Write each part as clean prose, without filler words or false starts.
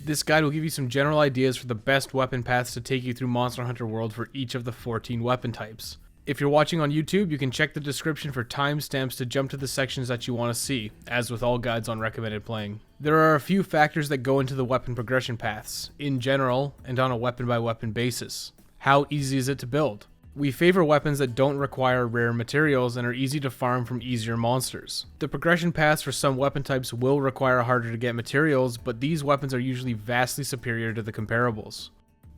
This guide will give you some general ideas for the best weapon paths to take you through Monster Hunter World for each of the 14 weapon types. If you're watching on YouTube, you can check the description for timestamps to jump to the sections that you want to see, as with all guides on recommended playing. There are a few factors that go into the weapon progression paths, in general, and on a weapon by weapon basis. How easy is it to build? We favor weapons that don't require rare materials and are easy to farm from easier monsters. The progression paths for some weapon types will require harder to get materials, but these weapons are usually vastly superior to the comparables.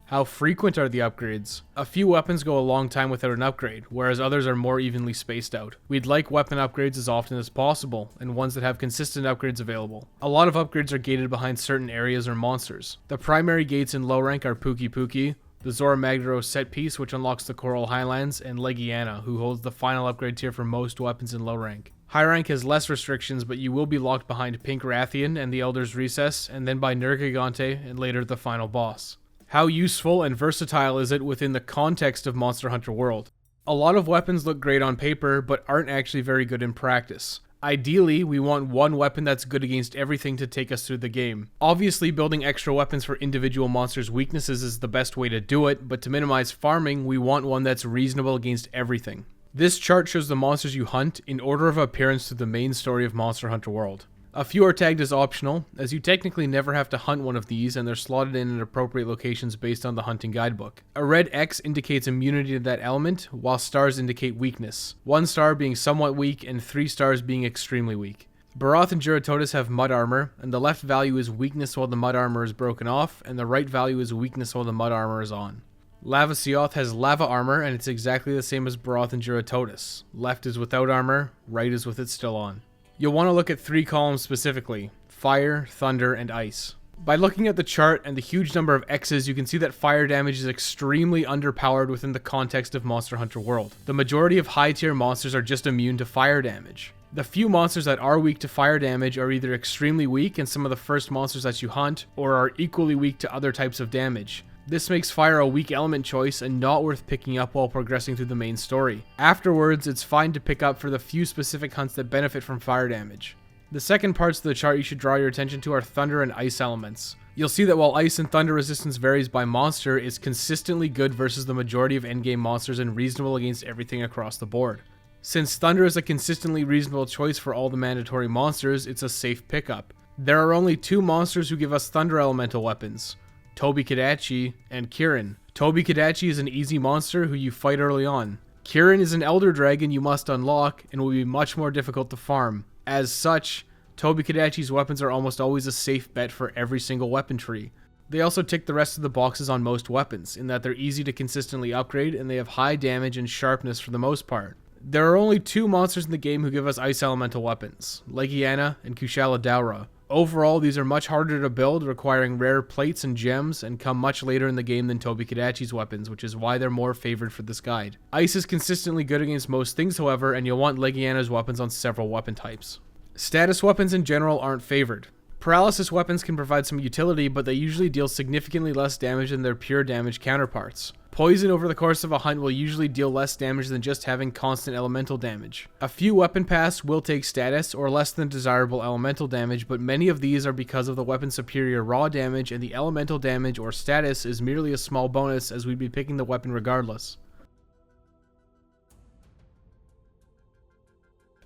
How frequent are the upgrades? A few weapons go a long time without an upgrade, whereas others are more evenly spaced out. We'd like weapon upgrades as often as possible, and ones that have consistent upgrades available. A lot of upgrades are gated behind certain areas or monsters. The primary gates in low rank are Pookie Pookie, the Zora Magdaros set piece, which unlocks the Coral Highlands, and Legiana, who holds the final upgrade tier for most weapons in low rank. High rank has less restrictions, but you will be locked behind Pink Rathian and the Elder's Recess, and then by Nergigante, and later the final boss. How useful and versatile is it within the context of Monster Hunter World? A lot of weapons look great on paper, but aren't actually very good in practice. Ideally, we want one weapon that's good against everything to take us through the game. Obviously, building extra weapons for individual monsters' weaknesses is the best way to do it, but to minimize farming, we want one that's reasonable against everything. This chart shows the monsters you hunt in order of appearance through the main story of Monster Hunter World. A few are tagged as optional, as you technically never have to hunt one of these and they're slotted in at appropriate locations based on the hunting guidebook. A red X indicates immunity to that element, while stars indicate weakness, 1 star being somewhat weak and 3 stars being extremely weak. Barath and Juratotis have mud armor, and the left value is weakness while the mud armor is broken off, and the right value is weakness while the mud armor is on. Lava Seoth has lava armor, and it's exactly the same as Barath and Juratotis. Left is without armor, right is with it still on. You'll want to look at 3 columns specifically: fire, thunder, and ice. By looking at the chart and the huge number of X's, you can see that fire damage is extremely underpowered within the context of Monster Hunter World. The majority of high tier monsters are just immune to fire damage. The few monsters that are weak to fire damage are either extremely weak and some of the first monsters that you hunt, or are equally weak to other types of damage. This makes fire a weak element choice and not worth picking up while progressing through the main story. Afterwards, it's fine to pick up for the few specific hunts that benefit from fire damage. The second parts of the chart you should draw your attention to are thunder and ice elements. You'll see that while ice and thunder resistance varies by monster, it's consistently good versus the majority of endgame monsters and reasonable against everything across the board. Since thunder is a consistently reasonable choice for all the mandatory monsters, it's a safe pickup. There are only 2 monsters who give us thunder elemental weapons: Tobi Kadachi and Kirin. Tobi Kadachi is an easy monster who you fight early on. Kirin is an Elder Dragon you must unlock and will be much more difficult to farm. As such, Tobi Kadachi's weapons are almost always a safe bet for every single weapon tree. They also tick the rest of the boxes on most weapons, in that they're easy to consistently upgrade and they have high damage and sharpness for the most part. There are only 2 monsters in the game who give us ice elemental weapons: Legiana and Kushala Daora. Overall, these are much harder to build, requiring rare plates and gems, and come much later in the game than Tobi Kadachi's weapons, which is why they're more favored for this guide. Ice is consistently good against most things, however, and you'll want Legiana's weapons on several weapon types. Status weapons in general aren't favored. Paralysis weapons can provide some utility, but they usually deal significantly less damage than their pure damage counterparts. Poison over the course of a hunt will usually deal less damage than just having constant elemental damage. A few weapon paths will take status or less than desirable elemental damage, but many of these are because of the weapon's superior raw damage, and the elemental damage or status is merely a small bonus, as we'd be picking the weapon regardless.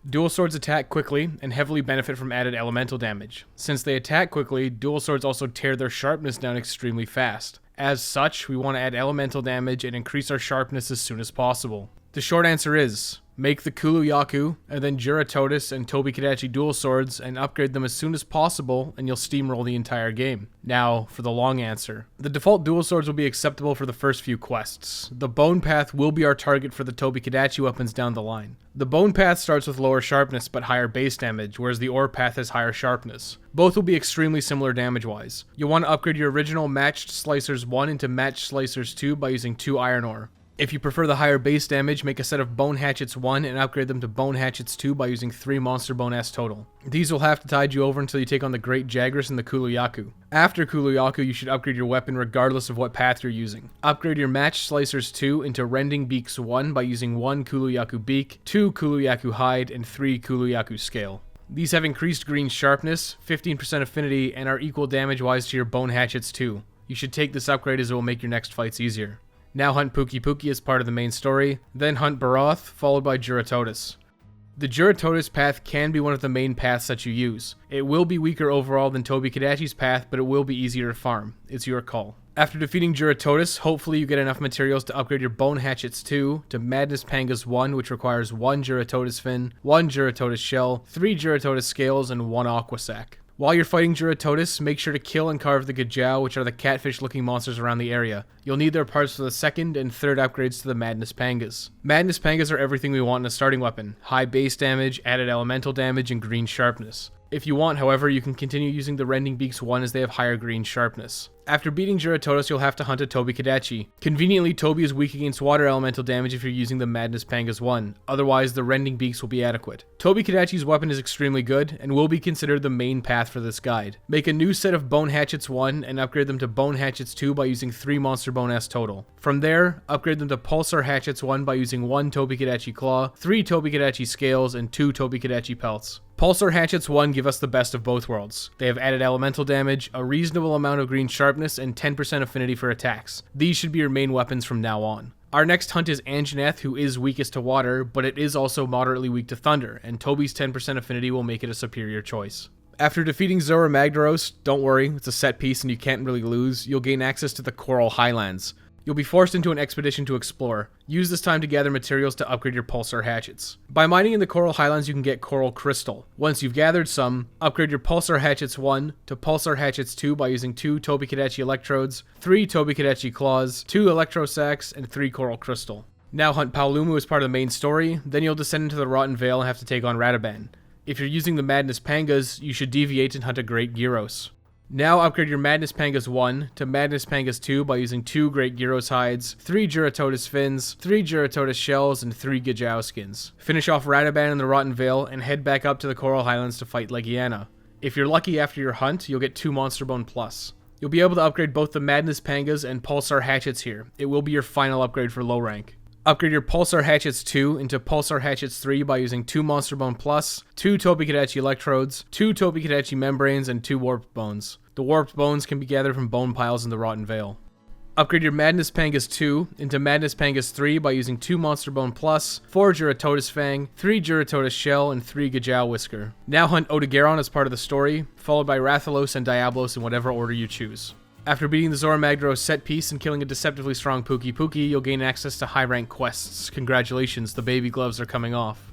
Dual swords attack quickly and heavily benefit from added elemental damage. Since they attack quickly, dual swords also tear their sharpness down extremely fast. As such, we want to add elemental damage and increase our sharpness as soon as possible. The short answer is, make the Kulu-Yaku, and then Juratotis and Tobi Kadachi dual swords, and upgrade them as soon as possible, and you'll steamroll the entire game. Now, for the long answer. The default dual swords will be acceptable for the first few quests. The Bone Path will be our target for the Tobi Kadachi weapons down the line. The Bone Path starts with lower sharpness but higher base damage, whereas the Ore Path has higher sharpness. Both will be extremely similar damage-wise. You'll want to upgrade your original Matched Slicers 1 into Matched Slicers 2 by using 2 Iron Ore. If you prefer the higher base damage, make a set of Bone Hatchets 1 and upgrade them to Bone Hatchets 2 by using 3 Monster Bone S total. These will have to tide you over until you take on the Great Jagras and the Kulu-Yaku. After Kulu-Yaku, you should upgrade your weapon regardless of what path you're using. Upgrade your Matched Slicers 2 into Rending Beaks 1 by using 1 Kulu-Yaku Beak, 2 Kulu-Yaku Hide, and 3 Kulu-Yaku Scale. These have increased green sharpness, 15% affinity, and are equal damage-wise to your bone hatchets too. You should take this upgrade as it will make your next fights easier. Now hunt Pookie Pookie as part of the main story, then hunt Baroth, followed by Juratotus. The Juratotus path can be one of the main paths that you use. It will be weaker overall than Tobi-Kadachi's path, but it will be easier to farm. It's your call. After defeating Juratotus, hopefully you get enough materials to upgrade your Bone Hatchets 2 to Madness Pangas 1, which requires 1 Juratotus fin, 1 Juratotus shell, 3 Juratotus scales, and 1 Aqua Sac. While you're fighting Juratotus, make sure to kill and carve the Gajau, which are the catfish-looking monsters around the area. You'll need their parts for the second and third upgrades to the Madness Pangas. Madness Pangas are everything we want in a starting weapon: high base damage, added elemental damage, and green sharpness. If you want, however, you can continue using the Rending Beaks 1 as they have higher green sharpness. After beating Juratotus, you'll have to hunt a Tobi-Kadachi. Conveniently, Tobi is weak against water elemental damage if you're using the Madness Pangas 1, otherwise the Rending Beaks will be adequate. Tobi-Kadachi's weapon is extremely good, and will be considered the main path for this guide. Make a new set of Bone Hatchets 1 and upgrade them to Bone Hatchets 2 by using 3 Monster Bone S total. From there, upgrade them to Pulsar Hatchets 1 by using 1 Tobi-Kadachi Claw, 3 Tobi-Kadachi Scales, and 2 Tobi-Kadachi Pelts. Pulsar Hatchets 1 give us the best of both worlds. They have added elemental damage, a reasonable amount of green sharpness, and 10% affinity for attacks. These should be your main weapons from now on. Our next hunt is Anjanath, who is weakest to water, but it is also moderately weak to thunder, and Tobi's 10% affinity will make it a superior choice. After defeating Zora Magdaros, don't worry, it's a set piece and you can't really lose, you'll gain access to the Coral Highlands. You'll be forced into an expedition to explore. Use this time to gather materials to upgrade your Pulsar Hatchets. By mining in the Coral Highlands, you can get Coral Crystal. Once you've gathered some, upgrade your Pulsar Hatchets 1 to Pulsar Hatchets 2 by using 2 Tobi-Kadachi Electrodes, 3 Tobi-Kadachi Claws, 2 Electro Sacs, and 3 Coral Crystal. Now hunt Paolumu as part of the main story, then you'll descend into the Rotten Vale and have to take on Radaban. If you're using the Madness Pangas, you should deviate and hunt a Great Gyros. Now upgrade your Madness Pangas 1 to Madness Pangas 2 by using 2 Great Gyros hides, 3 Juratotus fins, 3 Juratotus shells, and 3 Gajau skins. Finish off Radaban in the Rotten Vale and head back up to the Coral Highlands to fight Legiana. If you're lucky after your hunt, you'll get 2 Monster Bone Plus. You'll be able to upgrade both the Madness Pangas and Pulsar Hatchets here. It will be your final upgrade for low rank. Upgrade your Pulsar Hatchets 2 into Pulsar Hatchets 3 by using 2 Monster Bone Plus, 2 Tobi-Kadachi Electrodes, 2 Tobi-Kadachi Membranes, and 2 Warped Bones. The Warped Bones can be gathered from bone piles in the Rotten Vale. Upgrade your Madness Pangas 2 into Madness Pangas 3 by using 2 Monster Bone Plus, 4 Juratotus Fang, 3 Juratotus Shell, and 3 Gajau Whisker. Now hunt Odogaron as part of the story, followed by Rathalos and Diablos in whatever order you choose. After beating the Zora Magdaros set piece and killing a deceptively strong Pookie Pookie, you'll gain access to high rank quests. Congratulations, the baby gloves are coming off.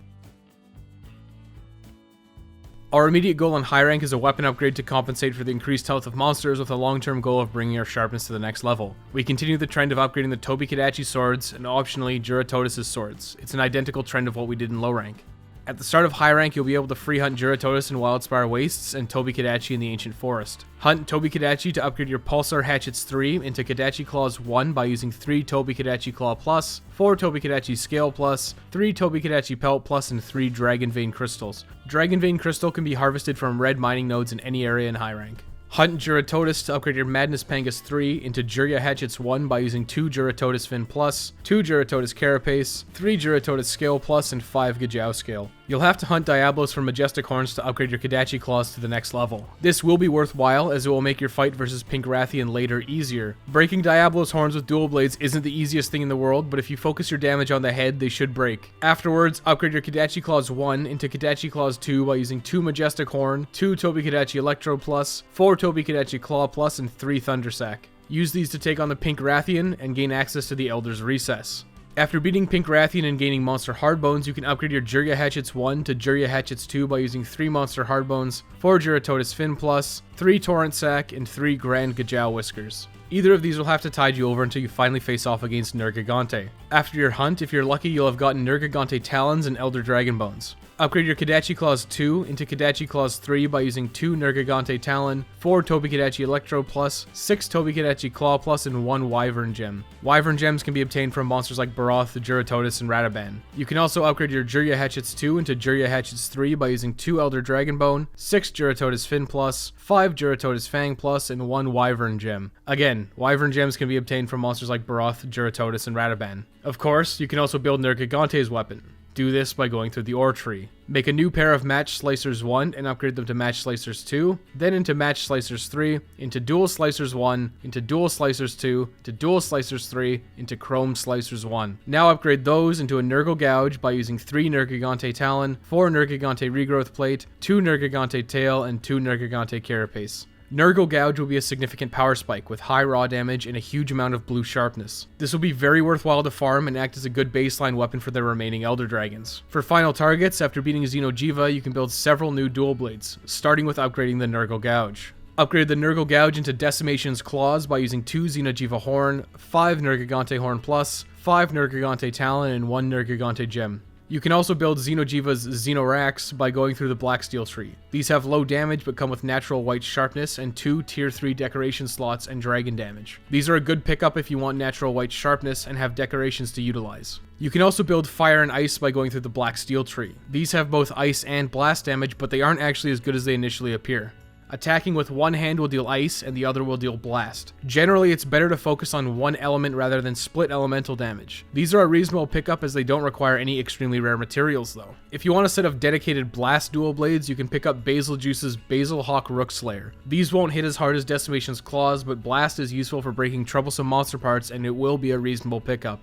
Our immediate goal on high rank is a weapon upgrade to compensate for the increased health of monsters, with a long-term goal of bringing our sharpness to the next level. We continue the trend of upgrading the Tobi-Kadachi swords and optionally Juratotus' swords. It's an identical trend of what we did in low rank. At the start of high rank, you'll be able to free hunt Juratotus in Wildspire Wastes and Tobi-Kadachi in the Ancient Forest. Hunt Tobi-Kadachi to upgrade your Pulsar Hatchets 3 into Kadachi Claws 1 by using 3 Tobi-Kadachi Claw Plus, 4 Tobi-Kadachi Scale Plus, 3 Tobi-Kadachi Pelt Plus, and 3 Dragon Vein Crystals. Dragon Vein Crystal can be harvested from red mining nodes in any area in high rank. Hunt Juratotus to upgrade your Madness Pangas 3 into Jurya Hatchets 1 by using 2 Juratotus Fin Plus, 2 Juratotus Carapace, 3 Juratotus Scale Plus, and 5 Gajau Scale. You'll have to hunt Diablos from Majestic Horns to upgrade your Kadachi Claws to the next level. This will be worthwhile, as it will make your fight versus Pink Rathian later easier. Breaking Diablos horns with dual blades isn't the easiest thing in the world, but if you focus your damage on the head, they should break. Afterwards, upgrade your Kadachi Claws 1 into Kadachi Claws 2 by using 2 Majestic Horn, 2 Tobi-Kadachi Electro Plus, 4 Tobi-Kadachi Claw Plus, and 3 Thundersack. Use these to take on the Pink Rathian and gain access to the Elder's Recess. After beating Pink Rathian and gaining Monster Hardbones, you can upgrade your Jurya Hatchets 1 to Jurya Hatchets 2 by using 3 Monster Hardbones, 4 Juratotus Fin Plus, 3 Torrent Sack, and 3 Grand Gajau Whiskers. Either of these will have to tide you over until you finally face off against Nergigante. After your hunt, if you're lucky, you'll have gotten Nergigante Talons and Elder Dragon Bones. Upgrade your Kadachi Claws 2 into Kadachi Claws 3 by using 2 Nergigante Talon, 4 Tobi-Kadachi Electro Plus, 6 Tobi-Kadachi Claw Plus, and 1 Wyvern Gem. Wyvern Gems can be obtained from monsters like Baroth, Juratotus, and Radaban. You can also upgrade your Jurya Hatchets 2 into Jurya Hatchets 3 by using 2 Elder Dragon Bone, 6 Juratotus Fin Plus, 5 Juratotus Fang Plus, and 1 Wyvern Gem. Again, Wyvern Gems can be obtained from monsters like Baroth, Juratotus, and Radaban. Of course, you can also build Nergigante's weapon. Do this by going through the ore tree. Make a new pair of Match Slicers 1 and upgrade them to Match Slicers 2, then into Match Slicers 3, into Dual Slicers 1, into Dual Slicers 2, to Dual Slicers 3, into Chrome Slicers 1. Now upgrade those into a Nurgle Gouge by using 3 Nergigante Talon, 4 Nergigante Regrowth Plate, 2 Nergigante Tail, and 2 Nergigante Carapace. Nurgle Gouge will be a significant power spike with high raw damage and a huge amount of blue sharpness. This will be very worthwhile to farm and act as a good baseline weapon for the remaining Elder Dragons. For final targets, after beating Xeno'jiiva, you can build several new dual blades, starting with upgrading the Nurgle Gouge. Upgrade the Nurgle Gouge into Decimation's Claws by using 2 Xeno'jiiva Horn, 5 Nergigante Horn Plus, 5 Nergigante Talon, and 1 Nergigante Gem. You can also build Xeno'jiiva's Xenorax by going through the Blacksteel tree. These have low damage but come with natural white sharpness and 2 tier 3 decoration slots and dragon damage. These are a good pickup if you want natural white sharpness and have decorations to utilize. You can also build Fire and Ice by going through the Blacksteel tree. These have both ice and blast damage, but they aren't actually as good as they initially appear. Attacking with one hand will deal ice and the other will deal blast. Generally, it's better to focus on one element rather than split elemental damage. These are a reasonable pickup as they don't require any extremely rare materials though. If you want a set of dedicated blast dual blades, you can pick up Basil Juice's Basil Hawk Rookslayer. These won't hit as hard as Decimation's Claws, but blast is useful for breaking troublesome monster parts and it will be a reasonable pickup.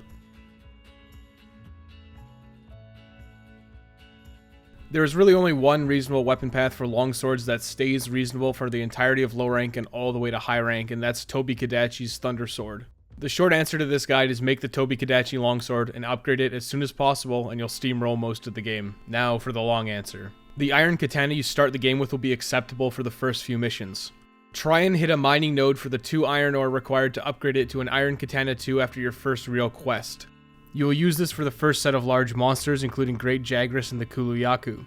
There is really only one reasonable weapon path for longswords that stays reasonable for the entirety of low rank and all the way to high rank, and that's Tobi-Kadachi's Thunder Sword. The short answer to this guide is make the Tobi-Kadachi longsword and upgrade it as soon as possible and you'll steamroll most of the game. Now for the long answer. The iron katana you start the game with will be acceptable for the first few missions. Try and hit a mining node for the 2 iron ore required to upgrade it to an iron katana 2 after your first real quest. You will use this for the first set of large monsters, including Great Jagras and the Kulu-Yaku.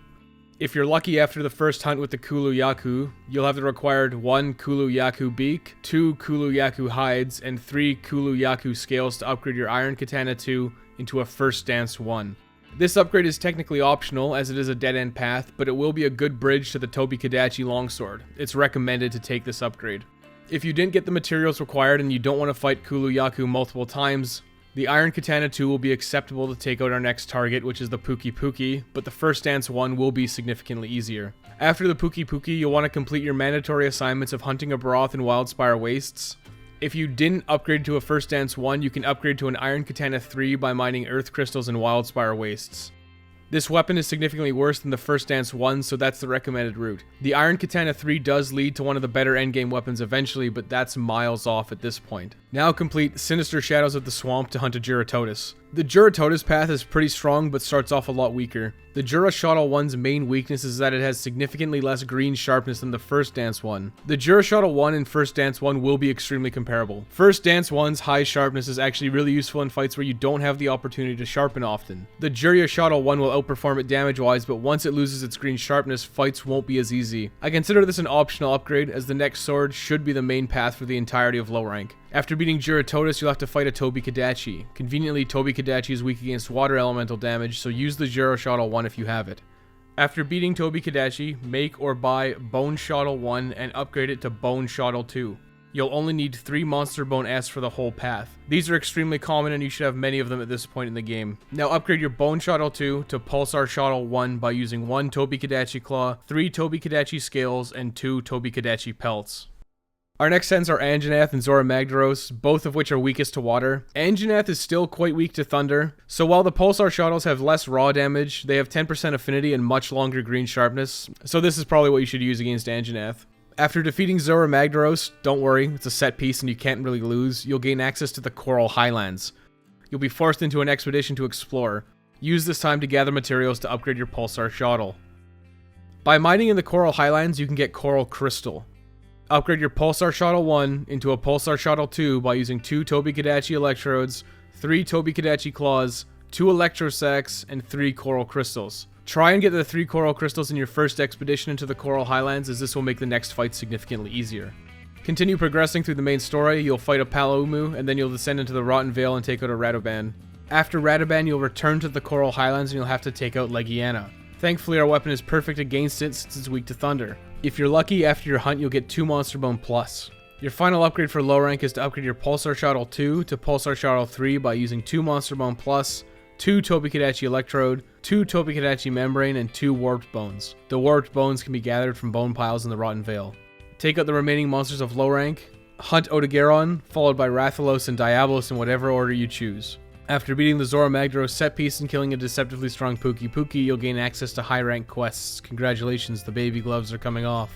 If you're lucky after the first hunt with the Kulu-Yaku, you'll have the required 1 Kulu-Yaku beak, 2 Kulu-Yaku hides, and 3 Kulu-Yaku scales to upgrade your Iron Katana 2 into a First Dance 1. This upgrade is technically optional as it is a dead-end path, but it will be a good bridge to the Tobi-Kadachi longsword. It's recommended to take this upgrade. If you didn't get the materials required and you don't want to fight Kulu-Yaku multiple times, the Iron Katana 2 will be acceptable to take out our next target, which is the Puki-Puki, but the First Dance 1 will be significantly easier. After the Puki-Puki, you'll want to complete your mandatory assignments of hunting a broth in Wildspire Wastes. If you didn't upgrade to a First Dance 1, you can upgrade to an Iron Katana 3 by mining Earth Crystals in Wildspire Wastes. This weapon is significantly worse than the First Dance 1, so that's the recommended route. The Iron Katana 3 does lead to one of the better endgame weapons eventually, but that's miles off at this point. Now complete Sinister Shadows of the Swamp to hunt a Juratotus. The Juratotus path is pretty strong, but starts off a lot weaker. The Jura Shottle 1's main weakness is that it has significantly less green sharpness than the First Dance 1. The Jura Shottle 1 and First Dance 1 will be extremely comparable. First Dance 1's high sharpness is actually really useful in fights where you don't have the opportunity to sharpen often. The Jura Shottle 1 will outperform it damage-wise, but once it loses its green sharpness, fights won't be as easy. I consider this an optional upgrade, as the next sword should be the main path for the entirety of low rank. After beating Juratotus, you'll have to fight a Tobi-Kadachi. Conveniently, Tobi-Kadachi is weak against water elemental damage, so use the Jura Shottle 1 if you have it. After beating Tobi-Kadachi, make or buy Bone Shottle 1 and upgrade it to Bone Shottle 2. You'll only need 3 Monster Bone S for the whole path. These are extremely common and you should have many of them at this point in the game. Now upgrade your Bone Shottle 2 to Pulsar Shottle 1 by using 1 Tobi-Kadachi Claw, 3 Tobi-Kadachi Scales, and 2 Tobi-Kadachi Pelts. Our next sets are Anjanath and Zora Magdaros, both of which are weakest to water. Anjanath is still quite weak to thunder, so while the Pulsar Shottles have less raw damage, they have 10% affinity and much longer green sharpness, so this is probably what you should use against Anjanath. After defeating Zora Magdaros, don't worry, it's a set piece and you can't really lose, you'll gain access to the Coral Highlands. You'll be forced into an expedition to explore. Use this time to gather materials to upgrade your Pulsar Shottle. By mining in the Coral Highlands, you can get Coral Crystal. Upgrade your Pulsar Shottle 1 into a Pulsar Shottle 2 by using 2 Tobi-Kadachi Electrodes, 3 Tobi-Kadachi Claws, 2 Electro Sacs, and 3 Coral Crystals. Try and get the 3 Coral Crystals in your first expedition into the Coral Highlands, as this will make the next fight significantly easier. Continue progressing through the main story, you'll fight a Palaumu, and then you'll descend into the Rotten Vale and take out a Radoban. After Radoban, you'll return to the Coral Highlands and you'll have to take out Legiana. Thankfully, our weapon is perfect against it since it's weak to thunder. If you're lucky, after your hunt, you'll get 2 Monster Bone Plus. Your final upgrade for low rank is to upgrade your Pulsar Shottle 2 to Pulsar Shottle 3 by using 2 Monster Bone Plus, 2 Tobi-Kadachi Electrode, 2 Tobi-Kadachi Membrane, and 2 Warped Bones. The Warped Bones can be gathered from bone piles in the Rotten Vale. Take out the remaining monsters of low rank, hunt Odogaron, followed by Rathalos and Diabolos in whatever order you choose. After beating the Zora Magdaros set piece and killing a deceptively strong Puki, you'll gain access to high rank quests. Congratulations, the baby gloves are coming off.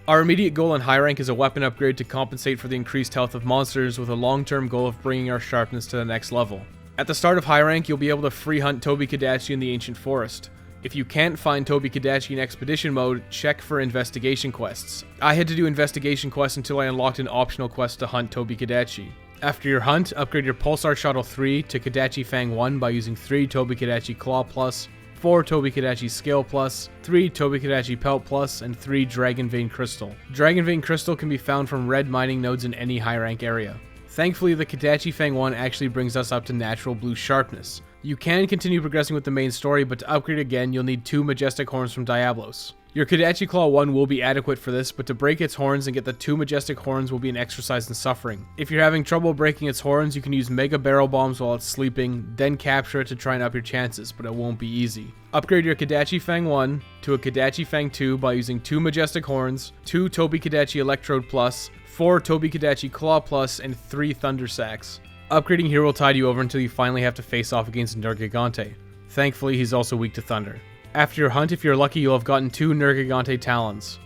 Our immediate goal in high rank is a weapon upgrade to compensate for the increased health of monsters, with a long-term goal of bringing our sharpness to the next level. At the start of high rank, you'll be able to free hunt Tobi-Kadachi in the Ancient Forest. If you can't find Tobi-Kadachi in Expedition mode, check for investigation quests. I had to do investigation quests until I unlocked an optional quest to hunt Tobi-Kadachi. After your hunt, upgrade your Pulsar Shuttle 3 to Kadachi Fang 1 by using 3 Tobi-Kadachi Claw Plus, 4 Tobi-Kadachi Scale Plus, 3 Tobi-Kadachi Pelt Plus, and 3 Dragon Vein Crystal. Dragon Vein Crystal can be found from red mining nodes in any high rank area. Thankfully, the Kadachi Fang 1 actually brings us up to natural blue sharpness. You can continue progressing with the main story, but to upgrade again, you'll need 2 Majestic Horns from Diabolos. Your Kadachi Claw 1 will be adequate for this, but to break its horns and get the 2 Majestic Horns will be an exercise in suffering. If you're having trouble breaking its horns, you can use Mega Barrel Bombs while it's sleeping, then capture it to try and up your chances, but it won't be easy. Upgrade your Kadachi Fang 1 to a Kadachi Fang 2 by using 2 Majestic Horns, 2 Tobi-Kadachi Electrode Plus, 4 Tobi-Kadachi Claw Plus, and 3 Thunder Sacks. Upgrading here will tide you over until you finally have to face off against Nergigante. Thankfully, he's also weak to Thunder. After your hunt, if you're lucky, you'll have gotten 2 Nergigante Talons.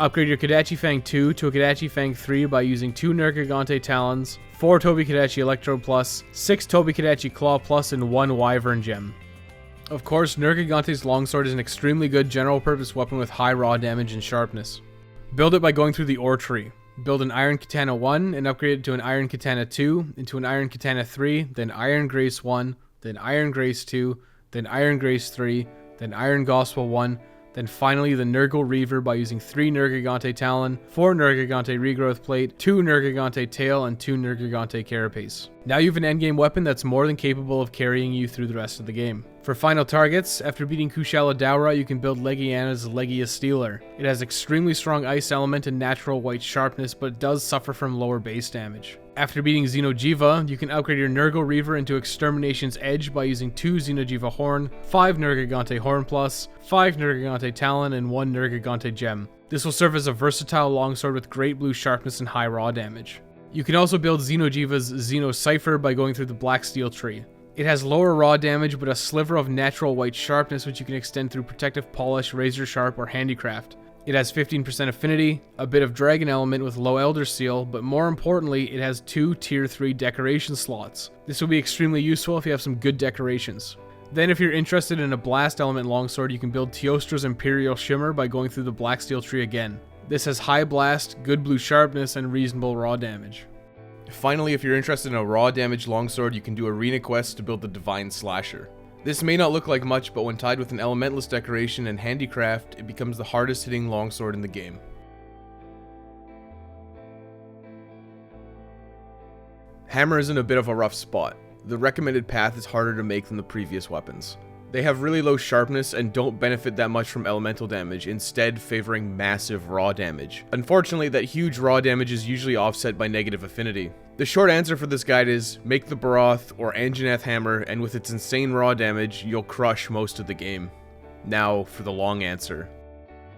Upgrade your Kadachi Fang 2 to a Kadachi Fang 3 by using 2 Nergigante Talons, 4 Tobi-Kadachi Electrode Plus, 6 Tobi-Kadachi Claw Plus, and 1 Wyvern Gem. Of course, Nergigante's Longsword is an extremely good general-purpose weapon with high raw damage and sharpness. Build it by going through the Ore Tree. Build an Iron Katana 1 and upgrade it to an Iron Katana 2, into an Iron Katana 3, then Iron Grace 1, then Iron Grace 2, then Iron Grace 3, then Iron Gospel 1, then finally the Nurgle Reaver by using 3 Nergigante Talon, 4 Nergigante Regrowth Plate, 2 Nergigante Tail, and 2 Nergigante Carapace. Now you have an endgame weapon that's more than capable of carrying you through the rest of the game. For final targets, after beating Kushala Daura, you can build Legiana's Legia Stealer. It has extremely strong ice element and natural white sharpness, but it does suffer from lower base damage. After beating Xenojiva, you can upgrade your Nurgle Reaver into Extermination's Edge by using 2 Xenojiva Horn, 5 Nergigante Horn Plus, 5 Nergigante Talon, and 1 Nergigante Gem. This will serve as a versatile longsword with great blue sharpness and high raw damage. You can also build Xenojiva's Xeno Cipher by going through the Black Steel Tree. It has lower raw damage but a sliver of natural white sharpness which you can extend through Protective Polish, Razor Sharp, or Handicraft. It has 15% affinity, a bit of Dragon Element with low Elder Seal, but more importantly, it has 2 Tier 3 decoration slots. This will be extremely useful if you have some good decorations. Then if you're interested in a Blast Element longsword, you can build Teostra's Imperial Shimmer by going through the Black Steel Tree again. This has high blast, good blue sharpness, and reasonable raw damage. Finally, if you're interested in a raw damage longsword, you can do arena quests to build the Divine Slasher. This may not look like much, but when tied with an Elementalist decoration and Handicraft, it becomes the hardest hitting longsword in the game. Hammer is in a bit of a rough spot. The recommended path is harder to make than the previous weapons. They have really low sharpness and don't benefit that much from elemental damage, instead favoring massive raw damage. Unfortunately, that huge raw damage is usually offset by negative affinity. The short answer for this guide is, make the Baroth or Anjanath hammer, and with its insane raw damage, you'll crush most of the game. Now, for the long answer.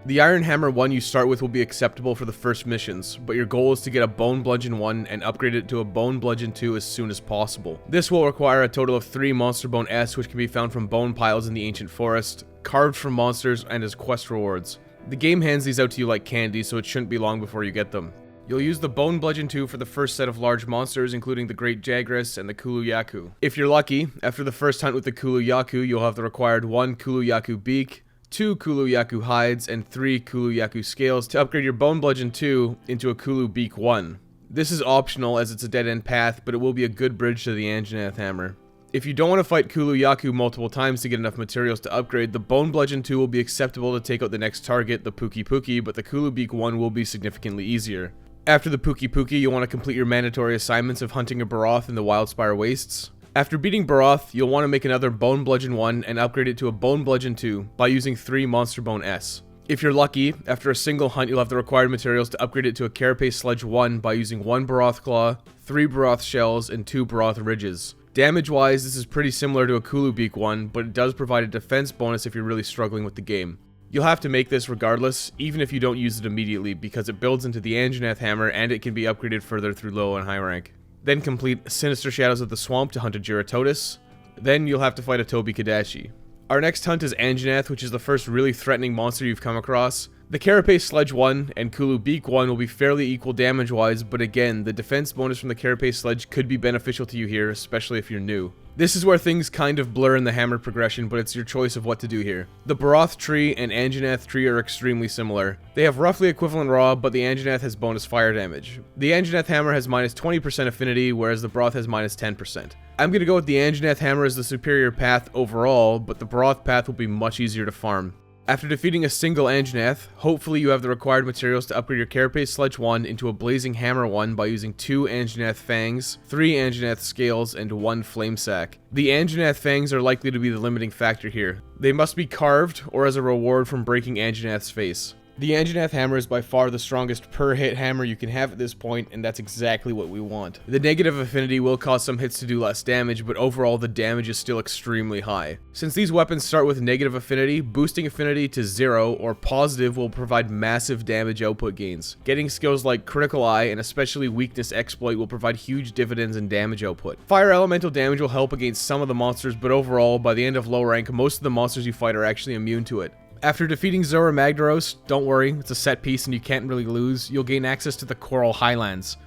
The Iron Hammer 1 you start with will be acceptable for the first missions, but your goal is to get a Bone Bludgeon 1 and upgrade it to a Bone Bludgeon 2 as soon as possible. This will require a total of 3 Monster Bone S, which can be found from bone piles in the Ancient Forest, carved from monsters, and as quest rewards. The game hands these out to you like candy, so it shouldn't be long before you get them. You'll use the Bone Bludgeon 2 for the first set of large monsters, including the Great Jagras and the Kulu-Yaku. If you're lucky, after the first hunt with the Kulu-Yaku, you'll have the required 1 Kulu-Yaku Beak, 2 Kulu-Yaku Hides, and 3 Kulu-Yaku Scales to upgrade your Bone Bludgeon 2 into a Kulu Beak 1. This is optional as it's a dead-end path, but it will be a good bridge to the Anjanath Hammer. If you don't want to fight Kulu-Yaku multiple times to get enough materials to upgrade, the Bone Bludgeon 2 will be acceptable to take out the next target, the Puki, but the Kulu Beak 1 will be significantly easier. After the Puki, you'll want to complete your mandatory assignments of hunting a Baroth in the Wildspire Wastes. After beating Baroth, you'll want to make another Bone Bludgeon 1 and upgrade it to a Bone Bludgeon 2 by using 3 Monster Bone S. If you're lucky, after a single hunt you'll have the required materials to upgrade it to a Carapace Sledge 1 by using 1 Baroth Claw, 3 Baroth Shells, and 2 Baroth Ridges. Damage-wise, this is pretty similar to a Kulu Beak one, but it does provide a defense bonus if you're really struggling with the game. You'll have to make this regardless, even if you don't use it immediately, because it builds into the Anjanath Hammer and it can be upgraded further through low and high rank. Then complete Sinister Shadows of the Swamp to hunt a Giratotus. Then you'll have to fight a Tobi Kadashi. Our next hunt is Anjanath, which is the first really threatening monster you've come across. The Carapace Sledge 1 and Kulu Beak 1 will be fairly equal damage-wise, but again, the defense bonus from the Carapace Sledge could be beneficial to you here, especially if you're new. This is where things kind of blur in the hammer progression, but it's your choice of what to do here. The Baroth tree and Anjanath tree are extremely similar. They have roughly equivalent raw, but the Anjanath has bonus fire damage. The Anjanath hammer has minus 20% affinity, whereas the Baroth has minus 10%. I'm going to go with the Anjanath hammer as the superior path overall, but the Baroth path will be much easier to farm. After defeating a single Anjanath, hopefully you have the required materials to upgrade your Carapace Sledge 1 into a Blazing Hammer 1 by using 2 Anjanath Fangs, 3 Anjanath Scales, and 1 Flame Sack. The Anjanath Fangs are likely to be the limiting factor here. They must be carved, or as a reward from breaking Anjanath's face. The Anjanath hammer is by far the strongest per hit hammer you can have at this point, and that's exactly what we want. The negative affinity will cause some hits to do less damage, but overall the damage is still extremely high. Since these weapons start with negative affinity, boosting affinity to 0 or positive will provide massive damage output gains. Getting skills like Critical Eye and especially Weakness Exploit will provide huge dividends in damage output. Fire Elemental damage will help against some of the monsters, but overall, by the end of low rank, most of the monsters you fight are actually immune to it. After defeating Zora Magdaros, don't worry, it's a set piece and you can't really lose, you'll gain access to the Coral Highlands.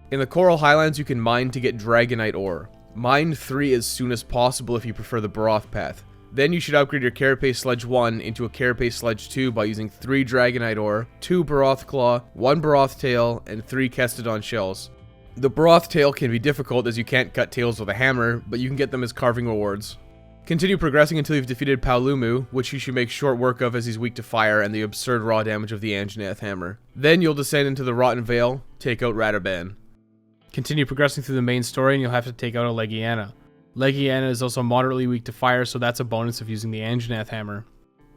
In the Coral Highlands you can mine to get Dragonite Ore. Mine 3 as soon as possible if you prefer the Baroth path. Then you should upgrade your Carapace Sledge 1 into a Carapace Sledge 2 by using 3 Dragonite Ore, 2 Baroth Claw, 1 Baroth Tail, and 3 Kestodon Shells. The Baroth Tail can be difficult as you can't cut tails with a hammer, but you can get them as carving rewards. Continue progressing until you've defeated Paolumu, which you should make short work of as he's weak to fire and the absurd raw damage of the Anjanath hammer. Then you'll descend into the Rotten Vale, take out Radaban. Continue progressing through the main story and you'll have to take out a Legiana. Legiana is also moderately weak to fire, so that's a bonus of using the Anjanath hammer.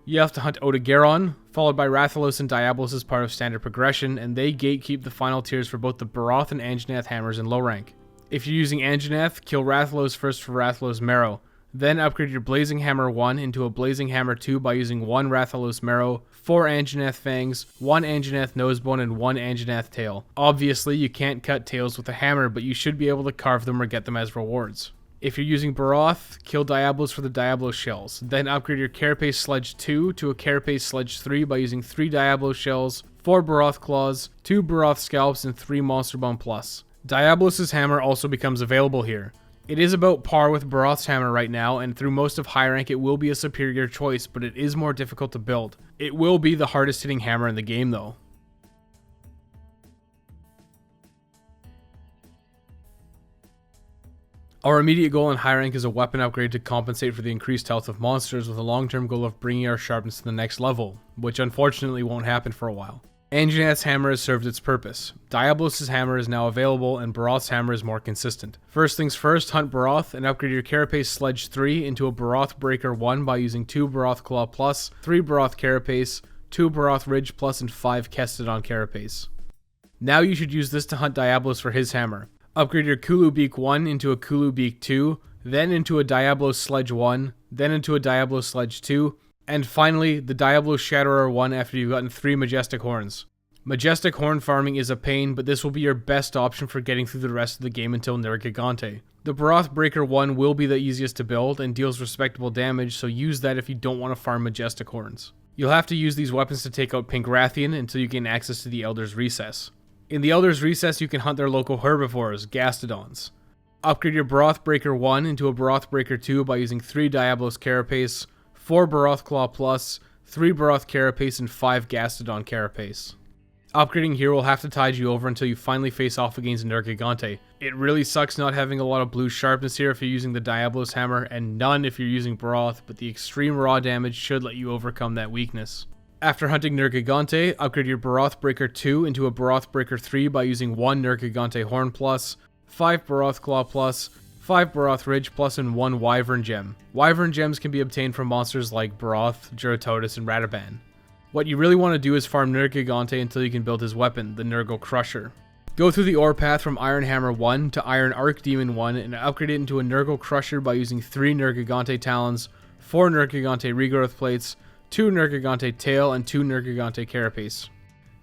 You have to hunt Odogaron, followed by Rathalos and Diabolos as part of standard progression, and they gatekeep the final tiers for both the Baroth and Anjanath hammers in low rank. If you're using Anjanath, kill Rathalos first for Rathalos Marrow. Then upgrade your Blazing Hammer 1 into a Blazing Hammer 2 by using 1 Rathalos Marrow, 4 Anjanath Fangs, 1 Anjanath Nosebone, and 1 Anjanath Tail. Obviously, you can't cut tails with a hammer, but you should be able to carve them or get them as rewards. If you're using Baroth, kill Diabolos for the Diabolos Shells. Then upgrade your Carapace Sledge 2 to a Carapace Sledge 3 by using 3 Diabolos Shells, 4 Baroth Claws, 2 Baroth Scalps, and 3 Monster Bone Plus. Diabolos' hammer also becomes available here. It is about par with Baroth's hammer right now, and through most of high rank it will be a superior choice, but it is more difficult to build. It will be the hardest hitting hammer in the game though. Our immediate goal in high rank is a weapon upgrade to compensate for the increased health of monsters, with a long-term goal of bringing our sharpness to the next level, which unfortunately won't happen for a while. Anjanath's hammer has served its purpose. Diabolos' hammer is now available, and Baroth's hammer is more consistent. First things first, hunt Baroth and upgrade your Carapace Sledge 3 into a Baroth Breaker 1 by using 2 Baroth Claw Plus, 3 Baroth Carapace, 2 Baroth Ridge Plus, and 5 Kestodon Carapace. Now you should use this to hunt Diabolos for his hammer. Upgrade your Kulu Beak 1 into a Kulu Beak 2, then into a Diabolos Sledge 1, then into a Diabolos Sledge 2, and finally, the Diabolos Shatterer 1 after you've gotten 3 Majestic Horns. Majestic Horn farming is a pain, but this will be your best option for getting through the rest of the game until Nergigante. The Baroth Breaker 1 will be the easiest to build and deals respectable damage, so use that if you don't want to farm Majestic Horns. You'll have to use these weapons to take out Pink-Rathian until you gain access to the Elder's Recess. In the Elder's Recess, you can hunt their local herbivores, Gastodons. Upgrade your Baroth Breaker 1 into a Baroth Breaker 2 by using 3 Diabolos Carapace, 4 Baroth Claw Plus, 3 Baroth Carapace, and 5 Gastodon Carapace. Upgrading here will have to tide you over until you finally face off against Nergigante. It really sucks not having a lot of blue sharpness here if you're using the Diabolos hammer, and none if you're using Baroth, but the extreme raw damage should let you overcome that weakness. After hunting Nergigante, upgrade your Baroth Breaker 2 into a Baroth Breaker 3 by using 1 Nergigante Horn Plus, 5 Baroth Claw Plus, 5 Baroth Ridge Plus, and 1 Wyvern Gem. Wyvern Gems can be obtained from monsters like Baroth, Giratotus, and Radaban. What you really want to do is farm Nergigante until you can build his weapon, the Nurgle Crusher. Go through the ore path from Iron Hammer 1 to Iron Archdemon 1 and upgrade it into a Nurgle Crusher by using 3 Nergigante Talons, 4 Nergigante Regrowth Plates, 2 Nergigante Tail, and 2 Nergigante Carapace.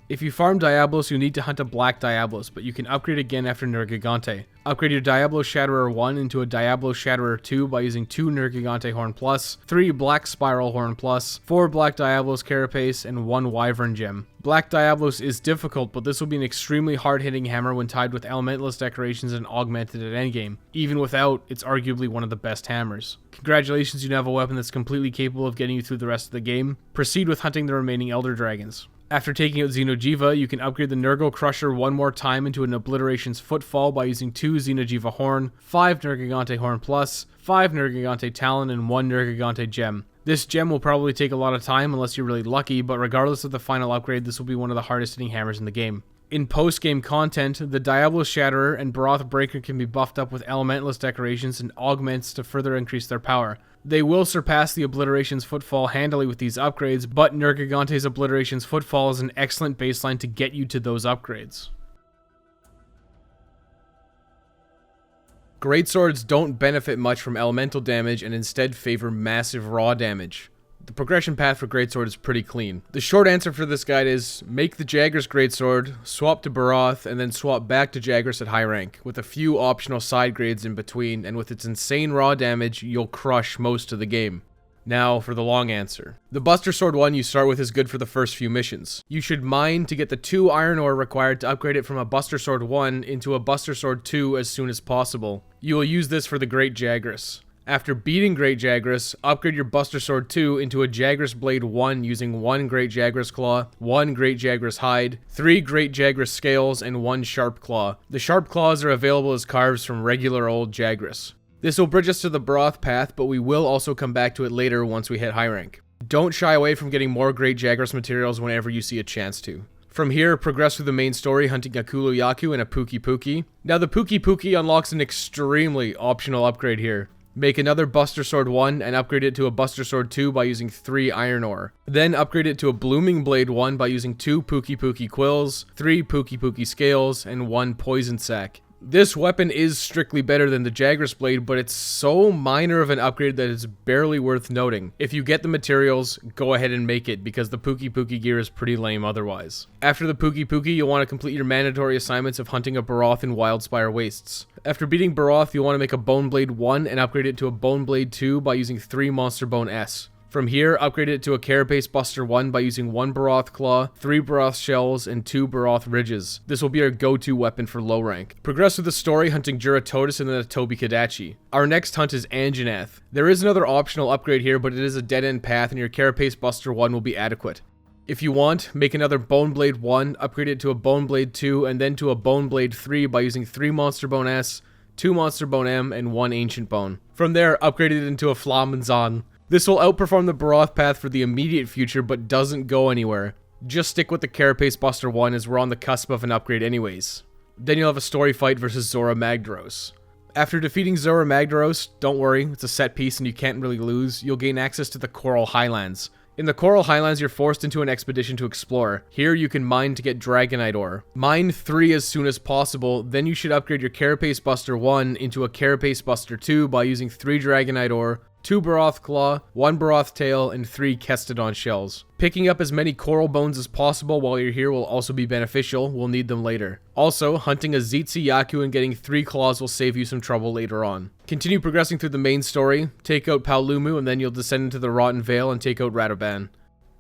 If you farm Diablos, you need to hunt a Black Diablos, but you can upgrade again after Nergigante. Upgrade your Diablo Shatterer 1 into a Diablo Shatterer 2 by using 2 Nergigante Horn Plus, 3 Black Spiral Horn Plus, 4 Black Diablos Carapace, and 1 Wyvern Gem. Black Diablos is difficult, but this will be an extremely hard-hitting hammer when tied with Elementalist decorations and augmented at endgame. Even without, it's arguably one of the best hammers. Congratulations, you now have a weapon that's completely capable of getting you through the rest of the game. Proceed with hunting the remaining Elder Dragons. After taking out Xeno'jiiva, you can upgrade the Nurgle Crusher one more time into an Obliteration's Footfall by using 2 Xeno'jiiva Horn, 5 Nergigante Horn Plus, 5 Nergigante Talon, and 1 Nergigante Gem. This gem will probably take a lot of time unless you're really lucky, but regardless of the final upgrade, this will be one of the hardest hitting hammers in the game. In post-game content, the Diablo Shatterer and Broth Breaker can be buffed up with Elementalist decorations and augments to further increase their power. They will surpass the Obliteration's Footfall handily with these upgrades, but Nergigante's Obliteration's Footfall is an excellent baseline to get you to those upgrades. Greatswords don't benefit much from elemental damage and instead favor massive raw damage. The progression path for Greatsword is pretty clean. The short answer for this guide is make the Jagras Greatsword, swap to Baroth, and then swap back to Jagras at high rank, with a few optional side grades in between, and with its insane raw damage, you'll crush most of the game. Now, for the long answer. The Buster Sword 1 you start with is good for the first few missions. You should mine to get the 2 iron ore required to upgrade it from a Buster Sword 1 into a Buster Sword 2 as soon as possible. You will use this for the Great Jagras. After beating Great Jagras, upgrade your Buster Sword 2 into a Jagras Blade 1 using 1 Great Jagras Claw, 1 Great Jagras Hide, 3 Great Jagras Scales, and 1 Sharp Claw. The Sharp Claws are available as carves from regular old Jagras. This will bridge us to the Broth path, but we will also come back to it later once we hit high rank. Don't shy away from getting more Great Jagras materials whenever you see a chance to. From here, progress through the main story hunting a Kulu Yaku and a Pookie Pookie. Now the Pookie Pookie unlocks an extremely optional upgrade here. Make another Buster Sword 1 and upgrade it to a Buster Sword 2 by using 3 iron ore. Then upgrade it to a Blooming Blade 1 by using 2 Pookie Pookie Quills, 3 Pookie Pookie Scales, and 1 Poison Sac. This weapon is strictly better than the Jagras Blade, but it's so minor of an upgrade that it's barely worth noting. If you get the materials, go ahead and make it, because the Pookie Pookie gear is pretty lame otherwise. After the Pookie Pookie, you'll want to complete your mandatory assignments of hunting a Baroth in Wildspire Wastes. After beating Baroth, you'll want to make a Bone Blade 1 and upgrade it to a Bone Blade 2 by using 3 Monster Bone S. From here, upgrade it to a Carapace Buster 1 by using 1 Baroth Claw, 3 Baroth Shells, and 2 Baroth Ridges. This will be our go-to weapon for low rank. Progress through the story hunting Juratotus and then a Toby Kadachi. Our next hunt is Anjanath. There is another optional upgrade here, but it is a dead-end path and your Carapace Buster 1 will be adequate. If you want, make another Bone Blade 1, upgrade it to a Bone Blade 2, and then to a Bone Blade 3 by using 3 Monster Bone S, 2 Monster Bone M, and 1 Ancient Bone. From there, upgrade it into a Flamenzahn. This will outperform the Baroth path for the immediate future, but doesn't go anywhere. Just stick with the Carapace Buster 1 as we're on the cusp of an upgrade anyways. Then you'll have a story fight versus Zora Magdaros. After defeating Zora Magdaros, don't worry, it's a set piece and you can't really lose, you'll gain access to the Coral Highlands. In the Coral Highlands, you're forced into an expedition to explore. Here, you can mine to get Dragonite ore. Mine 3 as soon as possible, then you should upgrade your Carapace Buster 1 into a Carapace Buster 2 by using 3 Dragonite ore, 2 Baroth Claw, 1 Baroth Tail, and 3 Kestodon Shells. Picking up as many Coral Bones as possible while you're here will also be beneficial, we'll need them later. Also, hunting a Zitzi Yaku and getting 3 Claws will save you some trouble later on. Continue progressing through the main story, take out Paolumu, and then you'll descend into the Rotten Vale and take out Radoban.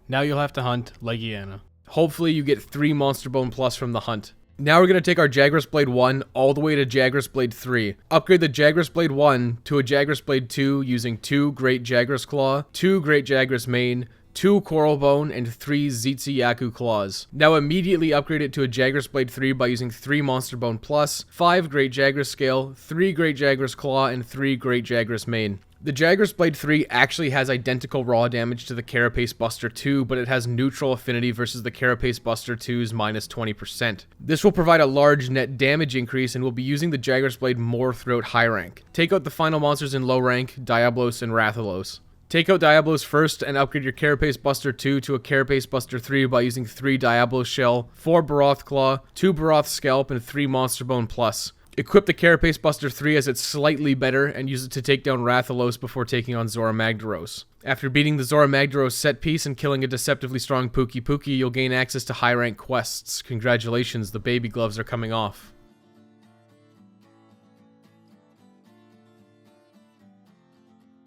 Now you'll have to hunt Legiana. Hopefully you get 3 Monster Bone Plus from the hunt. Now we're going to take our Jagras Blade 1 all the way to Jagras Blade 3. Upgrade the Jagras Blade 1 to a Jagras Blade 2 using 2 Great Jagras Claw, 2 Great Jagras Mane, 2 Coral Bone, and 3 Zitzi Yaku Claws. Now immediately upgrade it to a Jagras Blade 3 by using 3 Monster Bone Plus, 5 Great Jagras Scale, 3 Great Jagras Claw, and 3 Great Jagras Mane. The Jagras Blade 3 actually has identical raw damage to the Carapace Buster 2, but it has neutral affinity versus the Carapace Buster 2's minus 20%. This will provide a large net damage increase and we'll be using the Jagras Blade more throughout high rank. Take out the final monsters in low rank, Diablos and Rathalos. Take out Diablos first and upgrade your Carapace Buster 2 to a Carapace Buster 3 by using 3 Diablos Shell, 4 Baroth Claw, 2 Baroth Scalp, and 3 Monster Bone Plus. Equip the Carapace Buster 3 as it's slightly better and use it to take down Rathalos before taking on Zora Magdaros. After beating the Zora Magdaros set piece and killing a deceptively strong Pookie Pookie, you'll gain access to high rank quests. Congratulations, the baby gloves are coming off.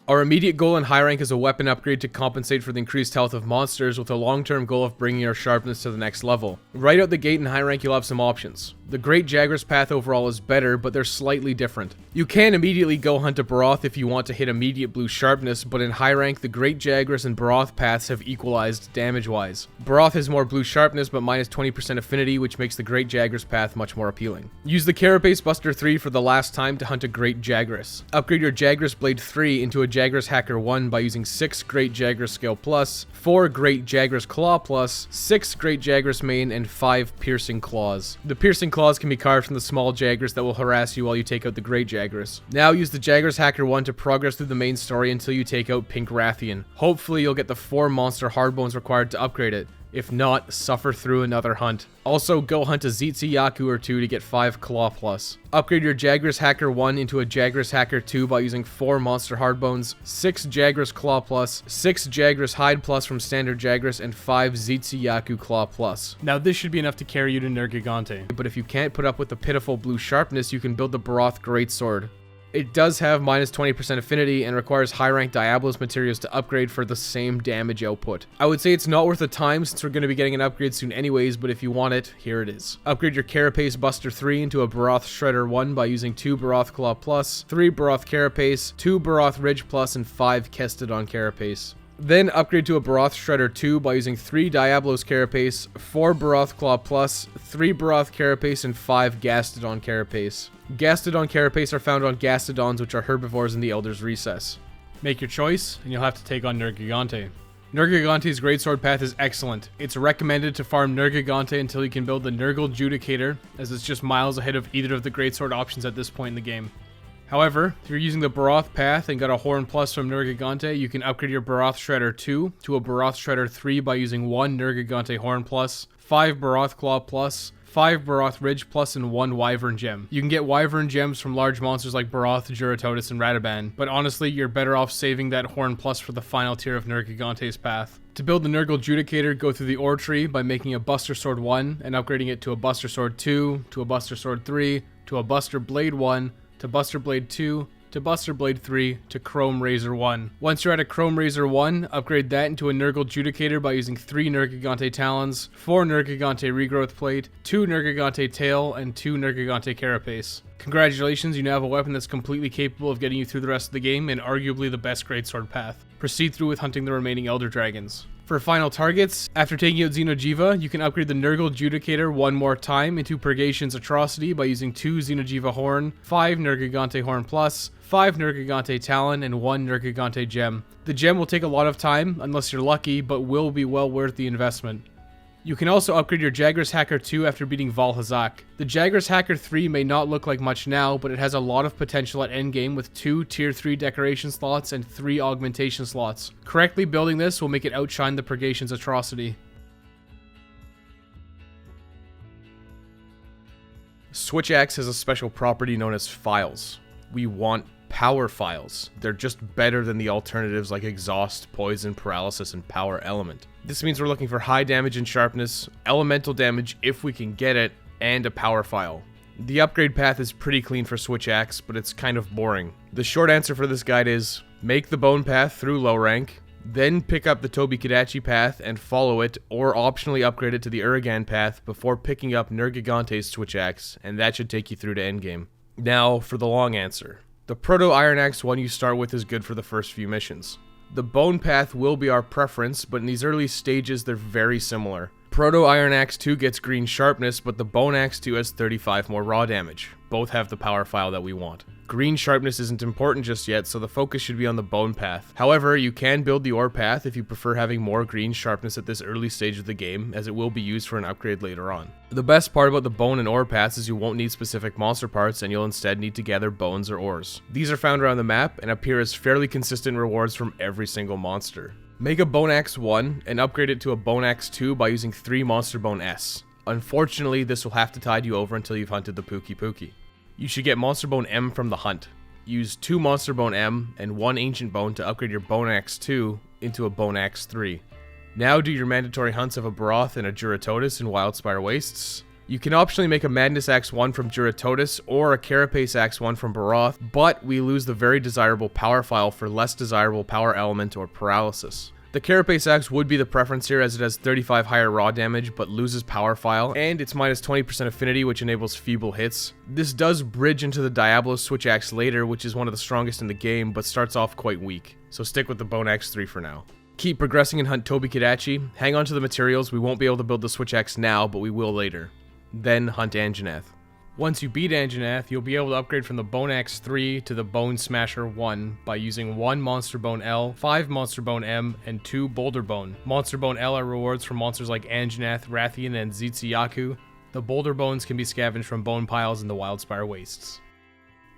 Our immediate goal in high rank is a weapon upgrade to compensate for the increased health of monsters, with a long-term goal of bringing our sharpness to the next level. Right out the gate in high rank you'll have some options. The Great Jagras path overall is better, but they're slightly different. You can immediately go hunt a Baroth if you want to hit immediate blue sharpness, but in high rank the Great Jagras and Baroth paths have equalized damage-wise. Baroth has more blue sharpness but minus 20% affinity, which makes the Great Jagras path much more appealing. Use the Carapace Buster 3 for the last time to hunt a Great Jagras. Upgrade your Jagras Blade 3 into a Jagras Hacker 1 by using 6 Great Jagras Scale Plus, 4 Great Jagras Claw Plus, 6 Great Jagras Mane, and 5 Piercing Claws. The Piercing Claws can be carved from the small Jagras that will harass you while you take out the Great Jagras. Now use the Jagras Hacker 1 to progress through the main story until you take out Pink Rathian. Hopefully you'll get the 4 monster hardbones required to upgrade it. If not, suffer through another hunt. Also, go hunt a Zitzi Yaku or 2 to get 5 Claw Plus. Upgrade your Jagras Hacker 1 into a Jagras Hacker 2 by using 4 Monster Hardbones, 6 Jagras Claw Plus, 6 Jagras Hide Plus from Standard Jagras, and 5 Zitzi Yaku Claw Plus. Now this should be enough to carry you to Nergigante. But if you can't put up with the pitiful blue sharpness, you can build the Baroth Greatsword. It does have minus 20% affinity and requires high rank Diablos materials to upgrade for the same damage output. I would say it's not worth the time since we're going to be getting an upgrade soon anyways, but if you want it, here it is. Upgrade your Carapace Buster 3 into a Baroth Shredder 1 by using 2 Baroth Claw Plus, 3 Baroth Carapace, 2 Baroth Ridge Plus, and 5 Kestodon Carapace. Then upgrade to a Baroth Shredder 2 by using 3 Diablos Carapace, 4 Baroth Claw Plus, 3 Baroth Carapace, and 5 Gastodon Carapace. Gastodon Carapace are found on Gastodons, which are herbivores in the Elder's Recess. Make your choice, and you'll have to take on Nergigante. Nergigante's Greatsword path is excellent. It's recommended to farm Nergigante until you can build the Nurgle Judicator, as it's just miles ahead of either of the Greatsword options at this point in the game. However, if you're using the Baroth path and got a Horn Plus from Nergigante, you can upgrade your Baroth Shredder 2 to a Baroth Shredder 3 by using 1 Nergigante Horn Plus, 5 Baroth Claw Plus, 5 Baroth Ridge Plus, and 1 Wyvern Gem. You can get Wyvern Gems from large monsters like Baroth, Juratotus, and Radaban, but honestly, you're better off saving that Horn Plus for the final tier of Nergigante's path. To build the Nurgle Judicator, go through the Ore Tree by making a Buster Sword 1 and upgrading it to a Buster Sword 2, to a Buster Sword 3, to a Buster Blade 1, to Buster Blade 2, to Buster Blade 3, to Chrome Razor 1. Once you're at a Chrome Razor 1, upgrade that into a Nurgle Judicator by using 3 Nergigante Talons, 4 Nergigante Regrowth Plate, 2 Nergigante Tail, and 2 Nergigante Carapace. Congratulations, you now have a weapon that's completely capable of getting you through the rest of the game and arguably the best Greatsword path. Proceed through with hunting the remaining Elder Dragons. For final targets, after taking out Xeno'jiiva, you can upgrade the Nurgle Judicator one more time into Purgation's Atrocity by using 2 Xeno'jiiva Horn, 5 Nergigante Horn Plus, 5 Nergigante Talon, and 1 Nergigante Gem. The gem will take a lot of time, unless you're lucky, but will be well worth the investment. You can also upgrade your Jagras Hacker 2 after beating Valhazak. The Jagras Hacker 3 may not look like much now, but it has a lot of potential at endgame with 2 Tier 3 decoration slots and 3 augmentation slots. Correctly building this will make it outshine the Purgation's Atrocity. Switch Axe has a special property known as files. We want power files. They're just better than the alternatives like Exhaust, Poison, Paralysis, and Power Element. This means we're looking for high damage and sharpness, elemental damage if we can get it, and a power file. The upgrade path is pretty clean for Switch Axe, but it's kind of boring. The short answer for this guide is, make the Bone path through low rank, then pick up the Tobi-Kadachi path and follow it, or optionally upgrade it to the Uragan path before picking up Nergigante's Switch Axe, and that should take you through to endgame. Now, for the long answer. The Proto-Iron Axe one you start with is good for the first few missions. The Bone path will be our preference, but in these early stages they're very similar. Proto-Iron Axe 2 gets green sharpness, but the Bone Axe 2 has 35 more raw damage. both have the power file that we want. Green sharpness isn't important just yet, so the focus should be on the bone path. However, you can build the ore path if you prefer having more green sharpness at this early stage of the game, as it will be used for an upgrade later on. The best part about the bone and ore paths is you won't need specific monster parts, and you'll instead need to gather bones or ores. These are found around the map and appear as fairly consistent rewards from every single monster. Make a Bone Axe 1 and upgrade it to a Bone Axe 2 by using 3 Monster Bone S. Unfortunately, this will have to tide you over until you've hunted the Pookie Pookie. You should get Monster Bone M from the hunt. Use 2 Monster Bone M and 1 Ancient Bone to upgrade your Bone Axe 2 into a Bone Axe 3. Now do your mandatory hunts of a Baroth and a Juratotus in Wildspire Wastes. You can optionally make a Madness Axe 1 from Juratotus or a Carapace Axe 1 from Baroth, but we lose the very desirable power file for less desirable power element or paralysis. The Carapace Axe would be the preference here, as it has 35 higher raw damage but loses power file, and it's minus 20% affinity, which enables feeble hits. This does bridge into the Diablo Switch Axe later, which is one of the strongest in the game, but starts off quite weak, so stick with the Bone Axe 3 for now. Keep progressing and hunt Tobi-Kadachi. Hang on to the materials. We won't be able to build the Switch Axe now, but we will later. Then hunt Anjanath. Once you beat Anjanath, you'll be able to upgrade from the Bone Axe 3 to the Bone Smasher 1 by using 1 Monster Bone L, 5 Monster Bone M, and 2 Boulder Bone. Monster Bone L are rewards from monsters like Anjanath, Rathian, and Zetsuyaku. The Boulder Bones can be scavenged from bone piles in the Wildspire Wastes.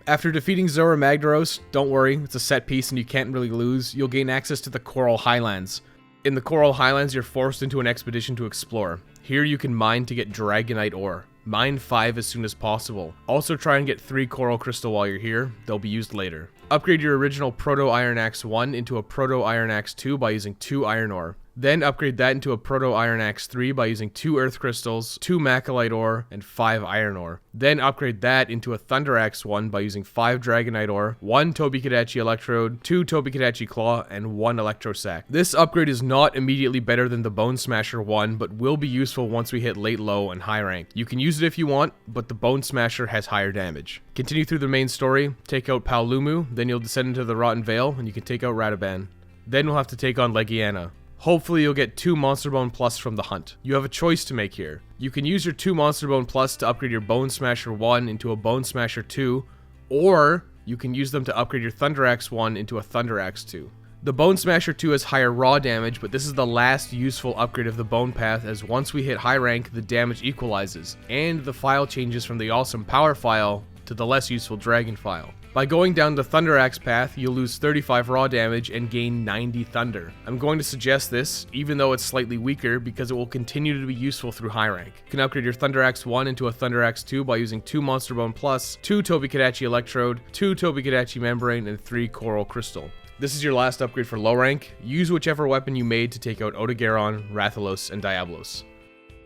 After defeating Zora Magdaros, don't worry, it's a set piece and you can't really lose, you'll gain access to the Coral Highlands. In the Coral Highlands, you're forced into an expedition to explore. Here you can mine to get Dragonite ore. Mine 5 as soon as possible. Also try and get 3 Coral Crystal while you're here, they'll be used later. Upgrade your original Proto Iron Axe 1 into a Proto Iron Axe 2 by using 2 iron ore. Then upgrade that into a Proto Iron Axe 3 by using 2 Earth Crystals, 2 Macalite ore, and 5 iron ore. Then upgrade that into a Thunder Axe 1 by using 5 Dragonite ore, 1 Tobi-Kadachi Electrode, 2 Tobi-Kadachi Claw, and 1 Electro Sac. This upgrade is not immediately better than the Bone Smasher 1, but will be useful once we hit late low and high rank. You can use it if you want, but the Bone Smasher has higher damage. Continue through the main story, take out Paolumu, then you'll descend into the Rotten Vale, and you can take out Radaban. Then we'll have to take on Legiana. Hopefully you'll get 2 Monster Bone Plus from the hunt. You have a choice to make here. You can use your 2 Monster Bone Plus to upgrade your Bone Smasher 1 into a Bone Smasher 2, or you can use them to upgrade your Thunder Axe 1 into a Thunder Axe 2. The Bone Smasher 2 has higher raw damage, but this is the last useful upgrade of the Bone Path, as once we hit high rank, the damage equalizes, and the file changes from the awesome Power file to the less useful Dragon file. By going down the Thunder Axe path, you'll lose 35 raw damage and gain 90 Thunder. I'm going to suggest this, even though it's slightly weaker, because it will continue to be useful through high rank. You can upgrade your Thunder Axe 1 into a Thunder Axe 2 by using 2 Monster Bone Plus, 2 Tobi-Kadachi Electrode, 2 Tobi-Kadachi Membrane, and 3 Coral Crystal. This is your last upgrade for low rank. Use whichever weapon you made to take out Odogaron, Rathalos, and Diablos.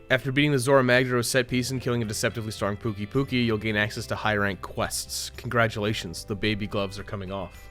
After beating the Zora Magdaros set piece and killing a deceptively strong Pookie Pookie, you'll gain access to high rank quests. Congratulations, the baby gloves are coming off.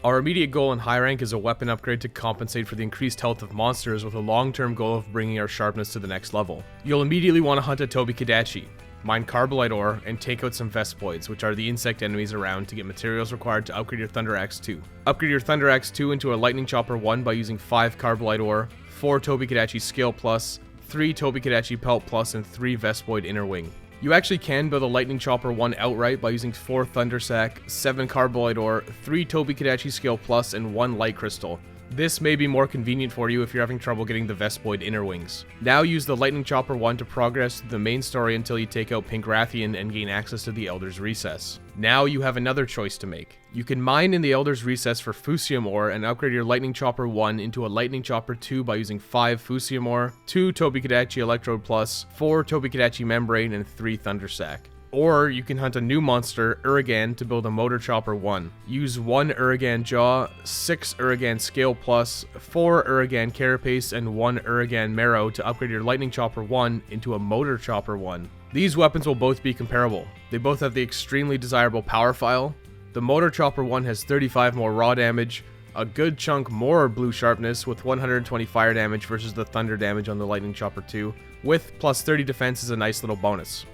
Our immediate goal in high rank is a weapon upgrade to compensate for the increased health of monsters, with a long-term goal of bringing our sharpness to the next level. You'll immediately want to hunt a Tobi-Kadachi, mine Carbolite ore, and take out some Vespoids, which are the insect enemies around, to get materials required to upgrade your Thunder Axe 2. Upgrade your Thunder Axe 2 into a Lightning Chopper 1 by using 5 Carbolite ore, 4 Tobi-Kadachi Scale Plus, 3 Tobi-Kadachi Pelt Plus, and 3 Vespoid Inner Wing. You actually can build a Lightning Chopper 1 outright by using 4 Thunder Sac, 7 Carbolite ore, 3 Tobi-Kadachi Scale Plus, and 1 Light Crystal. This may be more convenient for you if you're having trouble getting the Vespoid Inner Wings. Now use the Lightning Chopper 1 to progress through the main story until you take out Pink Rathian and gain access to the Elder's Recess. Now you have another choice to make. You can mine in the Elder's Recess for Fusium ore and upgrade your Lightning Chopper 1 into a Lightning Chopper 2 by using 5 Fusium ore, 2 Tobi-Kadachi Electrode Plus, 4 Tobi-Kadachi Membrane, and 3 Thunder Sac. Or you can hunt a new monster, Uragan, to build a Motor Chopper 1. Use 1 Uragan Jaw, 6 Uragan Scale Plus, 4 Uragan Carapace, and 1 Uragan Marrow to upgrade your Lightning Chopper 1 into a Motor Chopper 1. These weapons will both be comparable. They both have the extremely desirable power file. The Motor Chopper 1 has 35 more raw damage, a good chunk more blue sharpness with 120 fire damage versus the thunder damage on the Lightning Chopper 2, with plus 30 defense as a nice little bonus.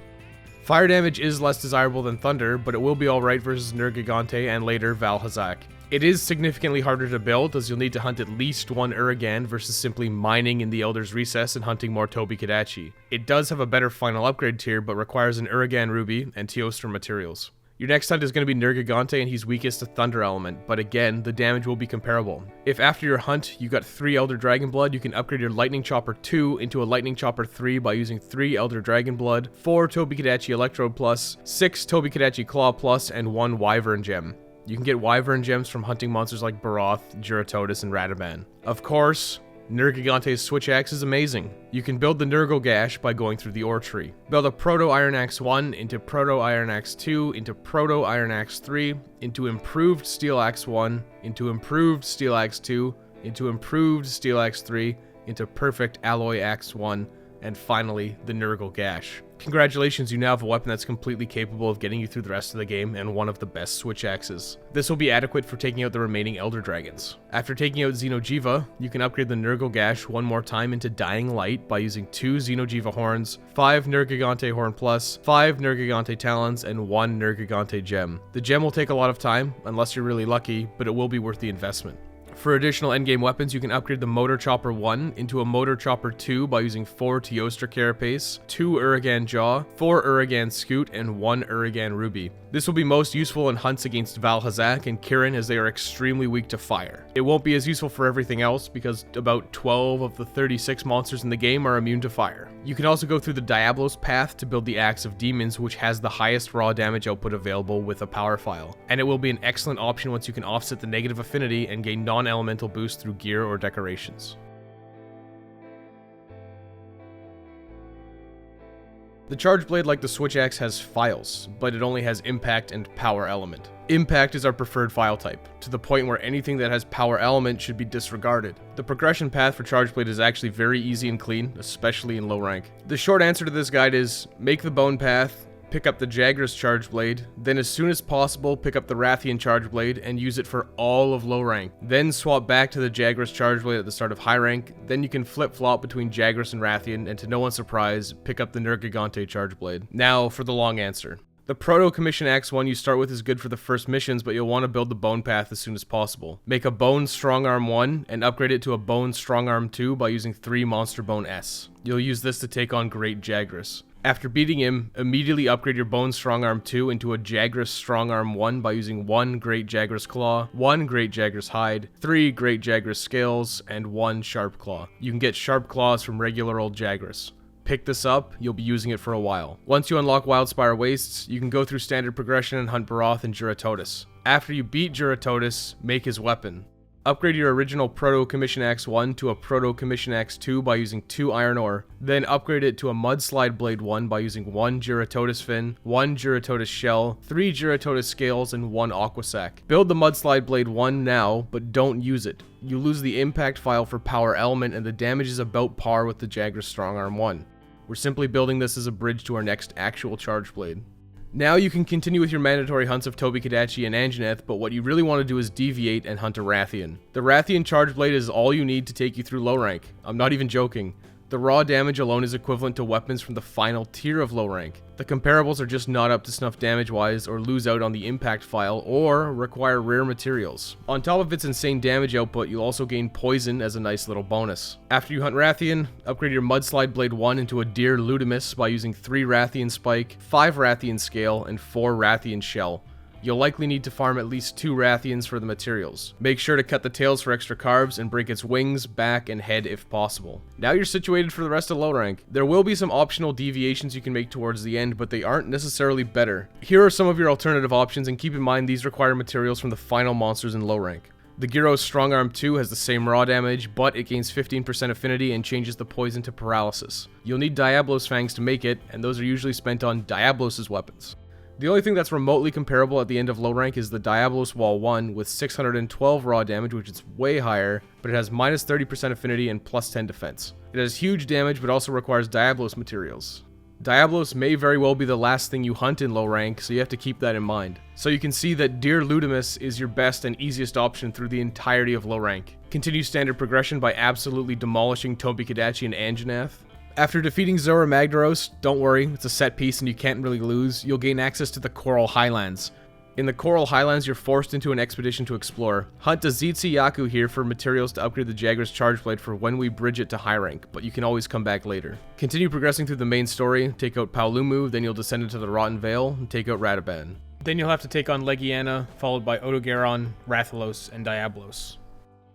Fire damage is less desirable than Thunder, but it will be alright versus Nergigante and later Valhazak. It is significantly harder to build, as you'll need to hunt at least one Uragan versus simply mining in the Elder's Recess and hunting more Tobi-Kadachi. It does have a better final upgrade tier, but requires an Uragan Ruby and Teostra materials. Your next hunt is going to be Nergigante, and he's weakest to Thunder Element, but again, the damage will be comparable. If after your hunt you got 3 Elder Dragon Blood, you can upgrade your Lightning Chopper 2 into a Lightning Chopper 3 by using 3 Elder Dragon Blood, 4 Tobi-Kadachi Electrode Plus, 6 Tobi-Kadachi Claw Plus, and 1 Wyvern Gem. You can get Wyvern Gems from hunting monsters like Baroth, Juratotus, and Radaban. Of course, Nergigante's Switch Axe is amazing. You can build the Nurgle Gash by going through the Ore Tree. Build a Proto Iron Axe 1 into Proto Iron Axe 2 into Proto Iron Axe 3 into Improved Steel Axe 1 into Improved Steel Axe 2 into Improved Steel Axe 3 into Perfect Alloy Axe 1, and finally, the Nurgle Gash. Congratulations, you now have a weapon that's completely capable of getting you through the rest of the game and one of the best Switch Axes. This will be adequate for taking out the remaining Elder Dragons. After taking out Xeno'jiiva, you can upgrade the Nurgle Gash one more time into Dying Light by using 2 Xeno'jiiva Horns, 5 Nergigante Horn Plus, 5 Nergigante Talons, and 1 Nergigante Gem. The gem will take a lot of time, unless you're really lucky, but it will be worth the investment. For additional endgame weapons, you can upgrade the Motor Chopper 1 into a Motor Chopper 2 by using 4 Teostra Carapace, 2 Uragan Jaw, 4 Uragan Scoot, and 1 Uragan Ruby. This will be most useful in hunts against Val-Hazak and Kirin, as they are extremely weak to fire. It won't be as useful for everything else because about 12 of the 36 monsters in the game are immune to fire. You can also go through the Diablos path to build the Axe of Demons, which has the highest raw damage output available with a power file, and it will be an excellent option once you can offset the negative affinity and gain non-elemental boost through gear or decorations. The Charge Blade, like the Switch Axe, has files, but it only has Impact and Power Element. Impact is our preferred file type, to the point where anything that has Power Element should be disregarded. The progression path for Charge Blade is actually very easy and clean, especially in low rank. The short answer to this guide is, make the Bone Path, pick up the Jagras Charge Blade, then as soon as possible pick up the Rathian Charge Blade and use it for all of low rank. Then swap back to the Jagras Charge Blade at the start of high rank, then you can flip-flop between Jagras and Rathian, and to no one's surprise, pick up the Nergigante Charge Blade. Now for the long answer. The Proto Commission Axe 1 you start with is good for the first missions, but you'll want to build the Bone Path as soon as possible. Make a Bone Strong Arm 1 and upgrade it to a Bone Strong Arm 2 by using 3 Monster Bone S. You'll use this to take on Great Jagras. After beating him, immediately upgrade your Bone Strong Arm 2 into a Jagras Strong Arm 1 by using 1 Great Jagras Claw, 1 Great Jagras Hide, 3 Great Jagras Scales, and 1 Sharp Claw. You can get Sharp Claws from regular old Jagras. Pick this up, you'll be using it for a while. Once you unlock Wildspire Wastes, you can go through standard progression and hunt Baroth and Juratotus. After you beat Juratotus, make his weapon. Upgrade your original Proto Commission Axe 1 to a Proto Commission Axe 2 by using 2 Iron Ore, then upgrade it to a Mudslide Blade 1 by using 1 Juratotus Fin, 1 Juratotus Shell, 3 Juratotus Scales, and 1 Aquasac. Build the Mudslide Blade 1 now, but don't use it. You lose the impact file for Power Element, and the damage is about par with the Jagras Strong Arm 1. We're simply building this as a bridge to our next actual Charge Blade. Now you can continue with your mandatory hunts of Tobi-Kadachi and Anjanath, but what you really want to do is deviate and hunt a Rathian. The Rathian Charge Blade is all you need to take you through low rank. I'm not even joking. The raw damage alone is equivalent to weapons from the final tier of low rank. The comparables are just not up to snuff damage-wise, or lose out on the impact file, or require rare materials. On top of its insane damage output, you'll also gain poison as a nice little bonus. After you hunt Rathian, upgrade your Mudslide Blade 1 into a Deer Ludimus by using 3 Rathian Spike, 5 Rathian Scale, and 4 Rathian Shell. You'll likely need to farm at least 2 Rathians for the materials. Make sure to cut the tails for extra carbs and break its wings, back, and head if possible. Now you're situated for the rest of low rank. There will be some optional deviations you can make towards the end, but they aren't necessarily better. Here are some of your alternative options, and keep in mind these require materials from the final monsters in low rank. The Gyro's Strong Arm 2 has the same raw damage, but it gains 15% affinity and changes the poison to paralysis. You'll need Diablos Fangs to make it, and those are usually spent on Diablos' weapons. The only thing that's remotely comparable at the end of low rank is the Diablos Wall 1 with 612 raw damage, which is way higher, but it has minus 30% affinity and plus 10 defense. It has huge damage, but also requires Diablos materials. Diablos may very well be the last thing you hunt in low rank, so you have to keep that in mind. So you can see that Deer Ludimus is your best and easiest option through the entirety of low rank. Continue standard progression by absolutely demolishing Tobi-Kadachi and Anjanath. After defeating Zora Magdaros, don't worry, it's a set piece and you can't really lose. You'll gain access to the Coral Highlands. In the Coral Highlands, you're forced into an expedition to explore. Hunt a Zetsuyaku here for materials to upgrade the Jagras Charge Blade for when we bridge it to high rank, but you can always come back later. Continue progressing through the main story, take out Paolumu, then you'll descend into the Rotten Vale, and take out Radaban. Then you'll have to take on Legiana, followed by Odogaron, Rathalos, and Diablos.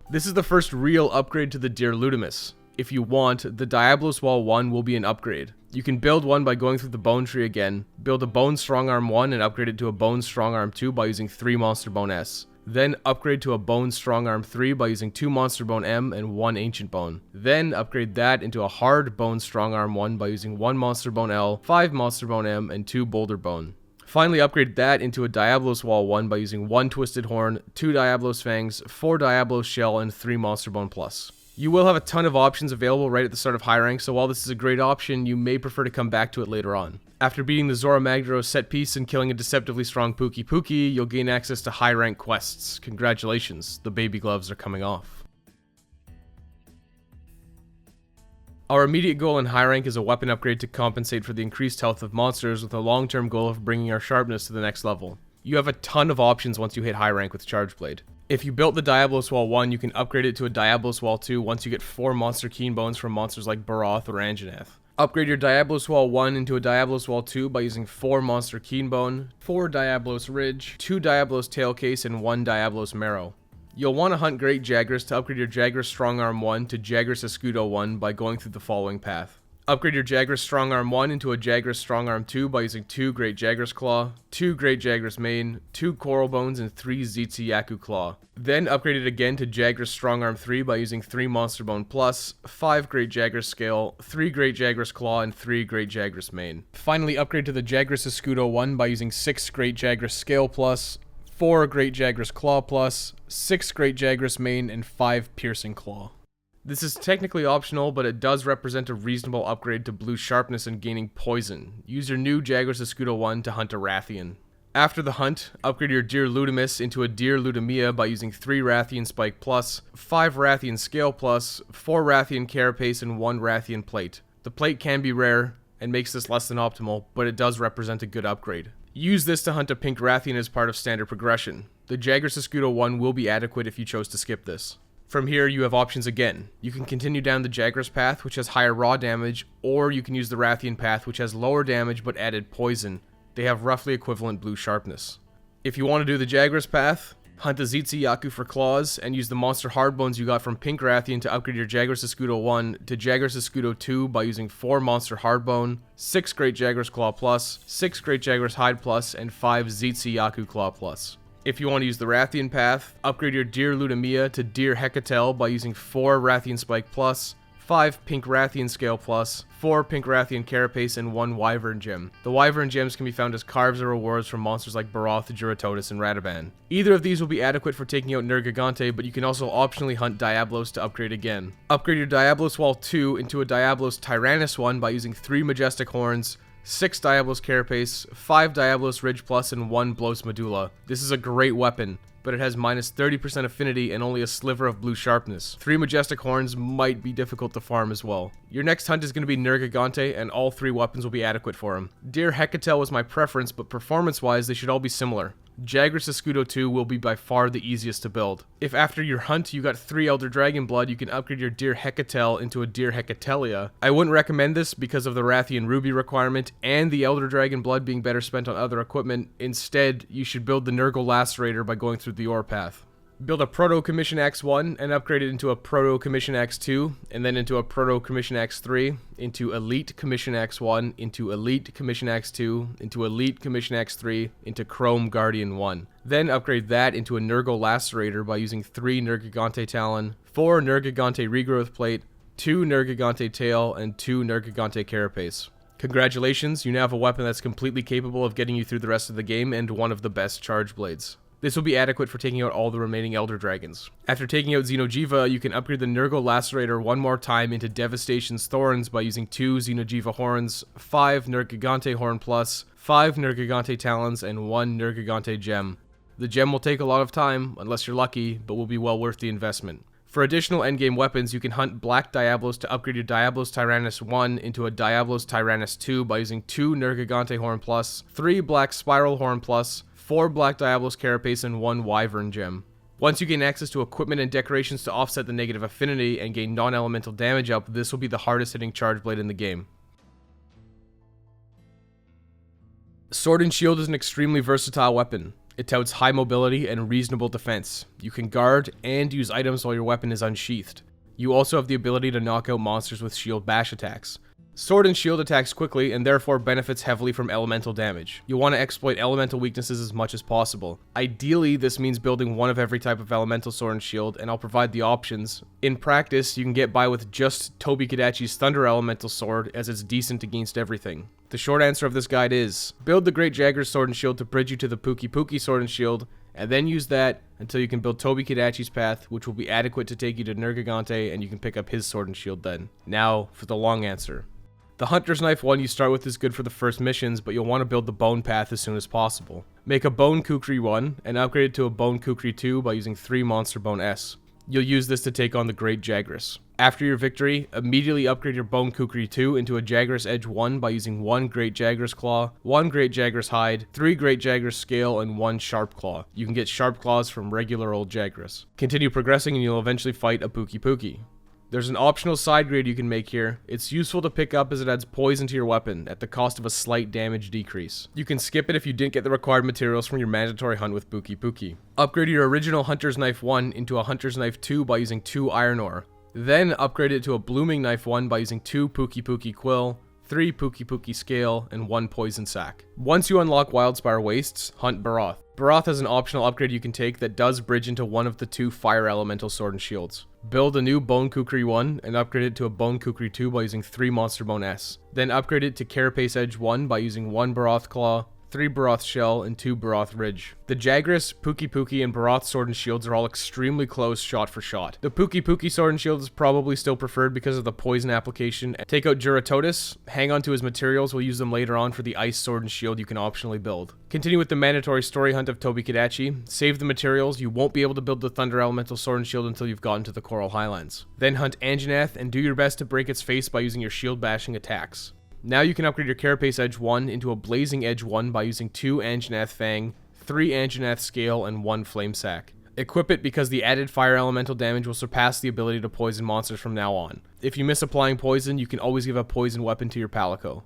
This is the first real upgrade to the Deer Ludimus. If you want, the Diablos Wall 1 will be an upgrade. You can build one by going through the Bone Tree again, build a Bone Strong Arm 1 and upgrade it to a Bone Strong Arm 2 by using 3 Monster Bone S. Then upgrade to a Bone Strong Arm 3 by using 2 Monster Bone M and 1 Ancient Bone. Then upgrade that into a Hard Bone Strong Arm 1 by using 1 Monster Bone L, 5 Monster Bone M, and 2 Boulder Bone. Finally upgrade that into a Diablos Wall 1 by using 1 Twisted Horn, 2 Diablos Fangs, 4 Diablos Shell, and 3 Monster Bone Plus. You will have a ton of options available right at the start of high rank, so while this is a great option, you may prefer to come back to it later on. After beating the Zora Magdaros set piece and killing a deceptively strong Pookie Pookie, you'll gain access to high rank quests. Congratulations, the baby gloves are coming off. Our immediate goal in high rank is a weapon upgrade to compensate for the increased health of monsters with a long-term goal of bringing our sharpness to the next level. You have a ton of options once you hit high rank with Charge Blade. If you built the Diablos Wall 1, you can upgrade it to a Diablos Wall 2 once you get 4 Monster Keen Bones from monsters like Baroth or Anjanath. Upgrade your Diablos Wall 1 into a Diablos Wall 2 by using 4 Monster Keen Bone, 4 Diablos Ridge, 2 Diablos Tail Case, and 1 Diablos Marrow. You'll want to hunt Great Jagras to upgrade your Jagras Strong Arm 1 to Jagras Escudo 1 by going through the following path. Upgrade your Jagras Strong Arm 1 into a Jagras Strong Arm 2 by using 2 Great Jagras Claw, 2 Great Jagras Mane, 2 Coral Bones, and 3 Zetsuyaku Claw. Then upgrade it again to Jagras Strong Arm 3 by using 3 Monster Bone Plus, 5 Great Jagras Scale, 3 Great Jagras Claw, and 3 Great Jagras Mane. Finally upgrade to the Jagras Escudo 1 by using 6 Great Jagras Scale Plus, 4 Great Jagras Claw Plus, 6 Great Jagras Mane, and 5 Piercing Claw. This is technically optional, but it does represent a reasonable upgrade to blue sharpness and gaining poison. Use your new Jagras Escudo 1 to hunt a Rathian. After the hunt, upgrade your Deer Ludimus into a Deer Ludimia by using 3 Rathian Spike Plus, 5 Rathian Scale Plus, 4 Rathian Carapace, and 1 Rathian Plate. The plate can be rare and makes this less than optimal, but it does represent a good upgrade. Use this to hunt a Pink Rathian as part of standard progression. The Jagras Escudo 1 will be adequate if you chose to skip this. From here, you have options again. You can continue down the Jagras path, which has higher raw damage, or you can use the Rathian path, which has lower damage but added poison. They have roughly equivalent blue sharpness. If you want to do the Jagras path, hunt the Zetsuyaku for claws, and use the monster hardbones you got from Pink Rathian to upgrade your Jagras Escudo 1 to Jagras Escudo 2 by using 4 monster hardbone, 6 Great Jagras Claw Plus, 6 Great Jagras Hide Plus, and 5 Zetsuyaku Claw Plus. If you want to use the Rathian path, upgrade your Deer Ludimia to Deer Hecatel by using 4 Rathian Spike Plus, 5 Pink Rathian Scale Plus, 4 Pink Rathian Carapace, and 1 Wyvern Gem. The Wyvern Gems can be found as carves or rewards from monsters like Baroth, Juratotus, and Radaban. Either of these will be adequate for taking out Nergigante, but you can also optionally hunt Diablos to upgrade again. Upgrade your Diablos Wall 2 into a Diablos Tyrannus 1 by using 3 Majestic Horns, 6 Diablos Carapace, 5 Diablos Ridge Plus, and 1 Blos Medulla. This is a great weapon, but it has minus 30% affinity and only a sliver of blue sharpness. 3 Majestic Horns might be difficult to farm as well. Your next hunt is going to be Nergigante, and all 3 weapons will be adequate for him. Deer Hecatel was my preference, but performance-wise, they should all be similar. Jagras Escudo 2 will be by far the easiest to build. If after your hunt you got 3 Elder Dragon Blood, you can upgrade your Deer Hecatel into a Deer Hecatelia. I wouldn't recommend this because of the Rathian Ruby requirement and the Elder Dragon Blood being better spent on other equipment. Instead, you should build the Nurgle Lacerator by going through the Ore path. Build a Proto Commission X1 and upgrade it into a Proto Commission X2, and then into a Proto Commission X3, into Elite Commission X1, into Elite Commission X2, into Elite Commission X3, into Chrome Guardian 1. Then upgrade that into a Nurgle Lacerator by using 3 Nergigante Talon, 4 Nergigante Regrowth Plate, 2 Nergigante Tail, and 2 Nergigante Carapace. Congratulations, you now have a weapon that's completely capable of getting you through the rest of the game and one of the best charge blades. This will be adequate for taking out all the remaining Elder Dragons. After taking out Xeno'jiiva, you can upgrade the Nurgle Lacerator one more time into Devastation's Thorns by using 2 Xeno'jiiva Horns, 5 Nergigante Horn Plus, 5 Nergigante Talons, and 1 Nergigante Gem. The gem will take a lot of time, unless you're lucky, but will be well worth the investment. For additional endgame weapons, you can hunt Black Diablos to upgrade your Diablos Tyrannus 1 into a Diablos Tyrannus 2 by using 2 Nergigante Horn Plus, 3 Black Spiral Horn Plus, 4 Black Diablos Carapace, and 1 Wyvern Gem. Once you gain access to equipment and decorations to offset the negative affinity and gain non-elemental damage up, this will be the hardest hitting charge blade in the game. Sword and Shield is an extremely versatile weapon. It touts high mobility and reasonable defense. You can guard and use items while your weapon is unsheathed. You also have the ability to knock out monsters with shield bash attacks. Sword and Shield attacks quickly and therefore benefits heavily from elemental damage. You'll want to exploit elemental weaknesses as much as possible. Ideally, this means building one of every type of elemental Sword and Shield, and I'll provide the options. In practice, you can get by with just Tobi-Kadachi's Thunder Elemental Sword, as it's decent against everything. The short answer of this guide is, build the Great Jagger's Sword and Shield to bridge you to the Pukei-Pukei Sword and Shield, and then use that until you can build Tobi-Kadachi's Path, which will be adequate to take you to Nergigante, and you can pick up his Sword and Shield then. Now, for the long answer. The Hunter's Knife one you start with is good for the first missions, but you'll want to build the Bone Path as soon as possible. Make a Bone Kukri 1, and upgrade it to a Bone Kukri 2 by using 3 Monster Bone S. You'll use this to take on the Great Jagras. After your victory, immediately upgrade your Bone Kukri 2 into a Jagras Edge 1 by using 1 Great Jagras Claw, 1 Great Jagras Hide, 3 Great Jagras Scale, and 1 Sharp Claw. You can get Sharp Claws from regular old Jagras. Continue progressing and you'll eventually fight a Pukei-Pukei. There's an optional side grade you can make here. It's useful to pick up as it adds poison to your weapon at the cost of a slight damage decrease. You can skip it if you didn't get the required materials from your mandatory hunt with Pukei-Pukei. Upgrade your original Hunter's Knife 1 into a Hunter's Knife 2 by using 2 Iron Ore. Then upgrade it to a Blooming Knife 1 by using 2 Pukei-Pukei Quill, 3 Pukei-Pukei Scale, and 1 Poison Sac. Once you unlock Wildspire Wastes, hunt Baroth. Baroth has an optional upgrade you can take that does bridge into one of the 2 Fire Elemental Sword and Shields. Build a new Bone Kukri 1 and upgrade it to a Bone Kukri 2 by using 3 Monster Bone S. Then upgrade it to Carapace Edge 1 by using 1 Baroth Claw, 3 Baroth Shell, and 2 Baroth Ridge. The Jagras, Pukei-Pukei, and Baroth Sword and Shields are all extremely close shot for shot. The Pukei-Pukei Sword and Shield is probably still preferred because of the poison application. Take out Juratotis, hang on to his materials, we'll use them later on for the Ice Sword and Shield you can optionally build. Continue with the mandatory story hunt of Tobi-Kadachi, save the materials, you won't be able to build the Thunder Elemental Sword and Shield until you've gotten to the Coral Highlands. Then hunt Anjanath and do your best to break its face by using your shield bashing attacks. Now you can upgrade your Carapace Edge 1 into a Blazing Edge 1 by using 2 Anjanath Fang, 3 Anjanath Scale, and 1 Flame Sac. Equip it because the added fire elemental damage will surpass the ability to poison monsters from now on. If you miss applying poison, you can always give a poison weapon to your Palico.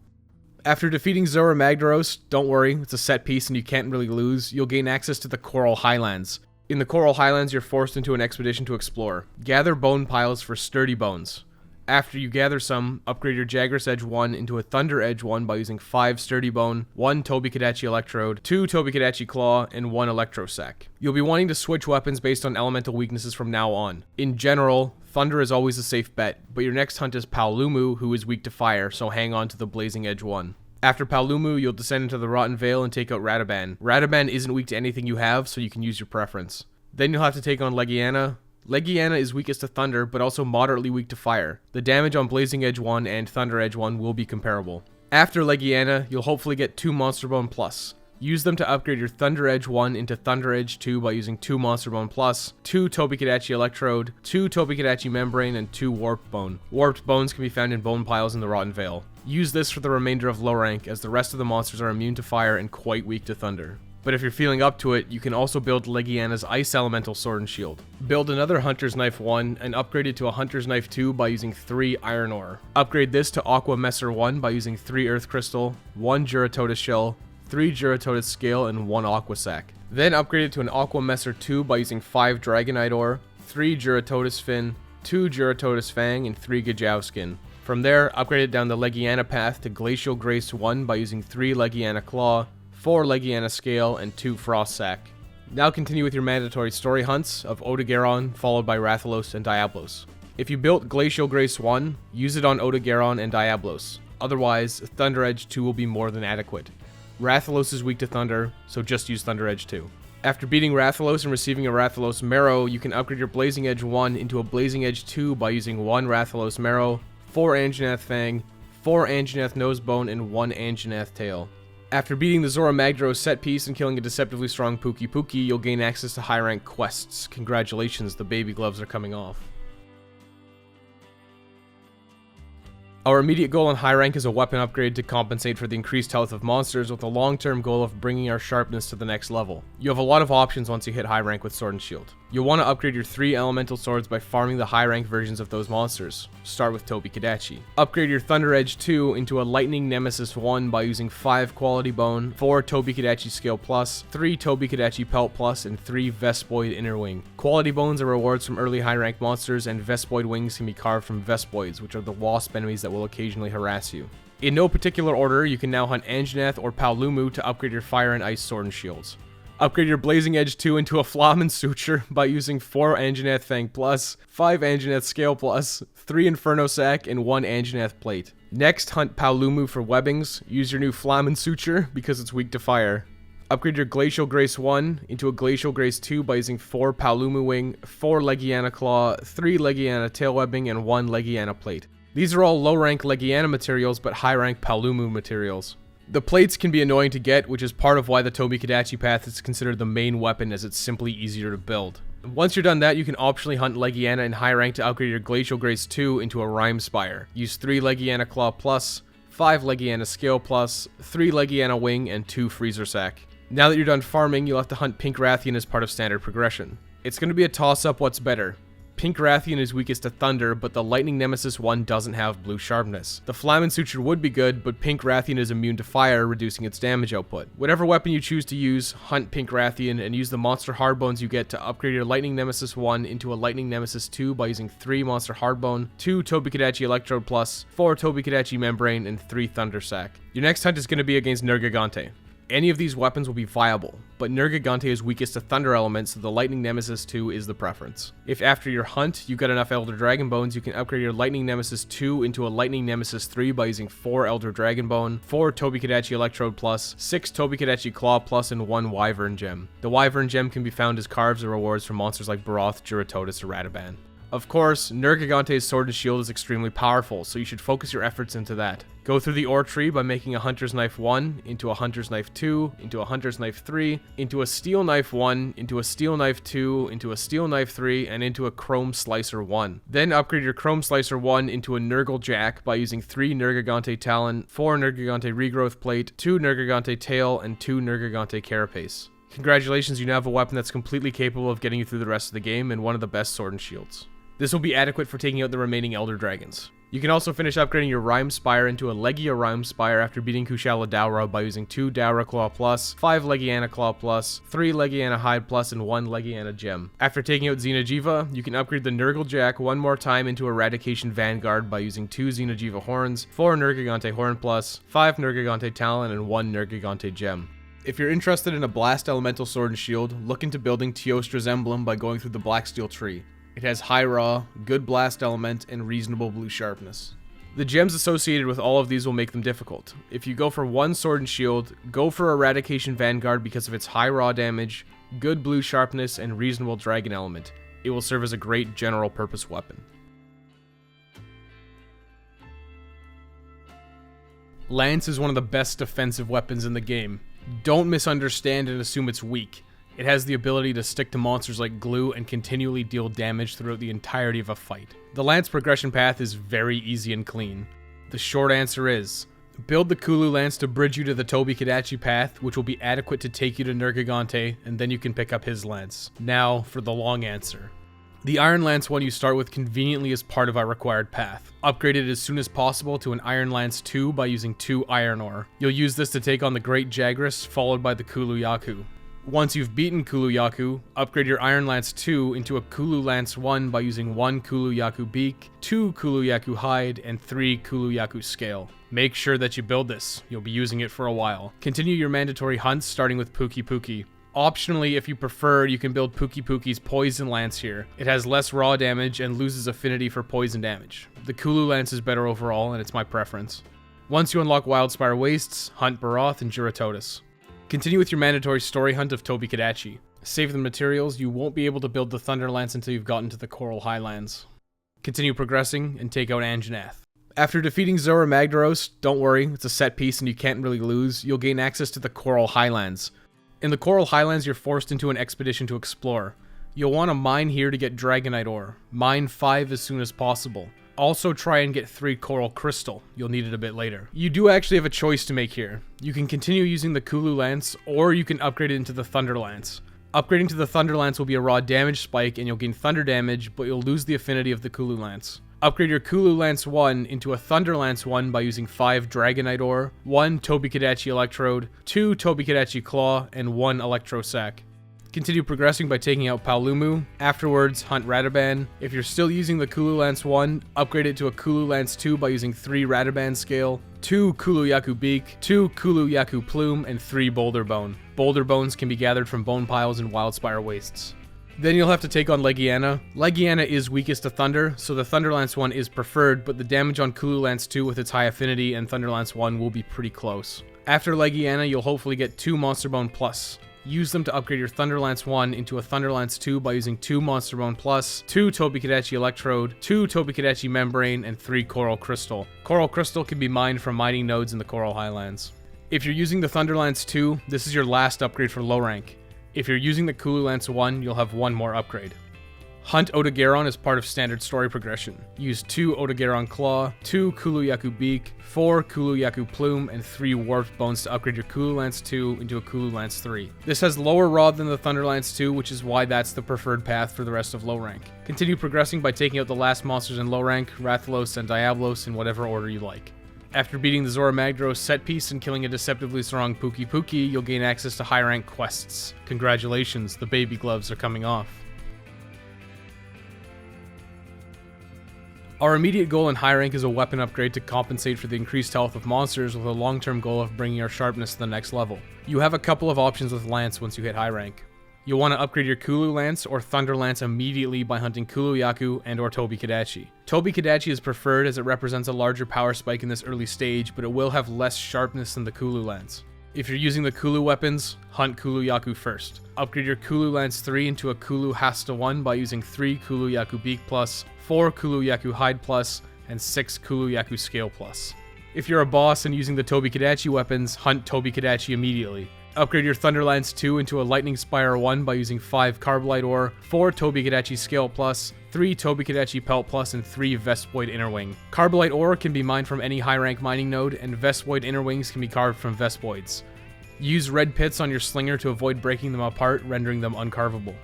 After defeating Zora Magdaros, don't worry, it's a set piece and you can't really lose, you'll gain access to the Coral Highlands. In the Coral Highlands, you're forced into an expedition to explore. Gather bone piles for sturdy bones. After you gather some, upgrade your Jagras Edge 1 into a Thunder Edge 1 by using 5 Sturdy Bone, 1 Tobi-Kadachi Electrode, 2 Tobi-Kadachi Claw, and 1 Electro Sac. You'll be wanting to switch weapons based on elemental weaknesses from now on. In general, Thunder is always a safe bet, but your next hunt is Paolumu, who is weak to fire, so hang on to the Blazing Edge 1. After Paolumu, you'll descend into the Rotten Vale and take out Radaban. Radaban isn't weak to anything you have, so you can use your preference. Then you'll have to take on Legiana. Legiana is weakest to Thunder, but also moderately weak to Fire. The damage on Blazing Edge 1 and Thunder Edge 1 will be comparable. After Legiana, you'll hopefully get 2 Monster Bone Plus. Use them to upgrade your Thunder Edge 1 into Thunder Edge 2 by using 2 Monster Bone Plus, 2 Tobi-Kadachi Electrode, 2 Tobi-Kadachi Membrane, and 2 Warped Bone. Warped Bones can be found in bone piles in the Rotten Vale. Use this for the remainder of low rank, as the rest of the monsters are immune to fire and quite weak to thunder. But if you're feeling up to it, you can also build Legiana's Ice Elemental Sword and Shield. Build another Hunter's Knife 1 and upgrade it to a Hunter's Knife 2 by using 3 Iron Ore. Upgrade this to Aqua Messer 1 by using 3 Earth Crystal, 1 Juratotis Shell, 3 Juratotis Scale, and 1 Aqua Sac. Then upgrade it to an Aqua Messer 2 by using 5 Dragonite Ore, 3 Juratotis Fin, 2 Juratotis Fang, and 3 Gajau Skin. From there, upgrade it down the Legiana path to Glacial Grace 1 by using 3 Legiana Claw, 4 Legiana Scale, and 2 Frost Sac. Now continue with your mandatory story hunts of Odogaron, followed by Rathalos and Diablos. If you built Glacial Grace 1, use it on Odogaron and Diablos. Otherwise, Thunder Edge 2 will be more than adequate. Rathalos is weak to Thunder, so just use Thunder Edge 2. After beating Rathalos and receiving a Rathalos Marrow, you can upgrade your Blazing Edge 1 into a Blazing Edge 2 by using 1 Rathalos Marrow, 4 Anjanath Fang, 4 Anjanath Nosebone, and 1 Anjanath Tail. After beating the Zora Magdaros set piece and killing a deceptively strong Pukei-Pukei, you'll gain access to high rank quests. Congratulations, the baby gloves are coming off. Our immediate goal in high rank is a weapon upgrade to compensate for the increased health of monsters, with a long-term goal of bringing our sharpness to the next level. You have a lot of options once you hit high rank with Sword and Shield. You'll want to upgrade your 3 elemental swords by farming the high rank versions of those monsters. Start with Tobi-Kadachi. Upgrade your Thunder Edge 2 into a Lightning Nemesis 1 by using 5 Quality Bone, 4 Tobi-Kadachi Scale Plus, 3 Tobi-Kadachi Pelt Plus, and 3 Vespoid Inner Wing. Quality Bones are rewards from early high rank monsters, and Vespoid Wings can be carved from Vespoids, which are the wasp enemies that will occasionally harass you. In no particular order, you can now hunt Anjanath or Paolumu to upgrade your Fire and Ice Sword and Shields. Upgrade your Blazing Edge 2 into a Flamen Suture by using 4 Anjanath Fang Plus, 5 Anjanath Scale Plus, 3 Inferno Sac, and 1 Anjanath Plate. Next, hunt Paolumu for webbings. Use your new Flamen Suture because it's weak to fire. Upgrade your Glacial Grace 1 into a Glacial Grace 2 by using 4 Paolumu Wing, 4 Legiana Claw, 3 Legiana Tail Webbing, and 1 Legiana Plate. These are all low-rank Legiana materials, but high-rank Paolumu materials. The plates can be annoying to get, which is part of why the Tobi-Kadachi path is considered the main weapon, as it's simply easier to build. Once you're done that, you can optionally hunt Legiana in high rank to upgrade your Glacial Grace 2 into a Rime Spire. Use 3 Legiana Claw Plus, 5 Legiana Scale Plus, 3 Legiana Wing, and 2 Freezer Sac. Now that you're done farming, you'll have to hunt Pink Rathian as part of standard progression. It's going to be a toss-up what's better. Pink Rathian is weakest to Thunder, but the Lightning Nemesis 1 doesn't have blue sharpness. The Flamen Suture would be good, but Pink Rathian is immune to fire, reducing its damage output. Whatever weapon you choose to use, hunt Pink Rathian and use the monster hardbones you get to upgrade your Lightning Nemesis 1 into a Lightning Nemesis 2 by using 3 monster hardbone, 2 Tobi-Kadachi Electrode Plus, 4 Tobi-Kadachi Membrane, and 3 Thunder Sac. Your next hunt is going to be against Nergigante. Any of these weapons will be viable, but Nergigante is weakest to Thunder elements, so the Lightning Nemesis 2 is the preference. If after your hunt, you got enough Elder Dragon Bones, you can upgrade your Lightning Nemesis 2 into a Lightning Nemesis 3 by using 4 Elder Dragon Bone, 4 Tobi-Kadachi Electrode Plus, 6 Tobi-Kadachi Claw Plus, and 1 Wyvern Gem. The Wyvern Gem can be found as carves or rewards from monsters like Baroth, Juratotus, or Radaban. Of course, Nergigante's Sword and Shield is extremely powerful, so you should focus your efforts into that. Go through the ore tree by making a Hunter's Knife 1, into a Hunter's Knife 2, into a Hunter's Knife 3, into a Steel Knife 1, into a Steel Knife 2, into a Steel Knife 3, and into a Chrome Slicer 1. Then upgrade your Chrome Slicer 1 into a Nurgle Jack by using 3 Nergigante Talon, 4 Nergigante Regrowth Plate, 2 Nergigante Tail, and 2 Nergigante Carapace. Congratulations, you now have a weapon that's completely capable of getting you through the rest of the game and one of the best Sword and Shields. This will be adequate for taking out the remaining Elder Dragons. You can also finish upgrading your Rime Spire into a Legia Rime Spire after beating Kushala Daura by using 2 Daura Claw Plus, 5 Legiana Claw Plus, 3 Legiana Hide Plus, and 1 Legiana Gem. After taking out Xeno'jiiva, you can upgrade the Nurgle Jack one more time into Eradication Vanguard by using 2 Xeno'jiiva Horns, 4 Nergigante Horn Plus, 5 Nergigante Talon, and 1 Nergigante Gem. If you're interested in a Blast Elemental Sword and Shield, look into building Teostra's Emblem by going through the Blacksteel tree. It has high raw, good blast element, and reasonable blue sharpness. The gems associated with all of these will make them difficult. If you go for one Sword and Shield, go for Eradication Vanguard because of its high raw damage, good blue sharpness, and reasonable dragon element. It will serve as a great general purpose weapon. Lance is one of the best defensive weapons in the game. Don't misunderstand and assume it's weak. It has the ability to stick to monsters like glue and continually deal damage throughout the entirety of a fight. The Lance progression path is very easy and clean. The short answer is, build the Kulu Lance to bridge you to the Tobi-Kadachi path, which will be adequate to take you to Nergigante, and then you can pick up his lance. Now, for the long answer. The Iron Lance one you start with conveniently is part of our required path. Upgrade it as soon as possible to an Iron Lance 2 by using 2 Iron Ore. You'll use this to take on the Great Jagras, followed by the Kulu Yaku. Once you've beaten Kulu Yaku, upgrade your Iron Lance 2 into a Kulu Lance 1 by using 1 Kulu Yaku Beak, 2 Kulu Yaku Hide, and 3 Kulu Yaku Scale. Make sure that you build this, you'll be using it for a while. Continue your mandatory hunts starting with Pookie Pookie. Optionally, if you prefer, you can build Pookie Pookie's Poison Lance here. It has less raw damage and loses affinity for poison damage. The Kulu Lance is better overall, and it's my preference. Once you unlock Wildspire Wastes, hunt Baroth and Juratotus. Continue with your mandatory story hunt of Tobi-Kadachi. Save the materials, you won't be able to build the Thunder Lance until you've gotten to the Coral Highlands. Continue progressing and take out Anjanath. After defeating Zora Magdaros, don't worry, it's a set piece and you can't really lose, you'll gain access to the Coral Highlands. In the Coral Highlands, you're forced into an expedition to explore. You'll want to mine here to get Dragonite Ore. Mine 5 as soon as possible. Also try and get 3 Coral Crystal, you'll need it a bit later. You do actually have a choice to make here. You can continue using the Kulu Lance, or you can upgrade it into the Thunder Lance. Upgrading to the Thunder Lance will be a raw damage spike and you'll gain thunder damage, but you'll lose the affinity of the Kulu Lance. Upgrade your Kulu Lance 1 into a Thunder Lance 1 by using 5 Dragonite Ore, 1 Tobi-Kadachi Electrode, 2 Tobi-Kadachi Claw, and 1 Electro Sac. Continue progressing by taking out Paolumu. Afterwards, hunt Rataban. If you're still using the Kulu Lance 1, upgrade it to a Kulu Lance 2 by using 3 Rataban Scale, 2 Kulu Yaku Beak, 2 Kulu Yaku Plume, and 3 Boulder Bone. Boulder Bones can be gathered from bone piles and Wildspire wastes. Then you'll have to take on Legiana. Legiana is weakest to Thunder, so the Thunder Lance 1 is preferred, but the damage on Kulu Lance 2 with its high affinity and Thunder Lance 1 will be pretty close. After Legiana, you'll hopefully get 2 Monster Bone Plus. Use them to upgrade your Thunder Lance 1 into a Thunder Lance 2 by using 2 Monster Bone Plus, 2 Tobi-Kadachi Electrode, 2 Tobi-Kadachi Membrane, and 3 Coral Crystal. Coral Crystal can be mined from mining nodes in the Coral Highlands. If you're using the Thunder Lance 2, this is your last upgrade for low rank. If you're using the Kulu Lance 1, you'll have 1 more upgrade. Hunt Odogaron as part of standard story progression. Use 2 Odogaron Claw, 2 Kulu Yaku Beak, 4 Kulu Yaku Plume, and 3 Warped Bones to upgrade your Kulu Lance 2 into a Kulu Lance 3. This has lower raw than the Thunder Lance 2, which is why that's the preferred path for the rest of low rank. Continue progressing by taking out the last monsters in low rank, Rathalos and Diablos in whatever order you like. After beating the Zora Magdaros set piece and killing a deceptively strong Pookie Pookie, you'll gain access to high rank quests. Congratulations, the baby gloves are coming off. Our immediate goal in high rank is a weapon upgrade to compensate for the increased health of monsters with a long-term goal of bringing our sharpness to the next level. You have a couple of options with Lance once you hit high rank. You'll want to upgrade your Kulu Lance or Thunder Lance immediately by hunting Kulu Yaku and or Tobi-Kadachi. Tobi-Kadachi is preferred as it represents a larger power spike in this early stage, but it will have less sharpness than the Kulu Lance. If you're using the Kulu weapons, hunt Kulu Yaku first. Upgrade your Kulu Lance 3 into a Kulu Hasta 1 by using 3 Kulu Yaku Beak Plus, 4 Kulu Yaku Hide Plus, and 6 Kulu Yaku Scale Plus. If you're a boss and using the Tobi-Kadachi weapons, hunt Tobi-Kadachi immediately. Upgrade your Thunder Lance 2 into a Lightning Spire 1 by using 5 Carbonite Ore, 4 Tobi-Kadachi Scale Plus, 3 Tobi-Kadachi Pelt Plus, and 3 Vespoid Innerwing. Carbonite Ore can be mined from any high-rank mining node, and Vespoid Innerwings can be carved from Vespoids. Use red pits on your slinger to avoid breaking them apart, rendering them uncarvable.